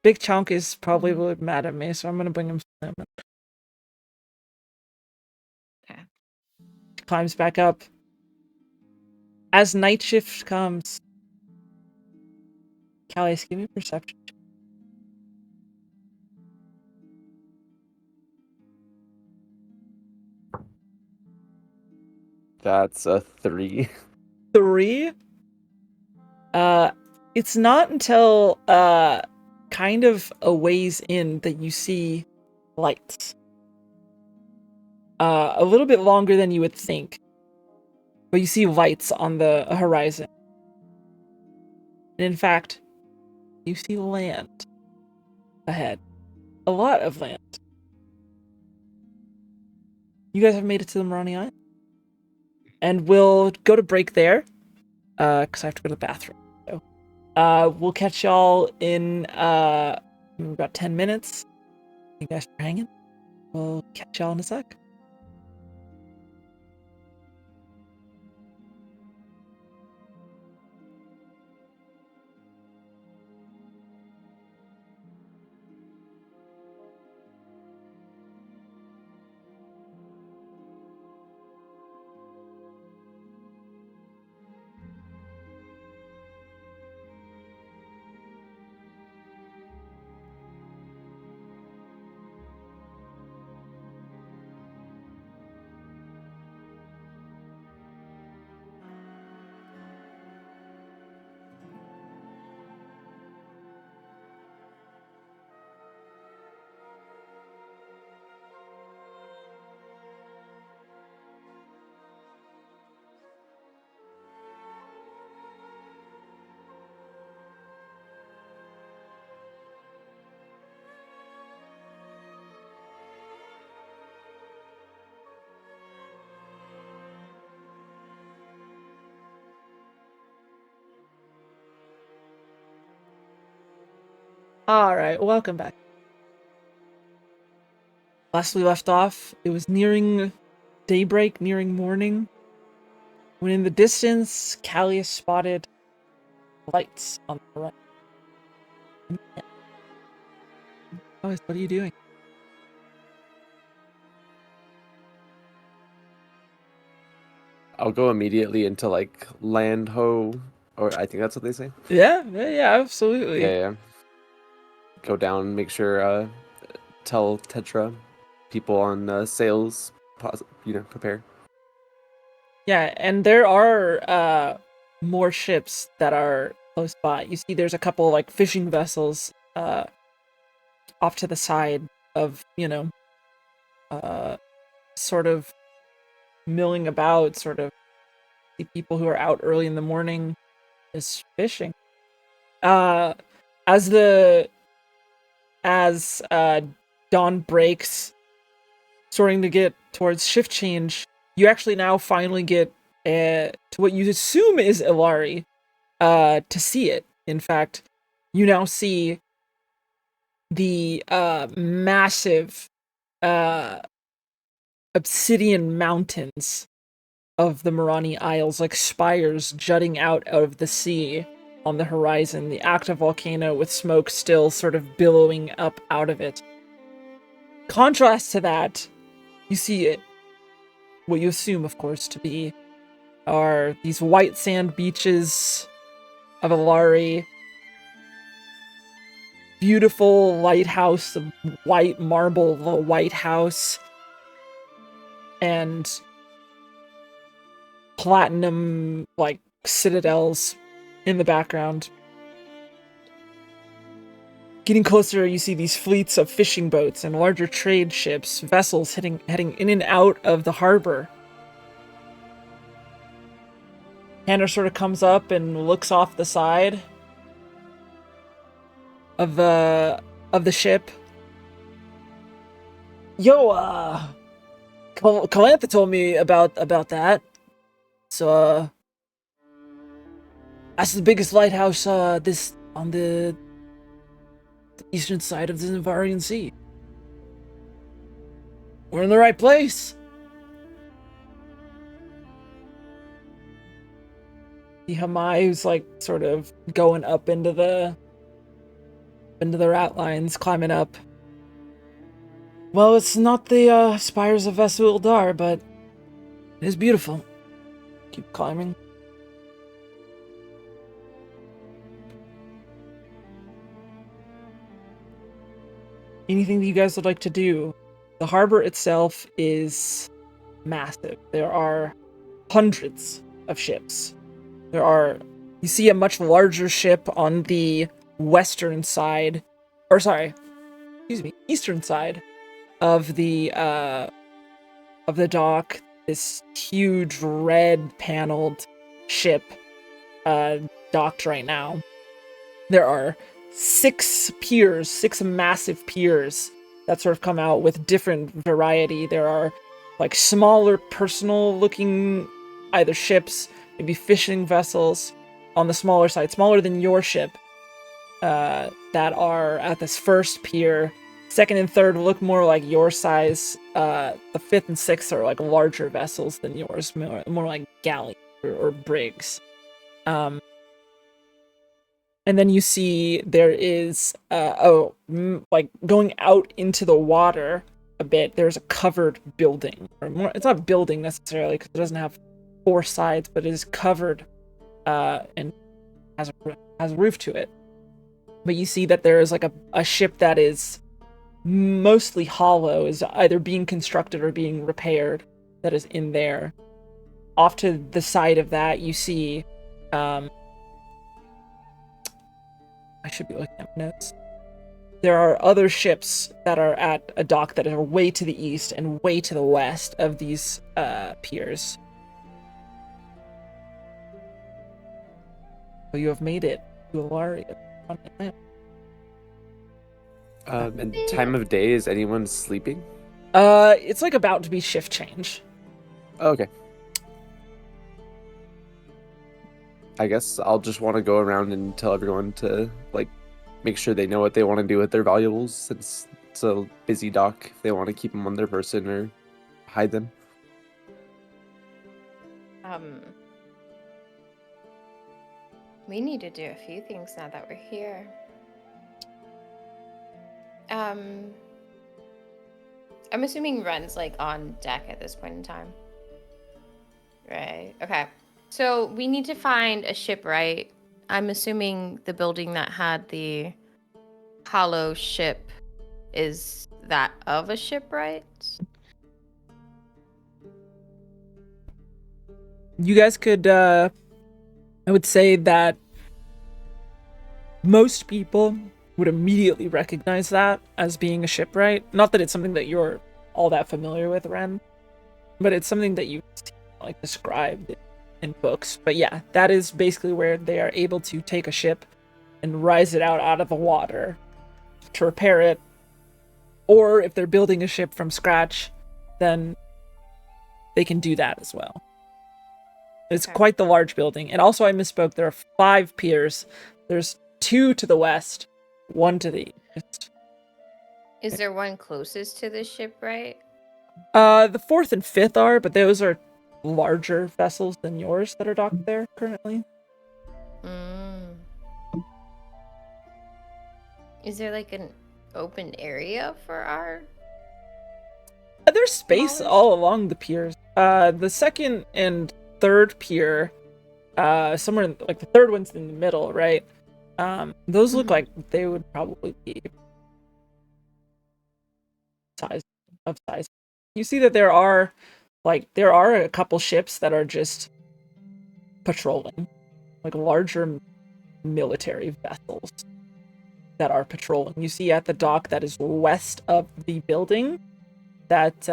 Big Chunk is probably really mad at me, so I'm gonna bring him some lemon. Okay. He climbs back up. As night shift comes, Callie, give me perception. That's a 3. 3? It's not until kind of a ways in that you see lights. A little bit longer than you would think. But you see lights on the horizon. And in fact, you see land ahead. A lot of land. You guys have made it to the Marani Island. And we'll go to break there. Because I have to go to the bathroom. So we'll catch y'all in about 10 minutes. Thank you guys for hanging. We'll catch y'all in a sec. All right, welcome back. Last we left off, it was nearing daybreak, nearing morning, when in the distance, Callius spotted lights on the horizon. What are you doing? I'll go immediately into like land ho, or I think that's what they say. Yeah, absolutely. Yeah. Go down, make sure, tell Tetra, people on sales, prepare. Yeah, and there are more ships that are close by. You see there's a couple like fishing vessels off to the side of, sort of milling about, sort of see people who are out early in the morning is fishing. As dawn breaks, starting to get towards shift change, you actually now finally get to what you assume is Ilari to see it. In fact, you now see the massive obsidian mountains of the Marani Isles, like spires jutting out of the sea on the horizon, the active volcano with smoke still sort of billowing up out of it. Contrast to that, you see it, what you assume, of course, to be are these white sand beaches of Ilari, beautiful lighthouse, white marble, the White House, and platinum like citadels in the background. Getting closer, you see these fleets of fishing boats and larger trade ships, vessels heading in and out of the harbor. Hannah sort of comes up and looks off the side of the ship. Yo, Calantha told me about that. So, that's the biggest lighthouse this on the eastern side of the Xiinvarian Sea. We're in the right place. The Hamai, who's like sort of going up into the rat lines, climbing up. Well, it's not the spires of Vesu Ildar, but it is beautiful. Keep climbing. Anything that you guys would like to do? The harbor itself is massive. There are hundreds of ships. You see a much larger ship on the eastern side of the dock. This huge red paneled ship docked right now. There are six massive piers that sort of come out with different variety. There are like smaller personal looking either ships, maybe fishing vessels on the smaller side, smaller than your ship, that are at this first pier. Second and third look more like your size. The fifth and sixth are like larger vessels than yours, more like galleys or brigs. And then you see there is, like going out into the water a bit, there's a covered building. Or more, it's not a building necessarily, because it doesn't have four sides, but it is covered and has a roof to it. But you see that there is like a ship that is mostly hollow, is either being constructed or being repaired, that is in there. Off to the side of that, you see... I should be looking at my notes. There are other ships that are at a dock that are way to the east and way to the west of these piers. So you have made it to Ilari. And time of day, is anyone sleeping? It's like about to be shift change. Oh, okay. I guess I'll just want to go around and tell everyone to like make sure they know what they want to do with their valuables, since it's a busy dock, if they want to keep them on their person or hide them. We need to do a few things now that we're here. I'm assuming Ren's like on deck at this point in time. Right. Okay. So we need to find a shipwright. I'm assuming the building that had the hollow ship is that of a shipwright. You guys could, I would say that most people would immediately recognize that as being a shipwright. Not that it's something that you're all that familiar with, Ren, but it's something that you like described in books. But yeah, that is basically where they are able to take a ship and rise it out of the water to repair it. Or if they're building a ship from scratch, then they can do that as well. It's quite the large building. And also, I misspoke. There are 5 piers. There's 2 to the west, 1 to the east. Is there one closest to the shipwright? The 4th and 5th are, but those are larger vessels than yours that are docked there currently. Is there like an open area for our... There's space all along the piers. The 2nd and 3rd pier, somewhere like the 3rd one's in the middle, right? Those look like they would probably be size. You see that there are a couple ships that are just patrolling, like larger military vessels that are patrolling. You see at the dock that is west of the building that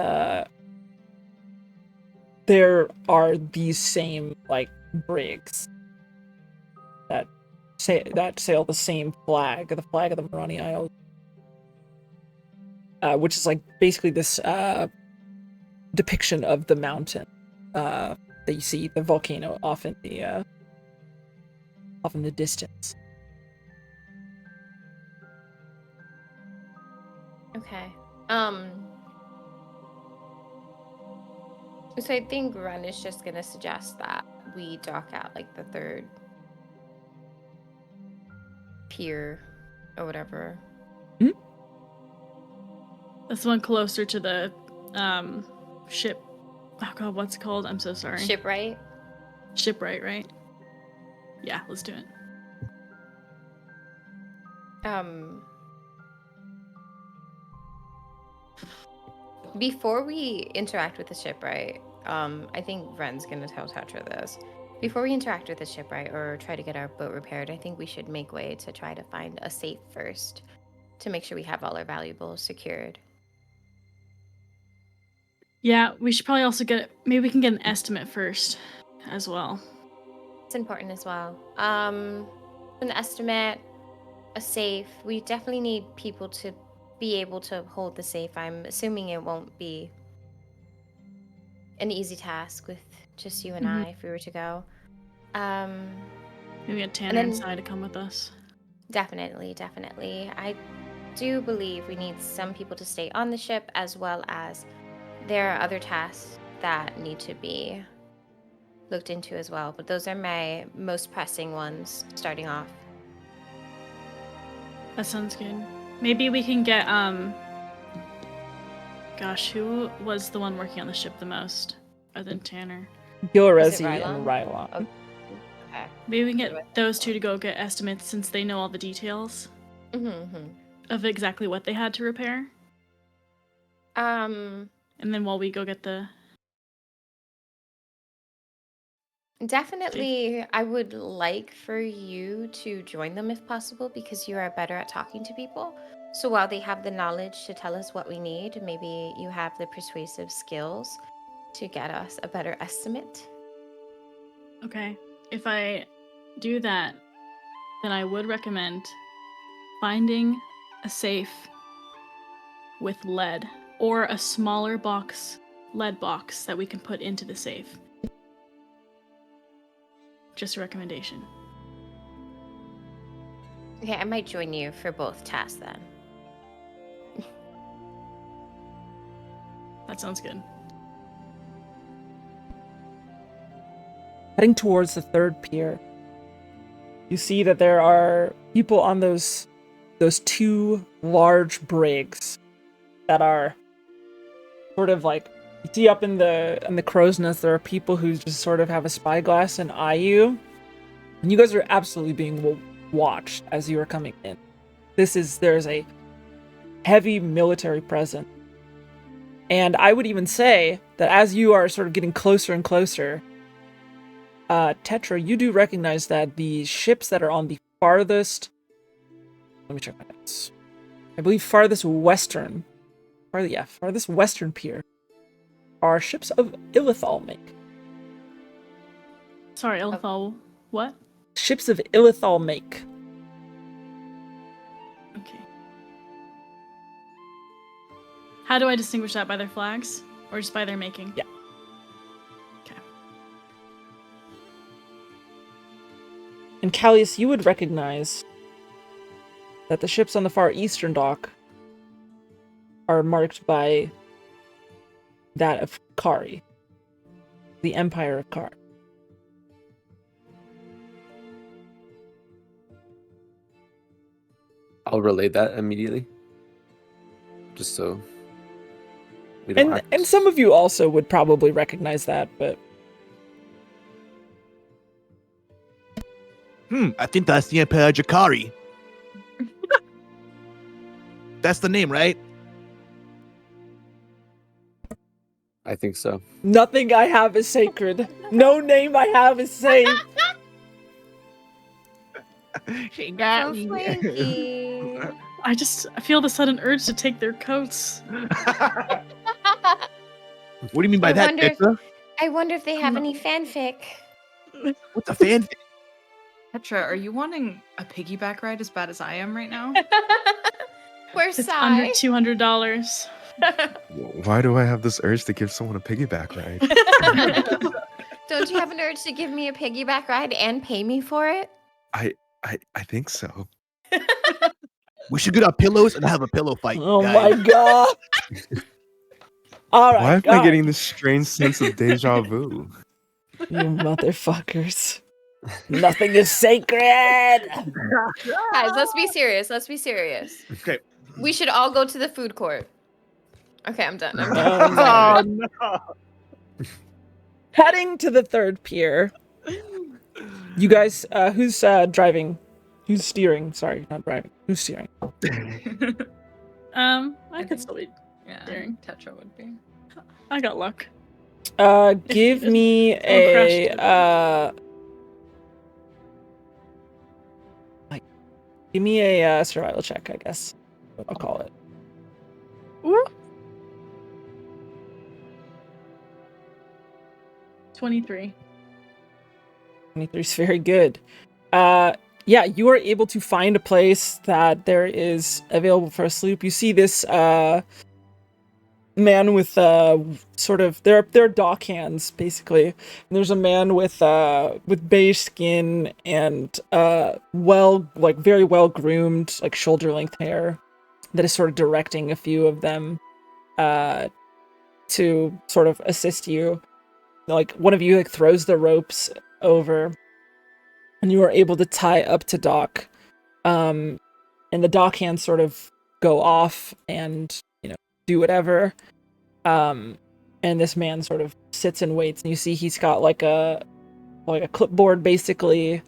there are these same like brigs that sail the same flag, the flag of the Marani Isles, which is like basically this depiction of the mountain that you see, the volcano off in the distance. Okay. So I think Ren is just gonna suggest that we dock at like the 3rd pier or whatever. That's the one closer to the ship. Oh god, what's it called? I'm so sorry. Shipwright? Shipwright, right? Yeah, let's do it. Before we interact with the shipwright, I think Ren's gonna tell Tetra this. Before we interact with the shipwright or try to get our boat repaired, I think we should make way to try to find a safe first to make sure we have all our valuables secured. Yeah, we should probably also maybe we can get an estimate first as well. It's important as well. An estimate, a safe. We definitely need people to be able to hold the safe. I'm assuming it won't be an easy task with just you and I if we were to go. Maybe get Tanner inside to come with us. Definitely. I do believe we need some people to stay on the ship, as well as there are other tasks that need to be looked into as well. But those are my most pressing ones starting off. That sounds good. Maybe we can get gosh, who was the one working on the ship the most other than Tanner? Gilrezi and Rylon. Okay. Maybe we can get those 2 to go get estimates, since they know all the details of exactly what they had to repair. And then while we go get the... Definitely, I would like for you to join them if possible, because you are better at talking to people. So while they have the knowledge to tell us what we need, maybe you have the persuasive skills to get us a better estimate. Okay. If I do that, then I would recommend finding a safe with lead, or a smaller lead box that we can put into the safe. Just a recommendation. Okay, I might join you for both tasks then. That sounds good. Heading towards the third pier, you see that there are people on those two large brigs that are sort of like, you see up in the crow's nest, there are people who just sort of have a spyglass and eye you, and you guys are absolutely being watched as you are coming in. There's a heavy military presence, and I would even say that as you are sort of getting closer and closer, Tetra, you do recognize that the ships that are on the farthest, let me check my notes, I believe farthest western pier are ships of Illithal make. Sorry, Elthal. What? Ships of Illithal make. Okay. How do I distinguish that? By their flags? Or just by their making? Yeah. Okay. And Callius, you would recognize that the ships on the far eastern dock are marked by that of Kari, the Empire of Kari. I'll relay that immediately. Just so we don't act... And some of you also would probably recognize that, but I think that's the Empire Jakari. That's the name, right? I think so. nothing I have is sacred. No name I have is safe. She got Oh, me. Frankie. I feel the sudden urge to take their coats. What do you mean by I that, wonder if- Petra? I wonder if they have any fanfic. What's a fan? Petra, are you wanting a piggyback ride as bad as I am right now? Where's It's under Sai? $200. Why do I have this urge to give someone a piggyback ride? Don't you have an urge to give me a piggyback ride and pay me for it? I think so. We should get our pillows and have a pillow fight. Oh guys. my god. All right. Why am all I right. getting this strange sense of deja vu? You motherfuckers. Nothing is sacred. Guys, let's be serious. Let's be serious. Okay. We should all go to the food court. Okay, I'm done. I'm Oh, done. no. Heading to the third pier. You guys, who's driving? Who's steering? Sorry, not driving. Who's steering? I could think- still be. Yeah, Daring. Tetra would be. I got luck. Give me crashed a give me a survival check, I guess. I'll call it. Ooh. 23. 23 is very good. Yeah, you are able to find a place that there is available for a sloop. You see this man with sort of they're dock hands basically. And there's a man with beige skin and very well groomed, like shoulder length hair that is sort of directing a few of them to sort of assist you. Like one of you like throws the ropes over and you are able to tie up to dock. And the dock hands sort of go off and, do whatever. And this man sort of sits and waits, and you see he's got like a clipboard basically,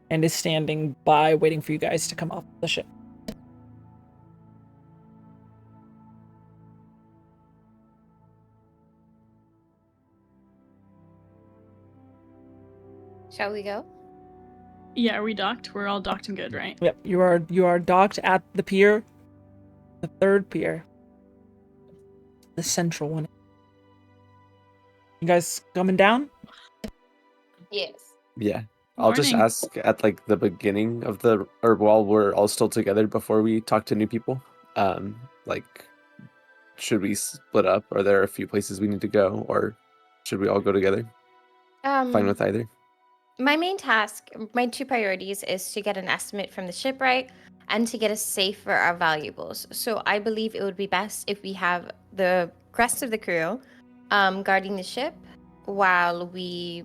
and is standing by waiting for you guys to come off the ship. Shall we go? Yeah, are we docked? We're all docked and good, right? Yep, you are docked at the pier, the third pier, the central one. You guys coming down? Yes. Yeah. I'll just Morning. ask at like the beginning of or while we're all still together before we talk to new people. Like, should we split up? Are there a few places we need to go, or should we all go together? Fine with either. My main task, my 2 priorities, is to get an estimate from the shipwright and to get a safe for our valuables. So I believe it would be best if we have the rest of the crew guarding the ship while we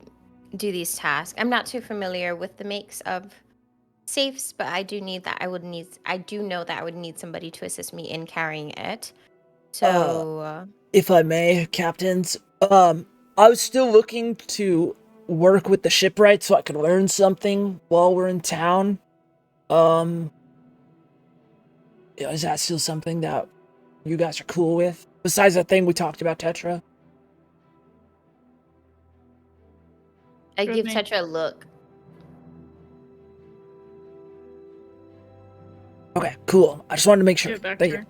do these tasks. I'm not too familiar with the makes of safes, but I do know that I would need somebody to assist me in carrying it. So If I may, captains, I was still looking to work with the shipwright so I could learn something while we're in town. Is that still something that you guys are cool with? Besides that thing we talked about, Tetra? I Good give me. Tetra a look. Okay, cool. I just wanted to make sure. Give it back Thank to you. her.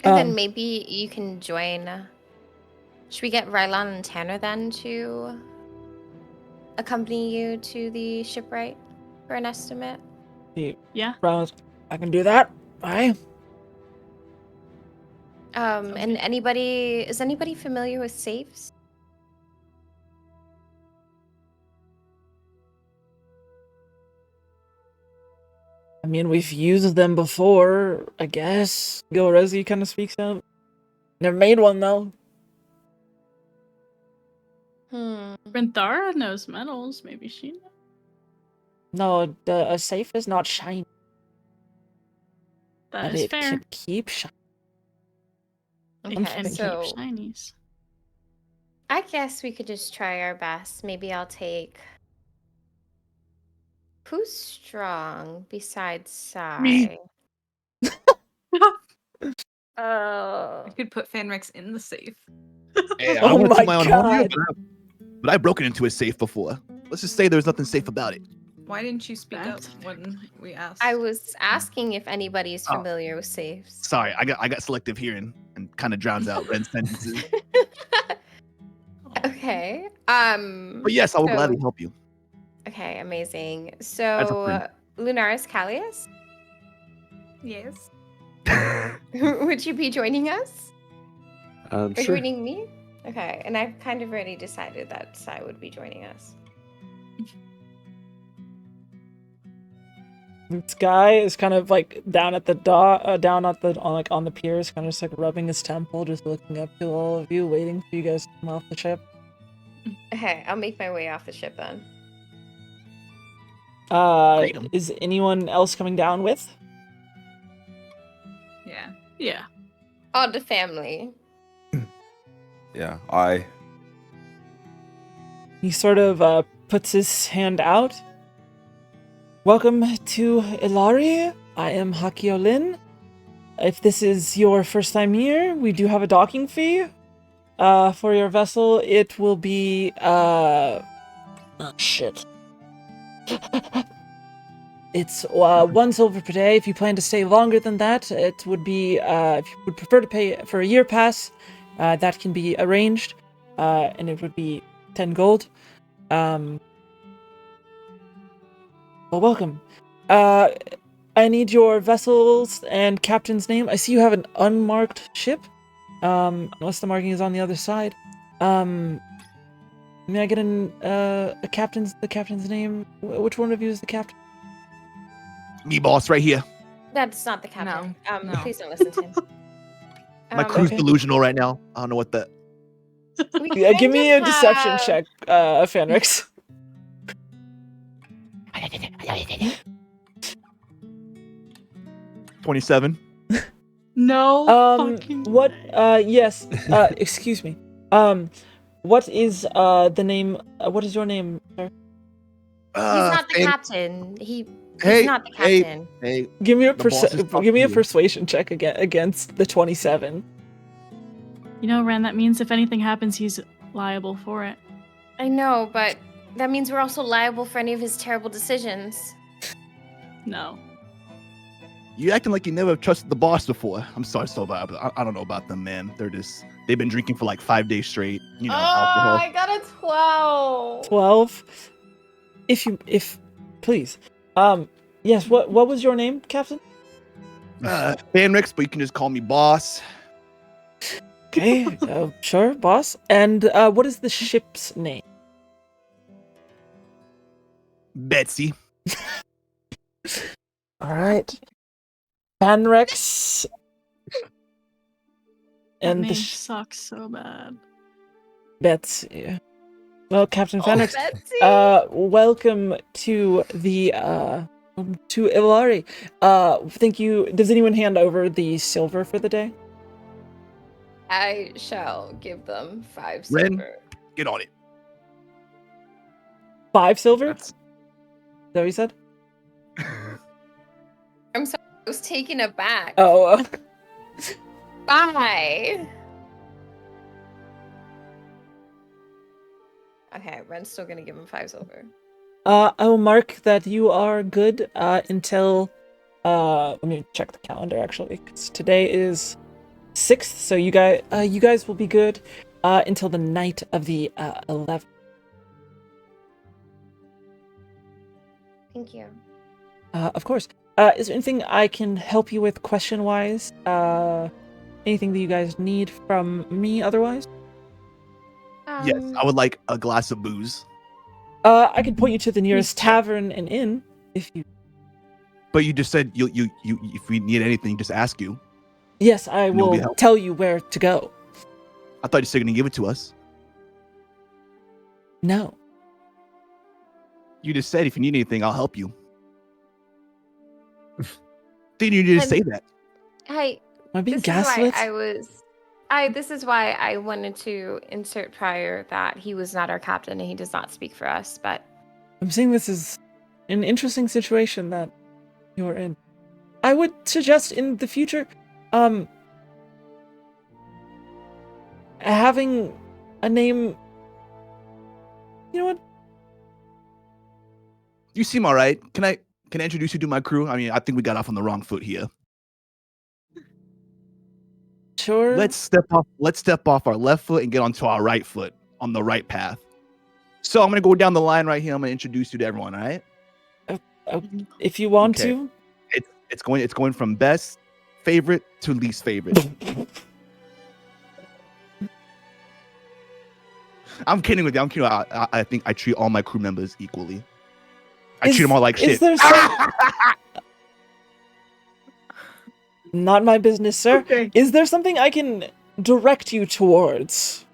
And Um, then maybe you can join. Should we get Rylan and Tanner then to accompany you to the shipwright for an estimate? Yeah. Rollins, I can do that. Aye. Sounds And good. is anybody familiar with safes? I mean, we've used them before, I guess. Gilrezi kind of speaks out. Never made one, though. Renthara knows metals. Maybe she knows. No, a safe is not shiny, That but is it fair. can keep shiny. It Okay, can so keep shinies. I guess we could just try our best. Maybe I'll take. Who's strong besides Sai? I could put Fanrix in the safe. Hey, I Oh don't want to my toot my own horn here, God. but I've broken into a safe before. Let's just say there's nothing safe about it. Why didn't you speak up That's when we asked? I was asking if anybody's Oh. familiar with safes. Sorry, I got selective hearing and kind of drowns out Ren's sentences. Okay. But yes, I will so- gladly help you. Okay, amazing. As a So, Lunaris Callius, Yes. would you be joining us? Or Sure. joining me? Okay, and I've kind of already decided that Sai would be joining us. This guy is kind of like down at the on the piers, kind of just like rubbing his temple, just looking up to all of you, waiting for you guys to come off the ship. Okay, I'll make my way off the ship then. Great 'em. Is anyone else coming down with? Yeah. Yeah. Oh, the family. Yeah, He sort of puts his hand out. Welcome to Ilari. I am Hakiolin. If this is your first time here, we do have a docking fee. For your vessel, it will be oh shit. It's 1 silver per day. If you plan to stay longer than that, it would be if you would prefer to pay for a year pass, that can be arranged, and it would be 10 gold. Well, welcome. I need your vessels and captain's name. I see you have an unmarked ship, unless the marking is on the other side. May I get the captain's name? Which one of you is the captain? Me, boss, right here. That's not the captain. No. Please don't listen to him. My crew's Okay. delusional right now. I don't know what the. We Yeah, give kind me a of deception have- check, Fenrix. 27. No fucking What? way. Yes. Excuse me. What is the name? What is your name, sir? He's not the Fan- captain. He's Hey, not the hey, captain. hey. Give me a The boss is talking give me a to you. persuasion check against the 27. You know, Ren, that means if anything happens, he's liable for it. I know, but that means we're also liable for any of his terrible decisions. No. You acting like you never trusted the boss before. I'm sorry, so bad, but I don't know about them, man. They've been drinking for like 5 days straight. You know, alcohol. I got a 12. 12. Please. Yes. What was your name, Captain? Fanrix, but you can just call me boss. Okay. Sure, boss. And what is the ship's name? Betsy. All right. Panrex. That And the name sucks so bad. Betsy. Well, Captain Oh, Panrex, Betsy. welcome to the to Ilari. Thank you. Does anyone hand over the silver for the day? I shall give them 5 Ren? silver. Get on it. 5 silver? That's- Is that what you said? I'm sorry, I was taken aback. Oh, Bye. Okay, Ren's still gonna give him 5 silver. I will mark that you are good until. Let me check the calendar actually, because today is 6th, so you guys will be good until the night of the 11th. Thank you. Of course. Is there anything I can help you with question-wise? Anything that you guys need from me otherwise? Yes, I would like a glass of booze. I could point you to the nearest too. tavern and inn if you... But you just said you if we need anything, just ask you. Yes, I You'll be will help- tell you where to go. I thought you said you're gonna give it to us. No. You just said if you need anything, I'll help you. Didn't you just say that? Hey, Am I being this is why gaslit? this is why I wanted to insert prior that he was not our captain and he does not speak for us, but I'm saying this is an interesting situation that you are in. I would suggest in the future, having a name... You know what? You seem all right. Can I introduce you to my crew? I mean, I think we got off on the wrong foot here. Sure. Let's step off our left foot and get onto our right foot on the right path. So I'm gonna go down the line right here. I'm gonna introduce you to everyone. All right? If you want Okay. to. It's going from best favorite to least favorite. I'm kidding with you. I'm kidding. I think I treat all my crew members equally. I treat them all like shit. There Not my business, sir. Okay. Is there something I can direct you towards,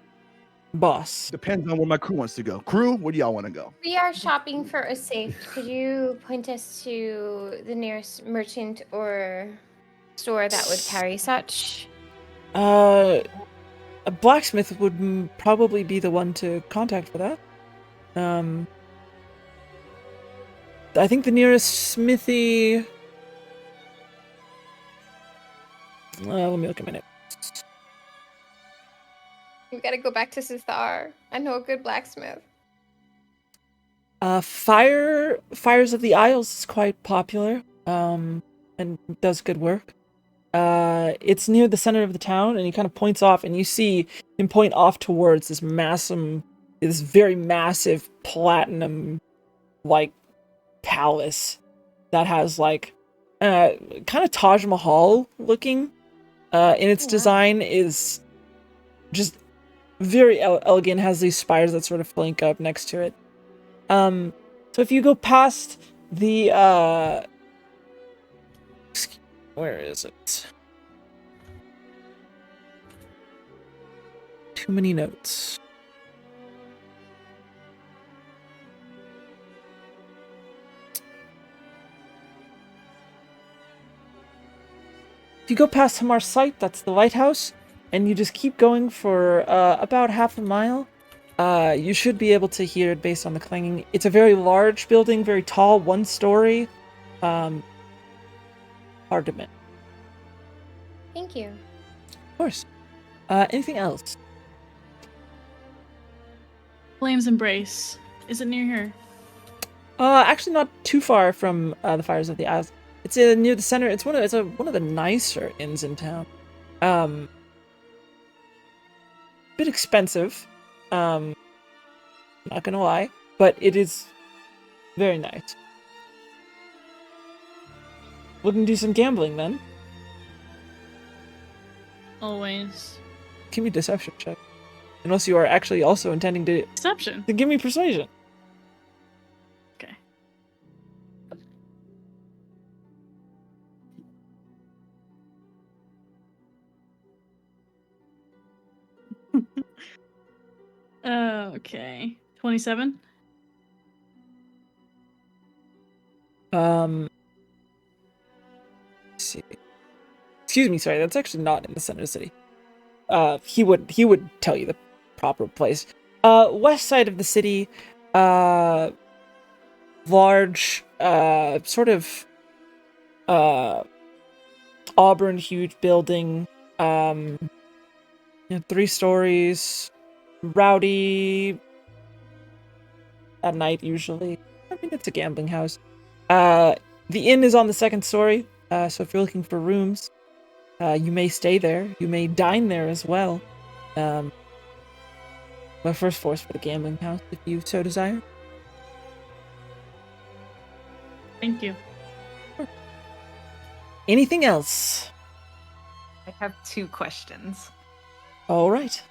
boss? Depends on where my crew wants to go. Crew, where do y'all want to go? we are shopping for a safe. Could you point us to the nearest merchant or store that would carry such? A blacksmith would probably be the one to contact for that. I think the nearest smithy... let me look a minute. We gotta go back to Sithar. I know a good blacksmith. Fires of the Isles is quite popular, and does good work. It's near the center of the town, and he kind of points off, and you see him point off towards this very massive platinum, like, palace that has, like, kind of Taj Mahal looking. In its design is just very elegant, has these spires that sort of flank up next to it. So if you go past the, where is it? Too many notes. If you go past Hamar's site, that's the lighthouse, and you just keep going for about half a mile, you should be able to hear it based on the clanging. It's a very large building, very tall, 1 story. Hard to miss. Thank you. Of course. Anything else? Flames Embrace. Is it near here? Actually not too far from the Fires of the Isles. It's near the center. It's one of the nicer inns in town. Bit expensive. Not gonna lie, but it is very nice. Looking to do some gambling then. Always. Give me a deception check. Unless you are actually also intending to Deception. give me persuasion. Okay. Okay. 27? Let's see. Excuse me, sorry, that's actually not in the center of the city. He would tell you the proper place. West side of the city, large, sort of, auburn hued building, 3 stories, rowdy at night usually. I mean, it's a gambling house. The inn is on the 2nd story, so if you're looking for rooms, you may stay there. You may dine there as well. My first floor is for the gambling house, if you so desire. Thank you. Anything else? I have 2 questions. All right.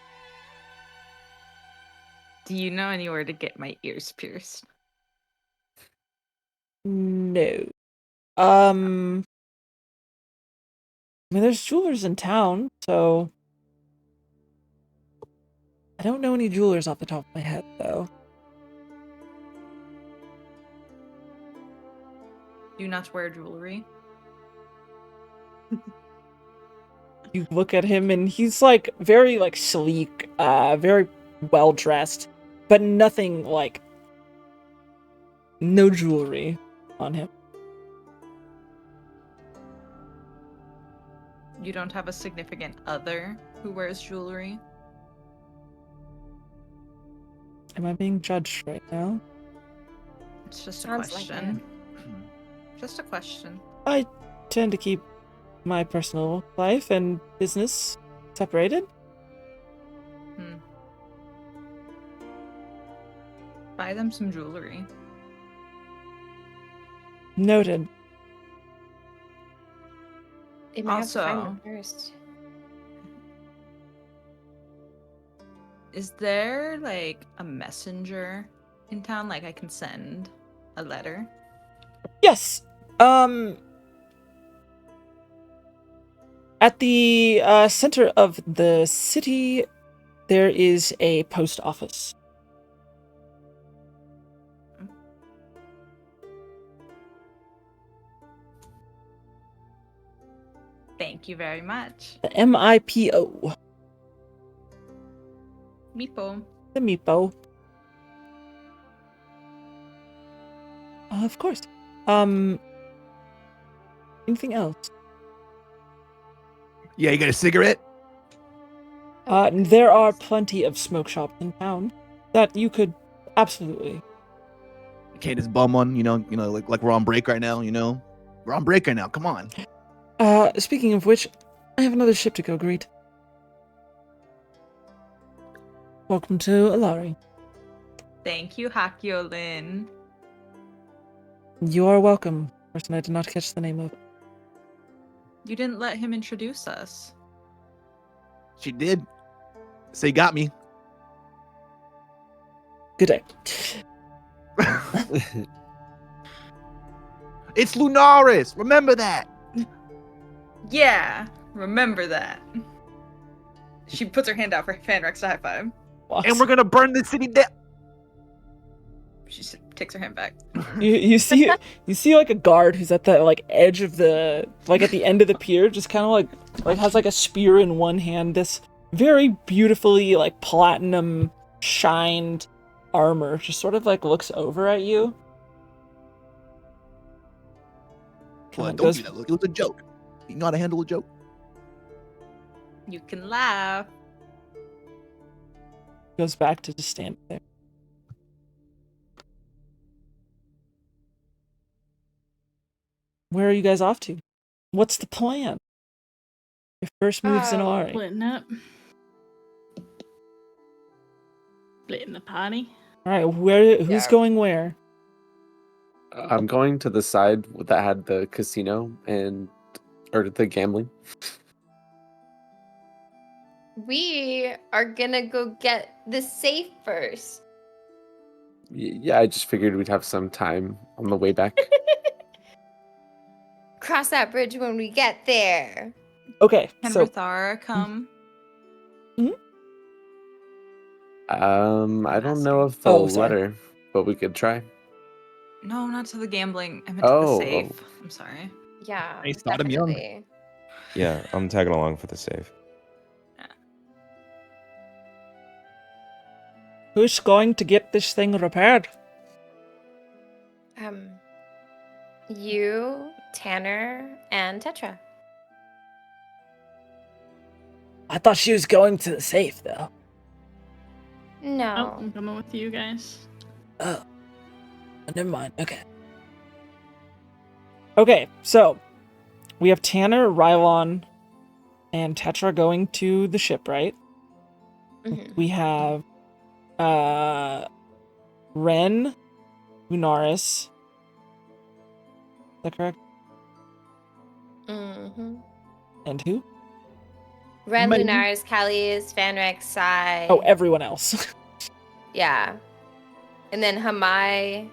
Do you know anywhere to get my ears pierced? No. I mean, there's jewelers in town, so I don't know any jewelers off the top of my head, though. Do not wear jewelry. You look at him, and he's like very like sleek, very well dressed, but nothing like no jewelry on him. You don't have a significant other who wears jewelry? Am I being judged right now? It's just a Sounds like question. Just a question. I tend to keep my personal life and business separated. Buy them some jewelry. Noted. You might have to find Also- them first. Is there like a messenger in town? Like I can send a letter? Yes. At the center of the city, there is a post office. Thank you very much. The MIPO. Meepo. The MIPO. Of course. Anything else? Yeah, you got a cigarette? There are plenty of smoke shops in town that you could absolutely. You can't just bum one, like we're on break right now, We're on break right now, come on. Speaking of which, I have another ship to go greet. Welcome to Alari. Thank you, Hakyolin. You are welcome. Person I did not catch the name of. You didn't let him introduce us. She did. Say got me. Good day. It's Lunaris. Remember that. Yeah, remember that. She puts her hand out for Fanrex to high five. And we're gonna burn the city down. She takes her hand back. You see like a guard who's at the like edge of the like at the end of the pier, just kind of like has like a spear in one hand. This very beautifully like platinum shined armor just sort of like looks over at you. Well, Kinda don't goes, do that. Look, it was a joke. You know how to handle a joke? You can laugh. goes back to just stand there. Where are you guys off to? What's the plan? Your first moves in Alari. Splitting up. Splitting the party. All right, who's Yeah. going where? I'm going to the side that had the casino or the gambling. We are gonna go get the safe first. Yeah, I just figured we'd have some time on the way back. Cross that bridge when we get there. Okay, Can so Rathara come? I don't know asking. if they'll Oh, let sorry. her, but we could try. No, not to the gambling. I meant to the Oh, safe. oh. I'm sorry. Yeah, Hey, Sodom Young. definitely. Yeah, I'm tagging along for the save. Who's going to get this thing repaired? You, Tanner, and Tetra. I thought she was going to the safe, though. Oh, No. I'm coming with you guys. Oh. Never mind. Okay. Okay, so we have Tanner, Rylon, and Tetra going to the ship, right? Mhm. We have Ren, Lunaris. Is that correct? Mhm. And who? Ren, Maybe. Lunaris, Callies, Fanrex, Sai. Oh, everyone else. Yeah. And then Hamai,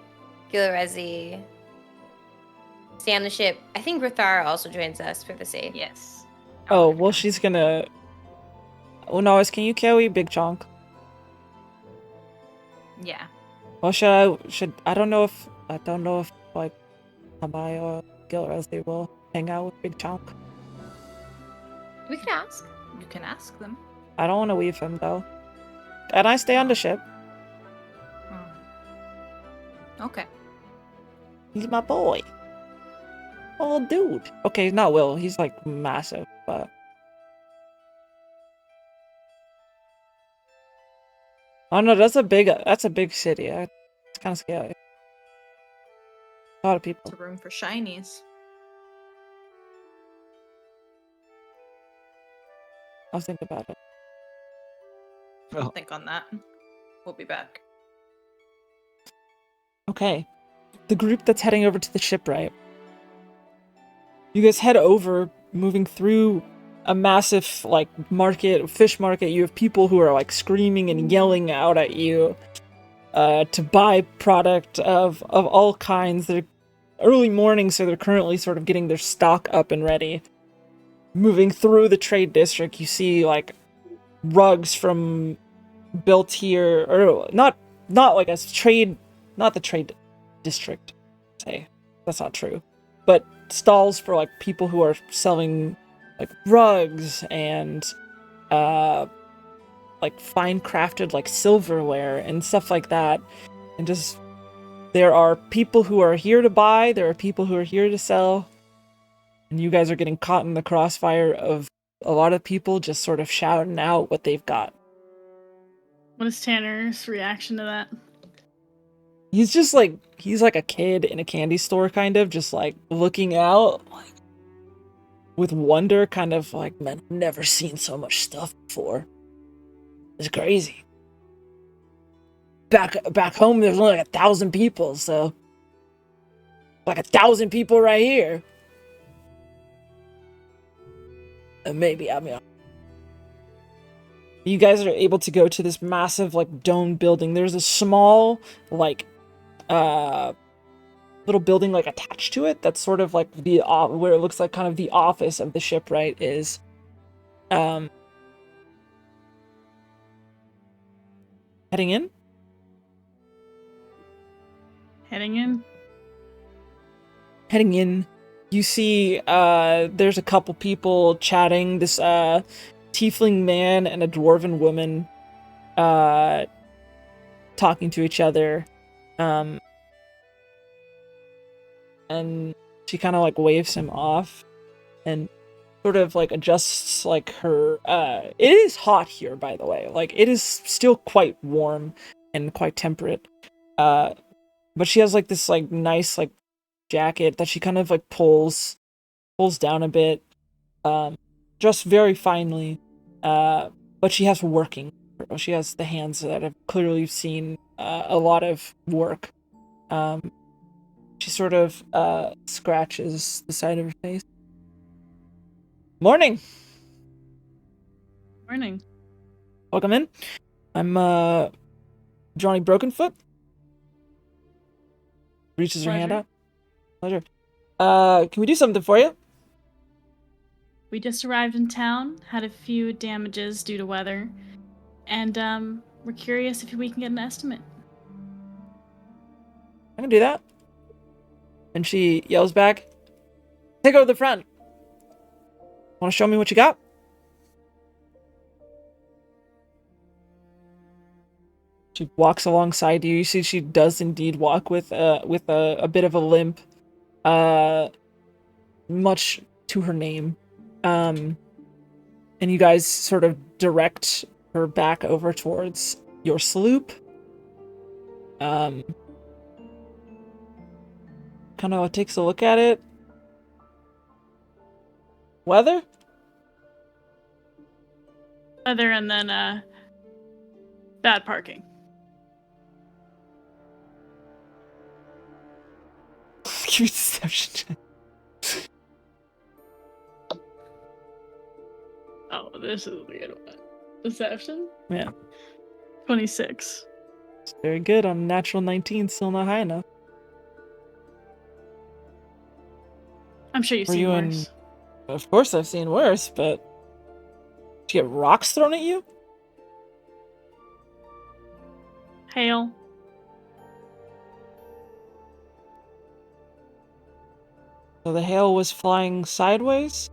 Gilrezi. Stay on the ship. I think Ruthara also joins us for the safe. Yes. Oh, well, she's gonna. Lunaris, can you carry Big Chunk? Yeah. Or I don't know if like Hamai or Gilrezi will hang out with Big Chunk. We can ask. You can ask them. I don't want to leave him though. And I stay on the ship. Okay. He's my boy. Oh, dude. Okay, he's not Will. He's like massive, but. Oh no, that's a big city. It's kind of scary. A lot of people. It's a room for shinies. I'll think about it. I'll think on that. We'll be back. Okay. The group that's heading over to the ship, right? You guys head over, moving through a massive, like, fish market. You have people who are, like, screaming and yelling out at you to buy product of all kinds. They're early morning, so they're currently sort of getting their stock up and ready. Moving through the trade district, you see, like, rugs from built here, or not like a trade, not the trade district, say. That's not true. But stalls for, like, people who are selling, like, rugs and, like, fine crafted, like, silverware and stuff like that. And just, there are people who are here to buy, there are people who are here to sell. And you guys are getting caught in the crossfire of a lot of people just sort of shouting out what they've got. What is Tanner's reaction to that? He's just like, he's like a kid in a candy store, kind of, just like looking out like, with wonder, kind of like, man, I've never seen so much stuff before. It's crazy. Back home, there's only like 1,000 people, so like 1,000 people right here. And maybe, I mean, you guys are able to go to this massive, like, domed building. There's a small, like, little building, like, attached to it that's sort of like the where it looks like kind of the office of the shipwright is. Heading in? Heading in, you see there's a couple people chatting. This tiefling man and a dwarven woman talking to each other. And she kind of like waves him off and sort of like adjusts like her it is hot here, by the way. Like, it is still quite warm and quite temperate. But she has like this like nice like jacket that she kind of like pulls down a bit, dressed very finely, but she has the hands that have clearly seen a lot of work. She sort of scratches the side of her face. Morning. Welcome in. I'm Johnny Brokenfoot. Reaches her hand out. Pleasure. Can we do something for you? We just arrived in town, had a few damages due to weather, and we're curious if we can get an estimate. I can do that. And she yells back, "Take over the front. Want to show me what you got?" She walks alongside you. You see she does indeed walk with a bit of a limp, much to her name. And you guys sort of direct her back over towards your sloop. Kind of takes a look at it. Weather? Weather and then bad parking. Give me deception check. Oh, this is a good one. Deception? Yeah. 26. It's very good on a natural 19, still not high enough. I'm sure you've Were seen you in- worse. Of course I've seen worse, but did you get rocks thrown at you? Hail. So the hail was flying sideways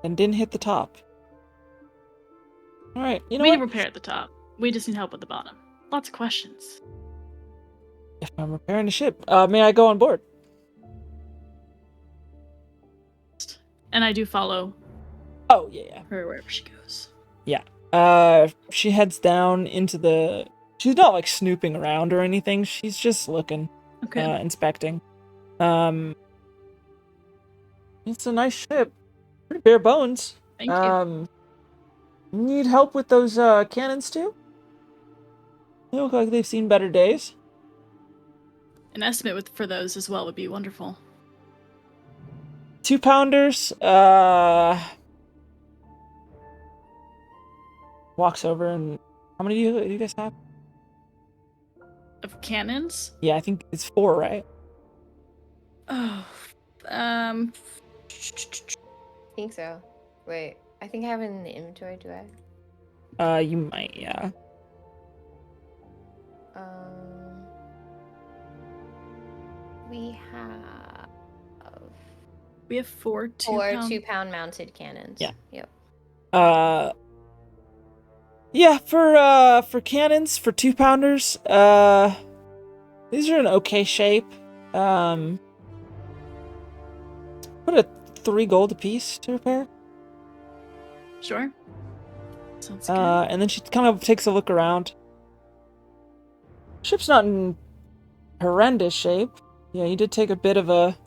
and didn't hit the top. Alright, you know We what? can repair at the top. We just need help at the bottom. Lots of questions. If I'm repairing the ship, may I go on board? And I do follow Oh, yeah. her wherever she goes. She heads down into the... She's not, like, snooping around or anything. She's just looking, Okay. inspecting. It's a nice ship. Pretty bare bones. Thank you. Need help with those, cannons, too? They look like they've seen better days. An estimate for those as well would be wonderful. 2-pounders, walks over and... How many do you guys have? Of cannons? Yeah, I think it's 4, right? Oh, I think so. Wait, I think I have it in the inventory, do I? You might, yeah. We have we have 4 4 2-pound. 2-pound mounted cannons. Yeah. Yep. Yeah, for cannons, for 2-pounders, these are in okay shape. Put a 3 gold apiece to repair. Sure. Sounds good. And then she kind of takes a look around. Ship's not in horrendous shape. Yeah, you did take a bit of a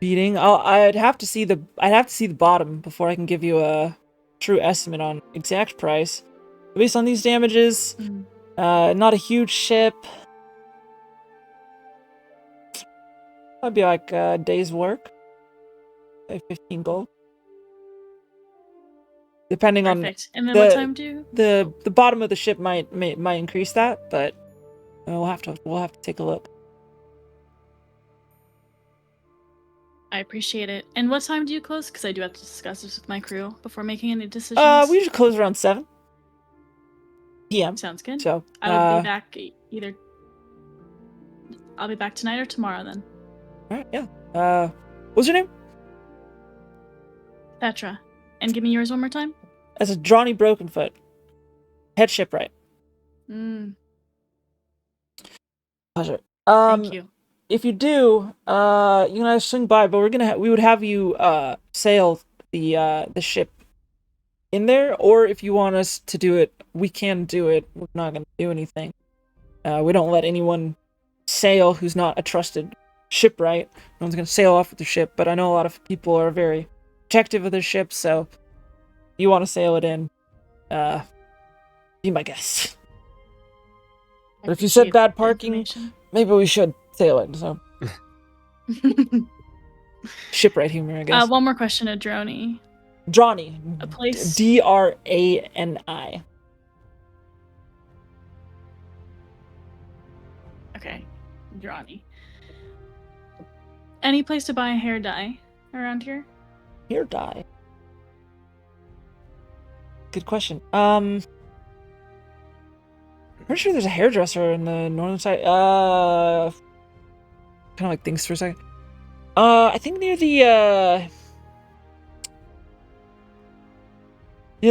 beating. I'd have to see the bottom before I can give you a true estimate on exact price. Based on these damages, not a huge ship. That'd be like a day's work. Like 15 gold. Depending Perfect. And then the- what time do the bottom of the ship might increase that, but we'll have to take a look. I appreciate it. And what time do you close? Because I do have to discuss this with my crew before making any decisions. We usually close around 7 p.m. Sounds good. So I'll be back either. I'll be back tonight or tomorrow then. all right, yeah. What's your name? Petra. And give me yours one more time. That's a Johnny Brokenfoot. Head shipwright. Pleasure. Thank you. If you do, you can either swing by, but we would have you sail the ship in there, or if you want us to do it, we can do it. We're not gonna do anything. We don't let anyone sail who's not a trusted shipwright. No one's gonna sail off with the ship, but I know a lot of people are very protective of their ships, so if you want to sail it in, be my guest. But if you said Appreciate bad the parking, information. maybe we should sail it, so. Shipwright humor, I guess. One more question, Adroni. Drani. A place. Drani. Okay, Adroni. Any place to buy a hair dye around here? Hair dye. Good question. Pretty sure there's a hairdresser in the northern side. Kind of like thinks for a second. I think near the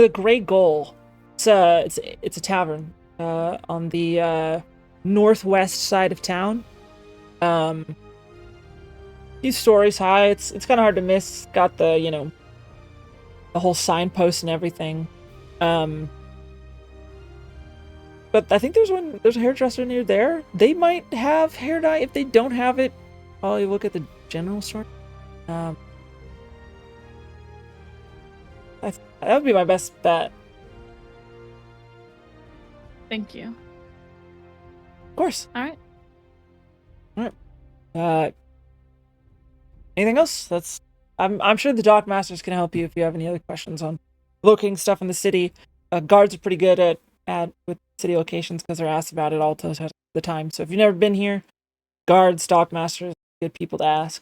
Gray Gull. It's a tavern on the northwest side of town. Few stories high. It's kind of hard to miss. Got the the whole signpost and everything. But I think there's a hairdresser near there. They might have hair dye. If they don't have it, probably look at the general store. That would be my best bet. Thank you. Of course. All right. Anything else? I'm sure the dock masters can help you if you have any other questions on locating stuff in the city. Guards are pretty good at with city locations because they're asked about it all the time. So if you've never been here, guards, dock masters, good people to ask.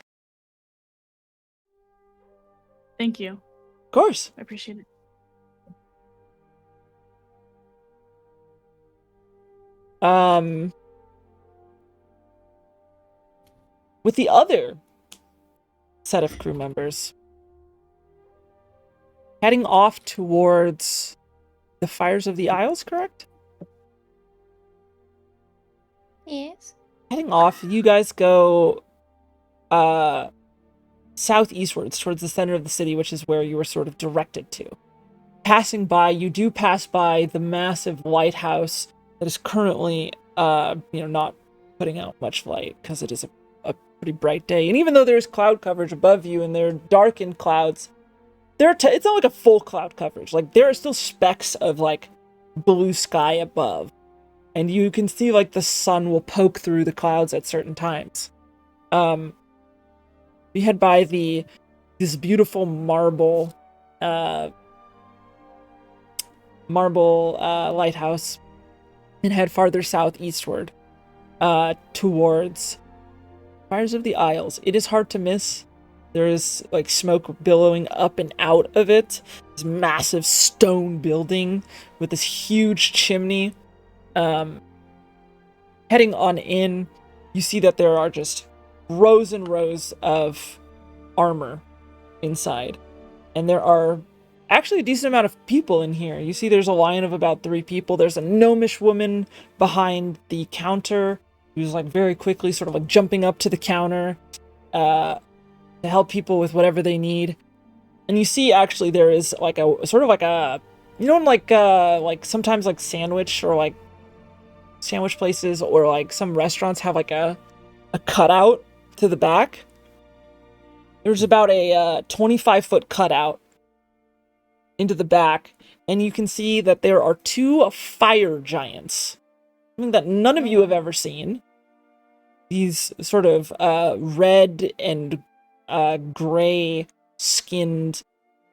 Thank you. Of course. I appreciate it. With the other set of crew members heading off towards the Fires of the Isles, correct? Yes. Heading off, you guys go southeastwards towards the center of the city, which is where you were sort of directed to. Passing by, you do pass by the massive lighthouse that is currently not putting out much light because it is a pretty bright day. And even though there's cloud coverage above you and there are darkened clouds, it's not like a full cloud coverage. Like, there are still specks of like blue sky above, and you can see like the sun will poke through the clouds at certain times. You head by this beautiful marble lighthouse and head farther southeastward towards Fires of the Isles. It is hard to miss. There is like smoke billowing up and out of it. This massive stone building with this huge chimney. Heading on in, you see that there are just rows and rows of armor inside. And there are actually a decent amount of people in here. You see there's a line of about 3 people. There's a gnomish woman behind the counter who's like very quickly sort of like jumping up to the counter to help people with whatever they need. And you see actually there is like a sort of like a, like sometimes like sandwich places or like some restaurants have like a cutout to the back. There's about a 25-foot cutout into the back, and you can see that there are 2 fire giants, something that none of you have ever seen. These sort of red and gray skinned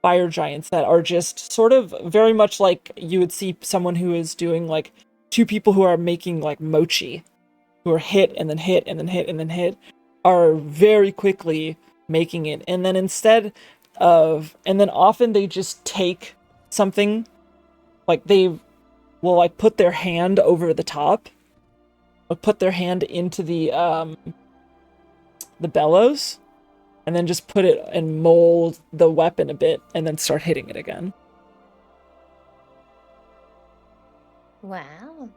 fire giants that are just sort of very much like you would see someone who is doing like 2 people who are making like mochi, who are hit and then hit and then hit and then hit, are very quickly making it. And then often they just take something, like they will like put their hand over the top, or put their hand into the bellows, and then just put it and mold the weapon a bit, and then start hitting it again. Wow.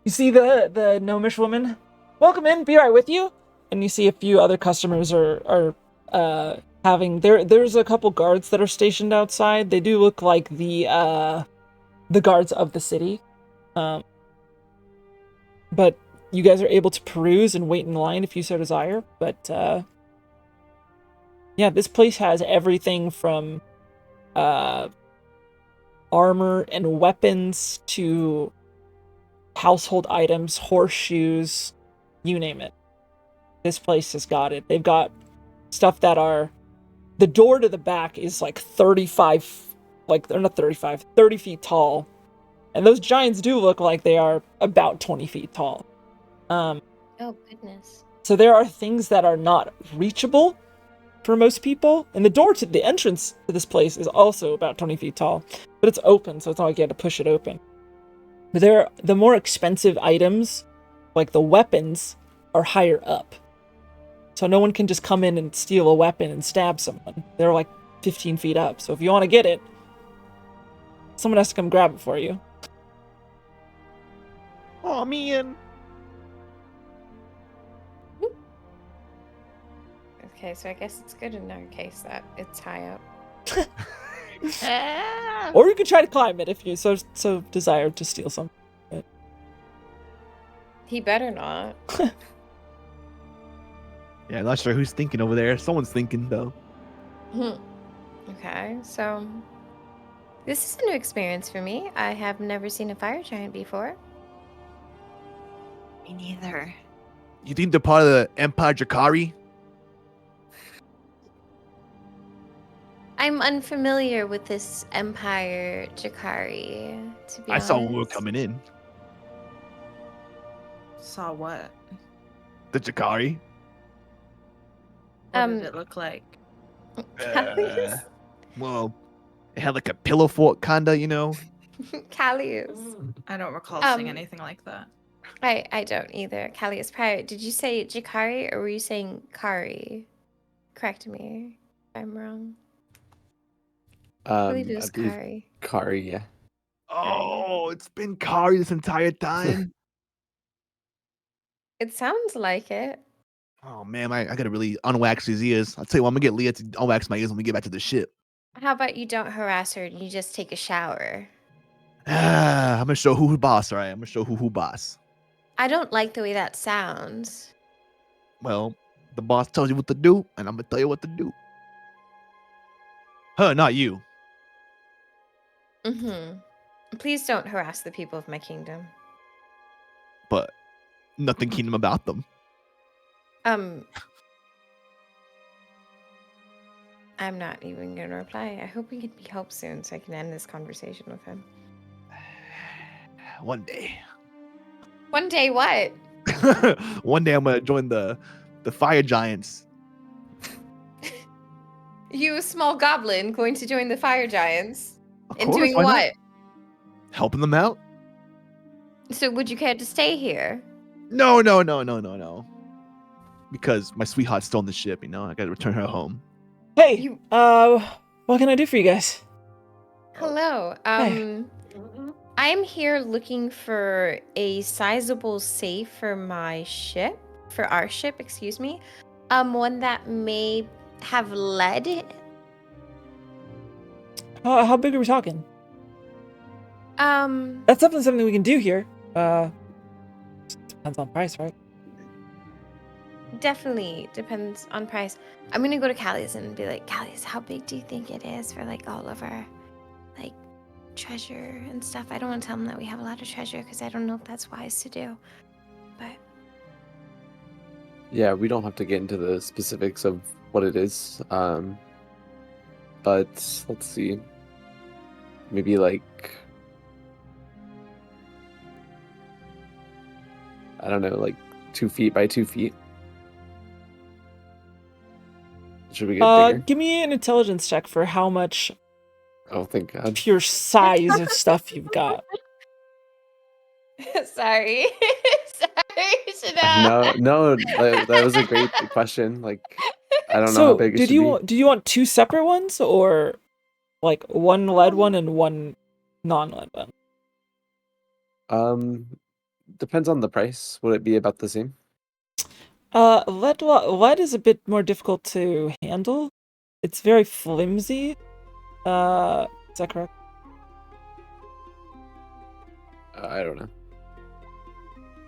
You see the gnomish woman? Welcome in, be right with you. And you see a few other customers are having there's a couple guards that are stationed outside. They do look like the guards of the city. But you guys are able to peruse and wait in line if you so desire. But yeah, this place has everything from armor and weapons to household items, horseshoes, you name it. This place has got it. They've got stuff that are... The door to the back is like 30 feet tall. And those giants do look like they are about 20 feet tall. Oh, goodness. So there are things that are not reachable for most people. And the entrance to this place is also about 20 feet tall. But it's open, so it's not like you have to push it open. But the more expensive items, like the weapons, are higher up. So no one can just come in and steal a weapon and stab someone. They're like 15 feet up. So if you want to get it, someone has to come grab it for you. Oh man. Okay, so I guess it's good in our case that it's high up. Or you could try to climb it if you so desire to steal something. He better not. Yeah, I'm not sure who's thinking over there. Someone's thinking though. Okay, so this is a new experience for me. I have never seen a fire giant before. Me neither. You think they're part of the Empire Jakari? I'm unfamiliar with this Empire Jakari, to be I honest. saw when we were coming in. Saw what? The Jakari. What did it look like? Callius. Well, it had like a pillow fort, kinda, you know. Callius. I don't recall seeing anything like that. I don't either. Callius Prior. Did you say Jakari or were you saying Kari? Correct me if I'm wrong. I believe it was Kari. Kari, yeah. Oh, it's been Kari this entire time. It sounds like it. Oh man, I gotta really unwax these ears. I'll tell you what, I'm gonna get Leah to unwax my ears when we get back to the ship. How about you don't harass her and you just take a shower? I'm gonna show who boss, all right? I'm gonna show who boss. I don't like the way that sounds. Well, the boss tells you what to do, and I'm gonna tell you what to do. Her, not you. Please don't harass the people of my kingdom. But nothing kingdom about them. I'm not even gonna reply. I hope we can be helped soon so I can end this conversation with him. One day. One day what? One day I'm gonna join the fire giants. You, a small goblin, going to join the fire giants? Of And course, doing why not? what? Helping them out? So would you care to stay here? No. Because my sweetheart's still on the ship, you know? I gotta return her home. Hey, what can I do for you guys? Hello. Hey. I'm here looking for a sizable safe for my ship, for our ship, excuse me. One that may have lead. How big are we talking? That's definitely something we can do here. Depends on price, right? Definitely depends on price. I'm gonna go to Callius and be like, Callius, how big do you think it is for like all of our like treasure and stuff? I don't want to tell them that we have a lot of treasure because I don't know if that's wise to do. But Yeah, we don't have to get into the specifics of what it is. But let's see. Maybe like, I don't know, like 2 feet by 2 feet. Should we get bigger? Give me an intelligence check for how much Oh, thank God. pure size of stuff you've got. sorry, sorry, Chanel. No, that was a great question. Like, I don't know So, how big it should be. did you want 2 separate ones or like one lead one and one non-lead one? Depends on the price. Would it be about the same? Lead is a bit more difficult to handle. It's very flimsy. Is that correct? I don't know.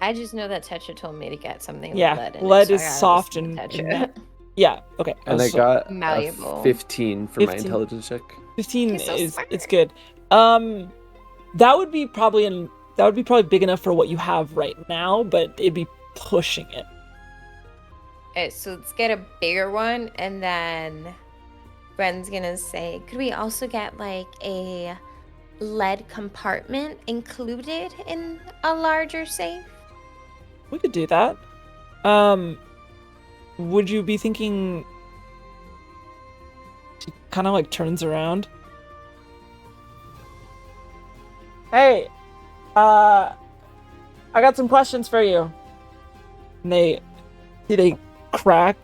I just know that Tetra told me to get something Yeah, with lead in lead it, is so I gotta soft listen to and Tetra. yeah. Okay. And I got a malleable. 15 for my 15. intelligence check. 15 You're so is smart. it's good. That would be probably big enough for what you have right now, but it'd be pushing it. Okay, so let's get a bigger one, and then Bren's gonna say, could we also get like a lead compartment included in a larger safe? We could do that. Would you be thinking? She kind of like turns around. Hey, I got some questions for you. And they crack,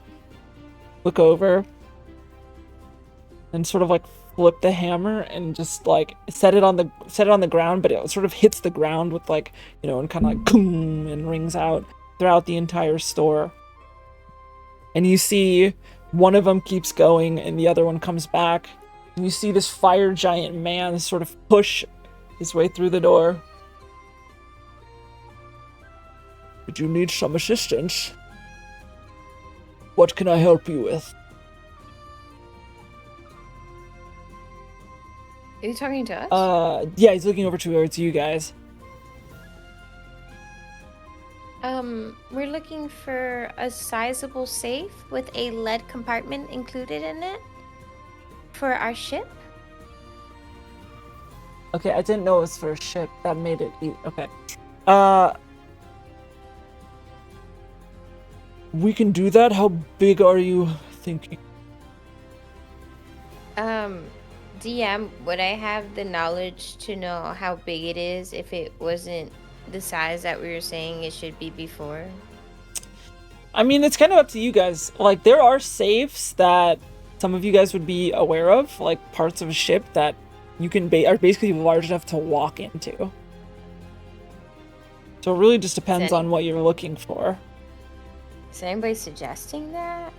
look over, and sort of like flip the hammer and just like set it on the ground, but it sort of hits the ground with like, and kind of like boom, and rings out throughout the entire store. And you see one of them keeps going and the other one comes back. And you see this fire giant man sort of push his way through the door. Did you need some assistance? What can I help you with? Are you talking to us? Yeah, he's looking over towards you guys. We're looking for a sizable safe with a lead compartment included in it for our ship. Okay, I didn't know it was for a ship. That made it okay. We can do that. How big are you thinking? DM, would I have the knowledge to know how big it is if it wasn't the size that we were saying it should be before? I mean, it's kind of up to you guys. Like, there are safes that some of you guys would be aware of, like parts of a ship that you can are basically large enough to walk into. So it really just depends on what you're looking for. Is anybody suggesting that?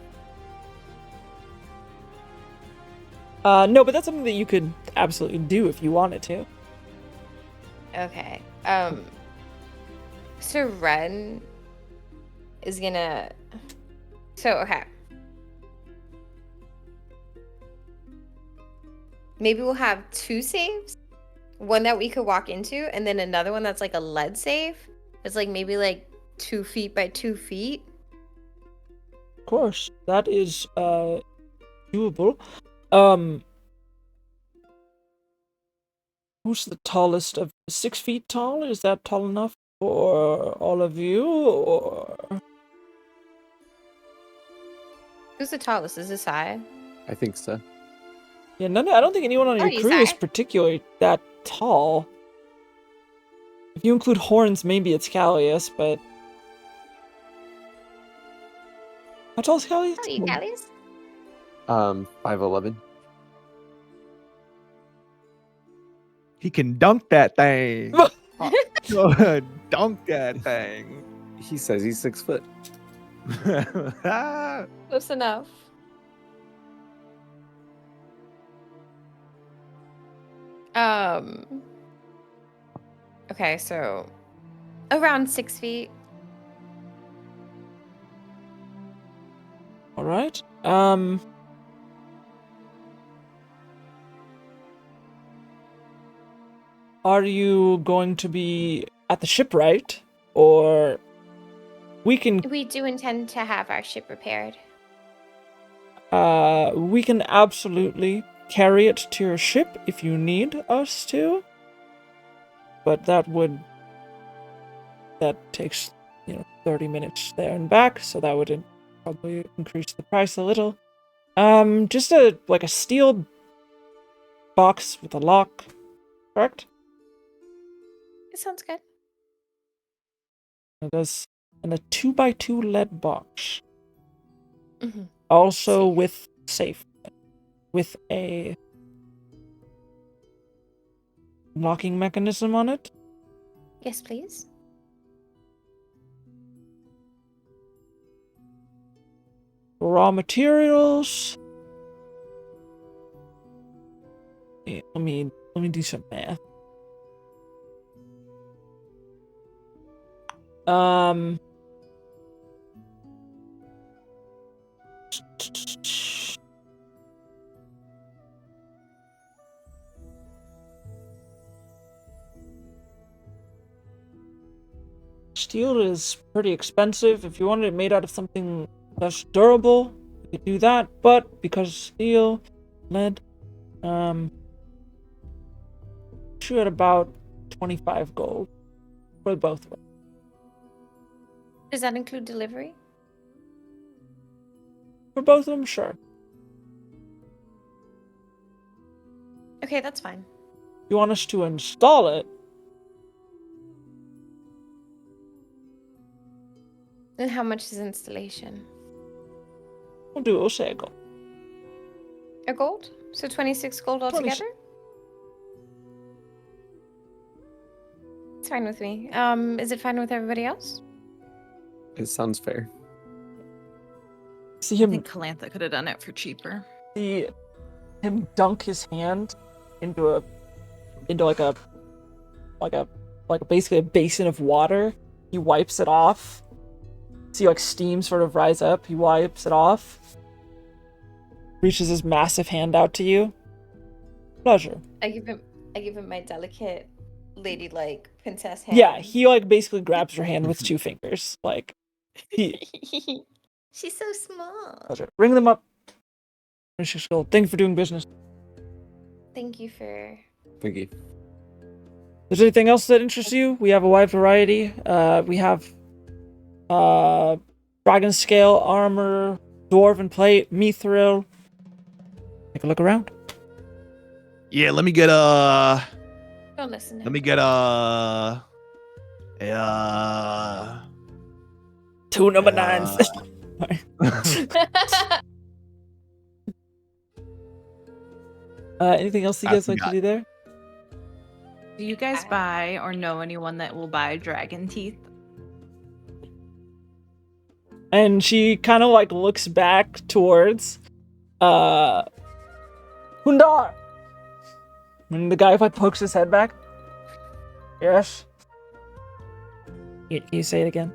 No, but that's something that you could absolutely do if you wanted to. Okay. So Ren is gonna. Okay. Maybe we'll have two safes. One that we could walk into, and then another one that's like a lead safe. It's like maybe like 2 feet by 2 feet. Of course, that is doable. Who's the tallest of 6 feet tall? Is that tall enough for all of you, or Who's the tallest? Is this Sai? I think so. yeah? I don't think anyone on your crew is particularly that tall. If you include horns, maybe it's Callius, but how tall is Callius? How are you, Callius? 5'11". He can dunk that thing. Dunk that thing. He says he's 6 foot. Close enough. Okay, so around 6 feet. All right. Are you going to be at the shipwright, or we can? We do intend to have our ship repaired. We can absolutely carry it to your ship if you need us to. But that takes 30 minutes there and back, so that would probably increase the price a little. Just a steel box with a lock, correct? It sounds good. It does, and a 2x2 lead box. Mm-hmm. Also with safe, with a locking mechanism on it. Yes, please. Raw materials. Yeah, let me do some math. Steel is pretty expensive. If you wanted it made out of something less durable, you could do that. But because steel, lead, shoot at about 25 gold for both of them. Does that include delivery? For both of them, sure. Okay, that's fine. You want us to install it? And how much is installation? We'll do Osego. A gold? So 26 gold 26. altogether? It's fine with me. Is it fine with everybody else? It sounds fair. See I him think Calantha could have done it for cheaper. see him dunk his hand into like a basically a basin of water. He wipes it off. See like steam sort of rise up. He wipes it off. Reaches his massive hand out to you. Pleasure. I give him my delicate ladylike princess hand. Yeah, he like basically grabs your hand with 2 fingers. Like he She's so small. pleasure. Ring them up. 26 gold. Thank you for doing business. Thank you for. Thank you. Is there anything else that interests you? We have a wide variety. We have dragon scale armor, dwarven plate, mithril. Take a look around. Yeah, let me get a. Don't listen to Let me get a. A. 2 number 9s. Anything else you I guys like to forgot. do there? Do you guys buy or know anyone that will buy dragon teeth? And she kind of like looks back towards Hundar. And the guy like pokes his head back. Yes. You say it again.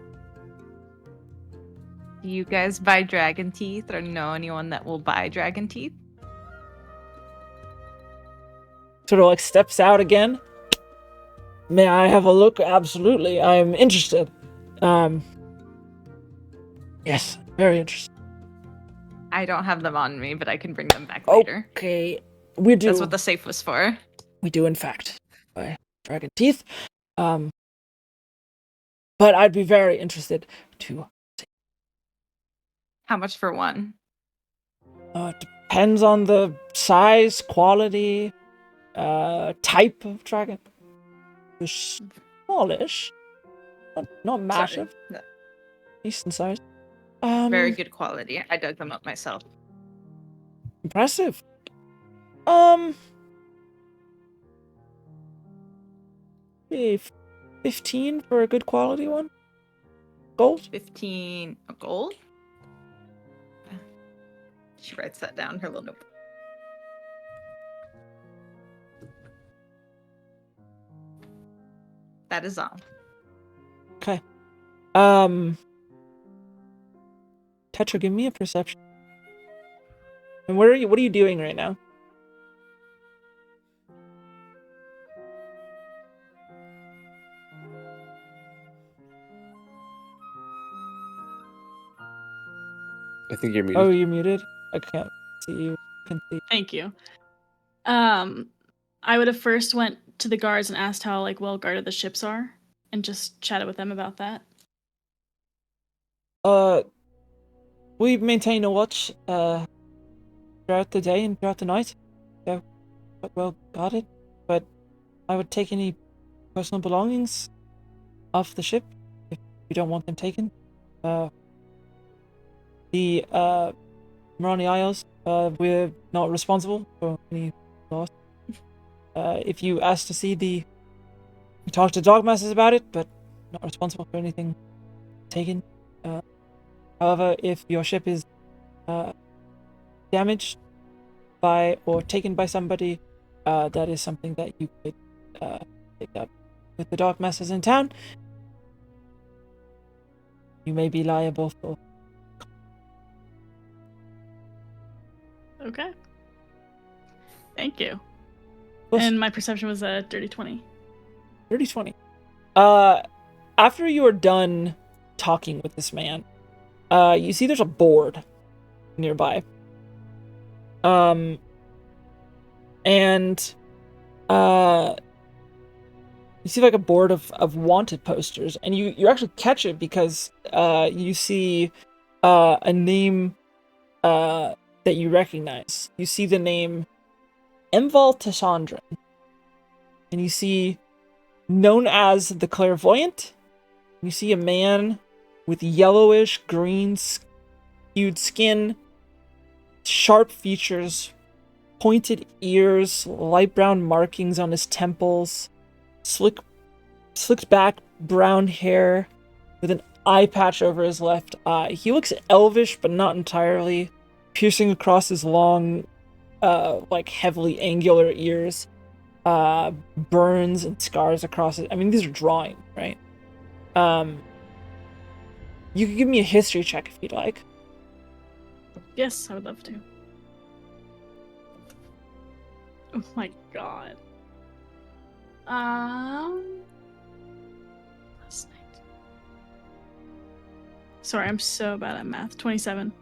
Do you guys buy dragon teeth or know anyone that will buy dragon teeth? Sort of like steps out again. May I have a look? Absolutely. I'm interested. Yes, very interested. I don't have them on me, but I can bring them back later. Okay. We do. That's what the safe was for. We do, in fact, buy dragon teeth. But I'd be very interested to. How much for one? Depends on the size, quality, type of dragon. They're smallish, not massive, Sorry. decent size. Very good quality. I dug them up myself. Impressive. 15 for a good quality one. Gold. 15 gold? She writes that down in her little notebook. That is all. Okay. Tetra, give me a perception. And what are you doing right now? I think you're muted. Oh, you're muted? I can't see you. Can see. Thank you. I would have first went to the guards and asked how like well guarded the ships are, and just chatted with them about that. We maintain a watch throughout the day and throughout the night. So quite well guarded. But I would take any personal belongings off the ship if you don't want them taken. The Marani Isles, we're not responsible for any loss. If you ask to see we talk to Dogmasters about it, but not responsible for anything taken. However, if your ship is damaged by or taken by somebody, that is something that you could pick up with the Dogmasters in town. You may be liable for. Okay. Thank you. Plus- And my perception was a dirty 20. 30-20. After you are done talking with this man, you see there's a board nearby. And you see like a board of wanted posters, and you actually catch it because you see a name that you recognize. You see the name Emval Tashandran. And you see, known as the Clairvoyant, you see a man with yellowish green hued skin, sharp features, pointed ears, light brown markings on his temples, slicked back brown hair with an eye patch over his left eye. He looks elvish, but not entirely, piercing across his long, heavily angular ears. Burns and scars across it. I mean, these are drawings, right? You can give me a history check if you'd like. Yes, I would love to. Oh my god. Last night. Sorry, I'm so bad at math. 27.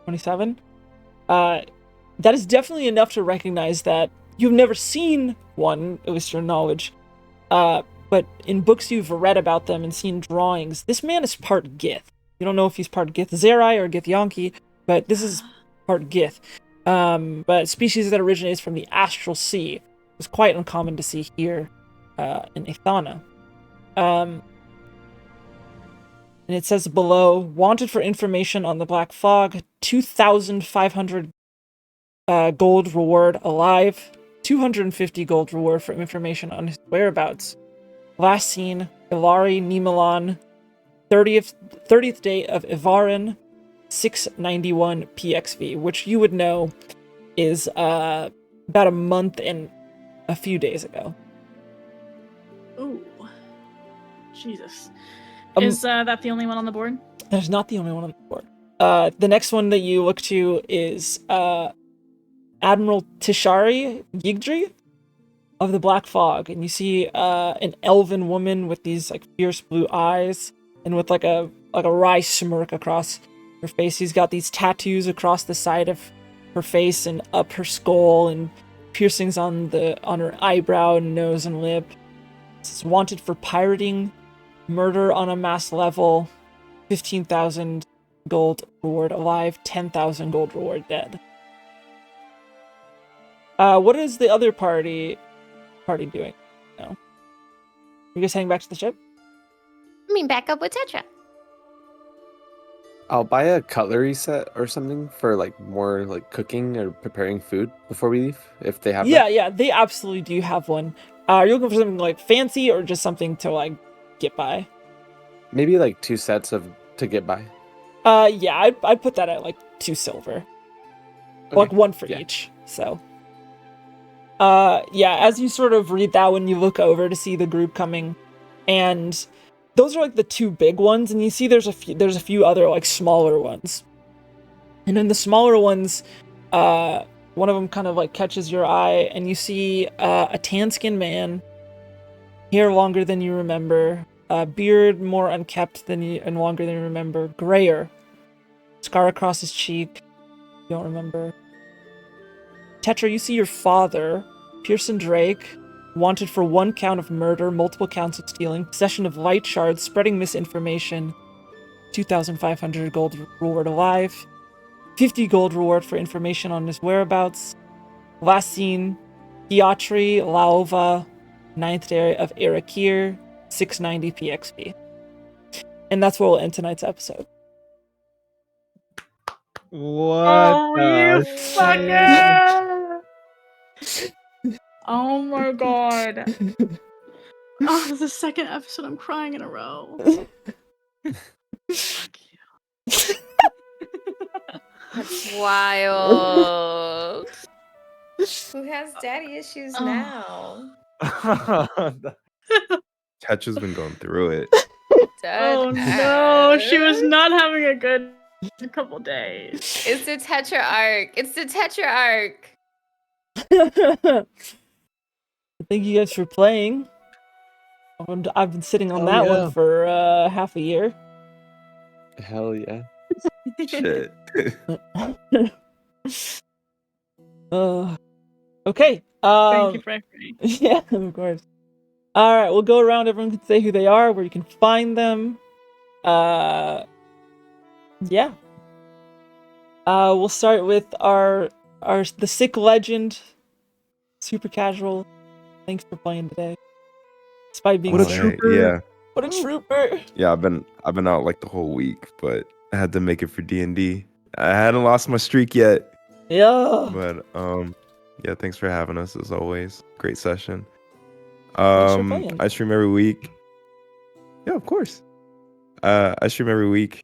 27? That is definitely enough to recognize that you've never seen one, at least your knowledge. But in books you've read about them and seen drawings, this man is part Gith. You don't know if he's part Gith Zerai or Gith Yonki, but this is part Gith. But species that originates from the Astral Sea is quite uncommon to see here in Ithana. And it says below, wanted for information on the Black Fog, 2,500 gold reward alive, 250 gold reward for information on his whereabouts. Last seen, Ilari Nimalan, 30th day of Ivarin, 691 PXV, which you would know is about a month and a few days ago. Ooh. Jesus. Is that the only one on the board? That is not the only one on the board. The next one that you look to is Admiral Tishari Yigdri of the Black Fog, and you see an elven woman with these like fierce blue eyes and with like a wry smirk across her face. She's got these tattoos across the side of her face and up her skull, and piercings on her eyebrow and nose and lip. It's wanted for pirating, murder on a mass level, 15,000 gold reward alive, 10,000 gold reward dead. What is the other party doing? No. You guys heading back to the ship? I mean, back up with Tetra. I'll buy a cutlery set or something for like more like cooking or preparing food before we leave, if they have that. Yeah, they absolutely do have one. Are you looking for something like fancy or just something to like get by? Maybe like 2 sets to get by. Yeah, I'd put that at like 2 silver. Okay. Like 1 for each, so. Yeah, as you sort of read that when you look over to see the group coming, and those are like the 2 big ones, and you see there's a few other like smaller ones. And in the smaller ones, one of them kind of like catches your eye, and you see a tan-skinned man, hair longer than you remember, beard more unkempt and longer than you remember, grayer, scar across his cheek, you don't remember. Tetra, you see your father, Pearson Drake, wanted for 1 count of murder, multiple counts of stealing, possession of light shards, spreading misinformation, 2,500 gold reward alive, 50 gold reward for information on his whereabouts. Last seen, Piatri Laova, 9th day of Irakir, 690 PXP. And that's where we'll end tonight's episode. What? You the fucker! Oh my god. Oh, this is the second episode I'm crying in a row. Fuck you. That's wild. Who has daddy issues Oh. now? Tetra's been going through it. Oh no, she was not having a good couple days. It's the Tetra arc. It's the Tetra arc. Thank you guys for playing. I've been sitting on that one for half a year. Hell yeah. Shit. Okay. Thank you for everything. Yeah, of course. All right, we'll go around. Everyone can say who they are, where you can find them. Yeah. We'll start with the sick legend, super casual. Thanks for playing today. Despite being What a sick. trooper. Yeah. What a trooper! Yeah, I've been out like the whole week, but I had to make it for D&D. I hadn't lost my streak yet, Yeah. but yeah, thanks for having us as always. Great session. Thanks for playing. I stream every week. Yeah, of course. I stream every week.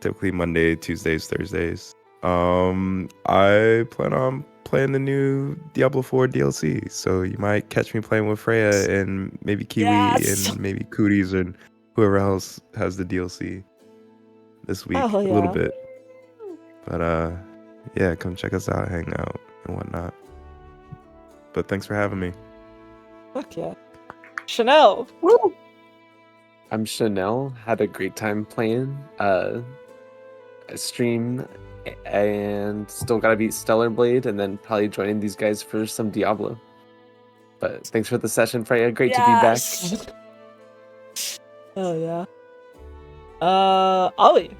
Typically Monday, Tuesdays, Thursdays. I plan on playing the new Diablo 4 DLC, so you might catch me playing with Freya and maybe Kiwi Yes! and maybe Cooties and whoever else has the DLC this week Oh, a little yeah. bit. But yeah, come check us out, hang out and whatnot. But thanks for having me. Fuck yeah. Chanel! I'm Chanel. Had a great time playing. Stream and still gotta beat Stellar Blade, and then probably joining these guys for some Diablo. But thanks for the session, Freya. Great to be back. Yes! Oh yeah. Ollie.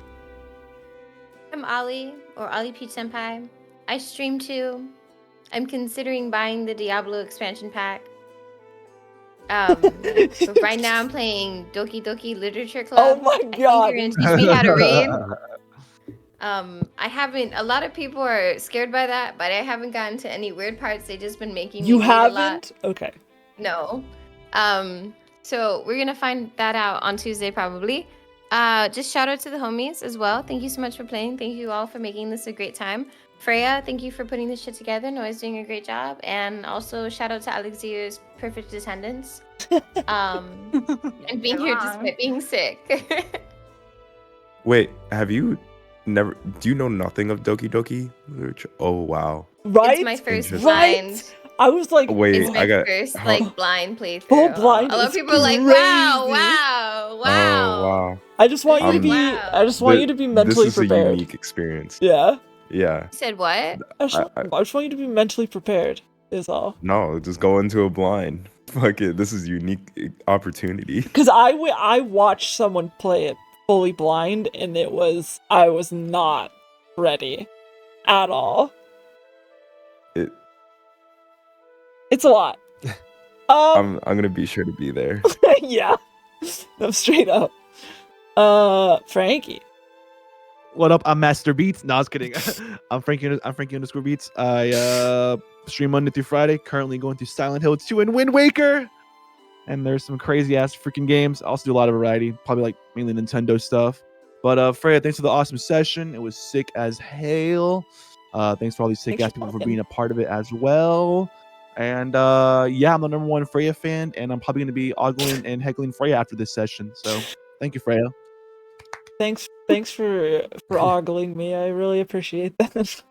I'm Ollie, or Ollie Peach Senpai. I stream too. I'm considering buying the Diablo expansion pack. But right now I'm playing Doki Doki Literature Oh Club. my I think god! you're gonna teach me how to read. I haven't. A lot of people are scared by that, but I haven't gotten to any weird parts. They just been making me You read a lot. haven't? Okay. No. So we're gonna find that out on Tuesday probably. Just shout out to the homies as well. Thank you so much for playing. Thank you all for making this a great time. Freya, thank you for putting this shit together. Noah's doing a great job. And also shout out to Alexier's perfect attendance. And being here despite being sick. Wait, have you never? Do you know nothing of Doki Doki Literature? Oh wow. Right? It's my first Interesting. blind. I was like, Wait, It's my I got first huh? like blind playthrough. Full blind A lot of is people are like, wow, crazy. wow, wow. Oh wow. I just want you to I'm- be. Wow. I just want you to be mentally This is prepared. a unique experience. Yeah. Yeah. You said what? I just, I- I just want you to be mentally prepared. Is all. No, just go into a blind. Fuck it. This is unique opportunity. Because I watched someone play it fully blind, and I was not ready at all. It's a lot. I'm gonna be sure to be there. Yeah. No, straight up. Frankie. What up? I'm Master Beats. No, I was kidding. I'm Frankie underscore Beats. I stream Monday through Friday. Currently going through Silent Hill 2 and Wind Waker. And there's some crazy ass freaking games. I also do a lot of variety, probably like mainly Nintendo stuff. But Freya, thanks for the awesome session. It was sick as hell. Thanks for all these sick Thanks ass for people for talking. being a part of it as well. And yeah, I'm the #1 Freya fan, and I'm probably gonna be ogling and heckling Freya after this session. So thank you, Freya. Thanks for ogling me. I really appreciate that.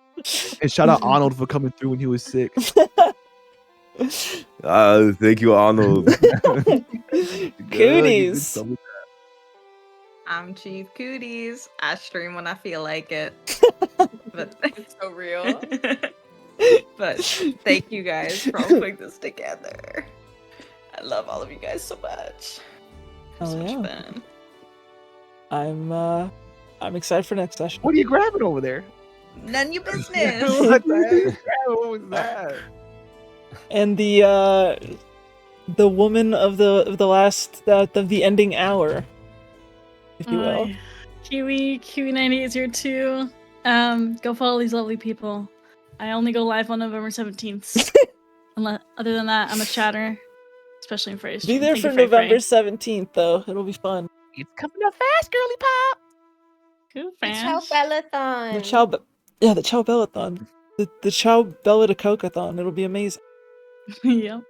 And shout out Arnold for coming through when he was sick. Thank you, Arnold. Cooties. I'm Chief Cooties. I stream when I feel like it. But It's so real. but thank you guys for all putting this together. I love all of you guys so much. Oh, So much yeah. fun. I'm excited for next session. What are you grabbing over there? None of your business. What the heck? What was that? And the woman of the last of the ending hour, if you will. Kiwi90 is here too. Go follow these lovely people. I only go live on November 17th. Other than that, I'm a chatter, especially in phrase. Be there for November 17th, though. It'll be fun. It's coming up fast, girly pop. Cool, The fans. The Chow Bellathon. The Chow Bella de Coca-thon. It'll be amazing. Yep.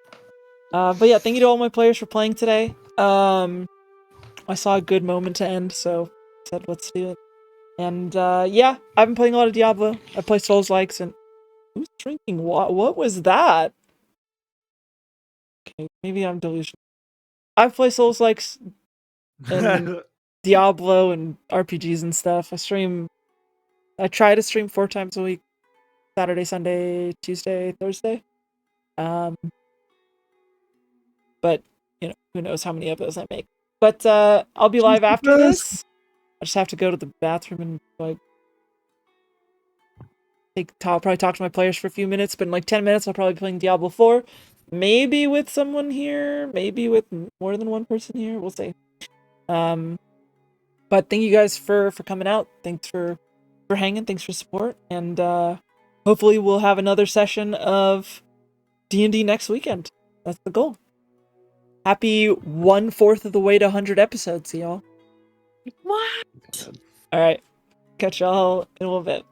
But yeah, thank you to all my players for playing today. I saw a good moment to end, so I said let's do it. And yeah, I've been playing a lot of Diablo. I play Souls-likes, and who's drinking what? What was that? Okay, maybe I'm delusional. I play Souls-likes and Diablo and RPGs and stuff. I try to stream 4 times a week. Saturday, Sunday, Tuesday, Thursday. But you know, who knows how many of those I make. But I'll be live after this. I just have to go to the bathroom and like probably talk to my players for a few minutes, but in like 10 minutes I'll probably be playing Diablo 4. Maybe with someone here, maybe with more than one person here. We'll see. But thank you guys for coming out. Thanks for hanging. Thanks for support. And hopefully we'll have another session of D&D next weekend. That's the goal. Happy 1/4 of the way to 100 episodes, y'all. What? All right. Catch y'all in a little bit.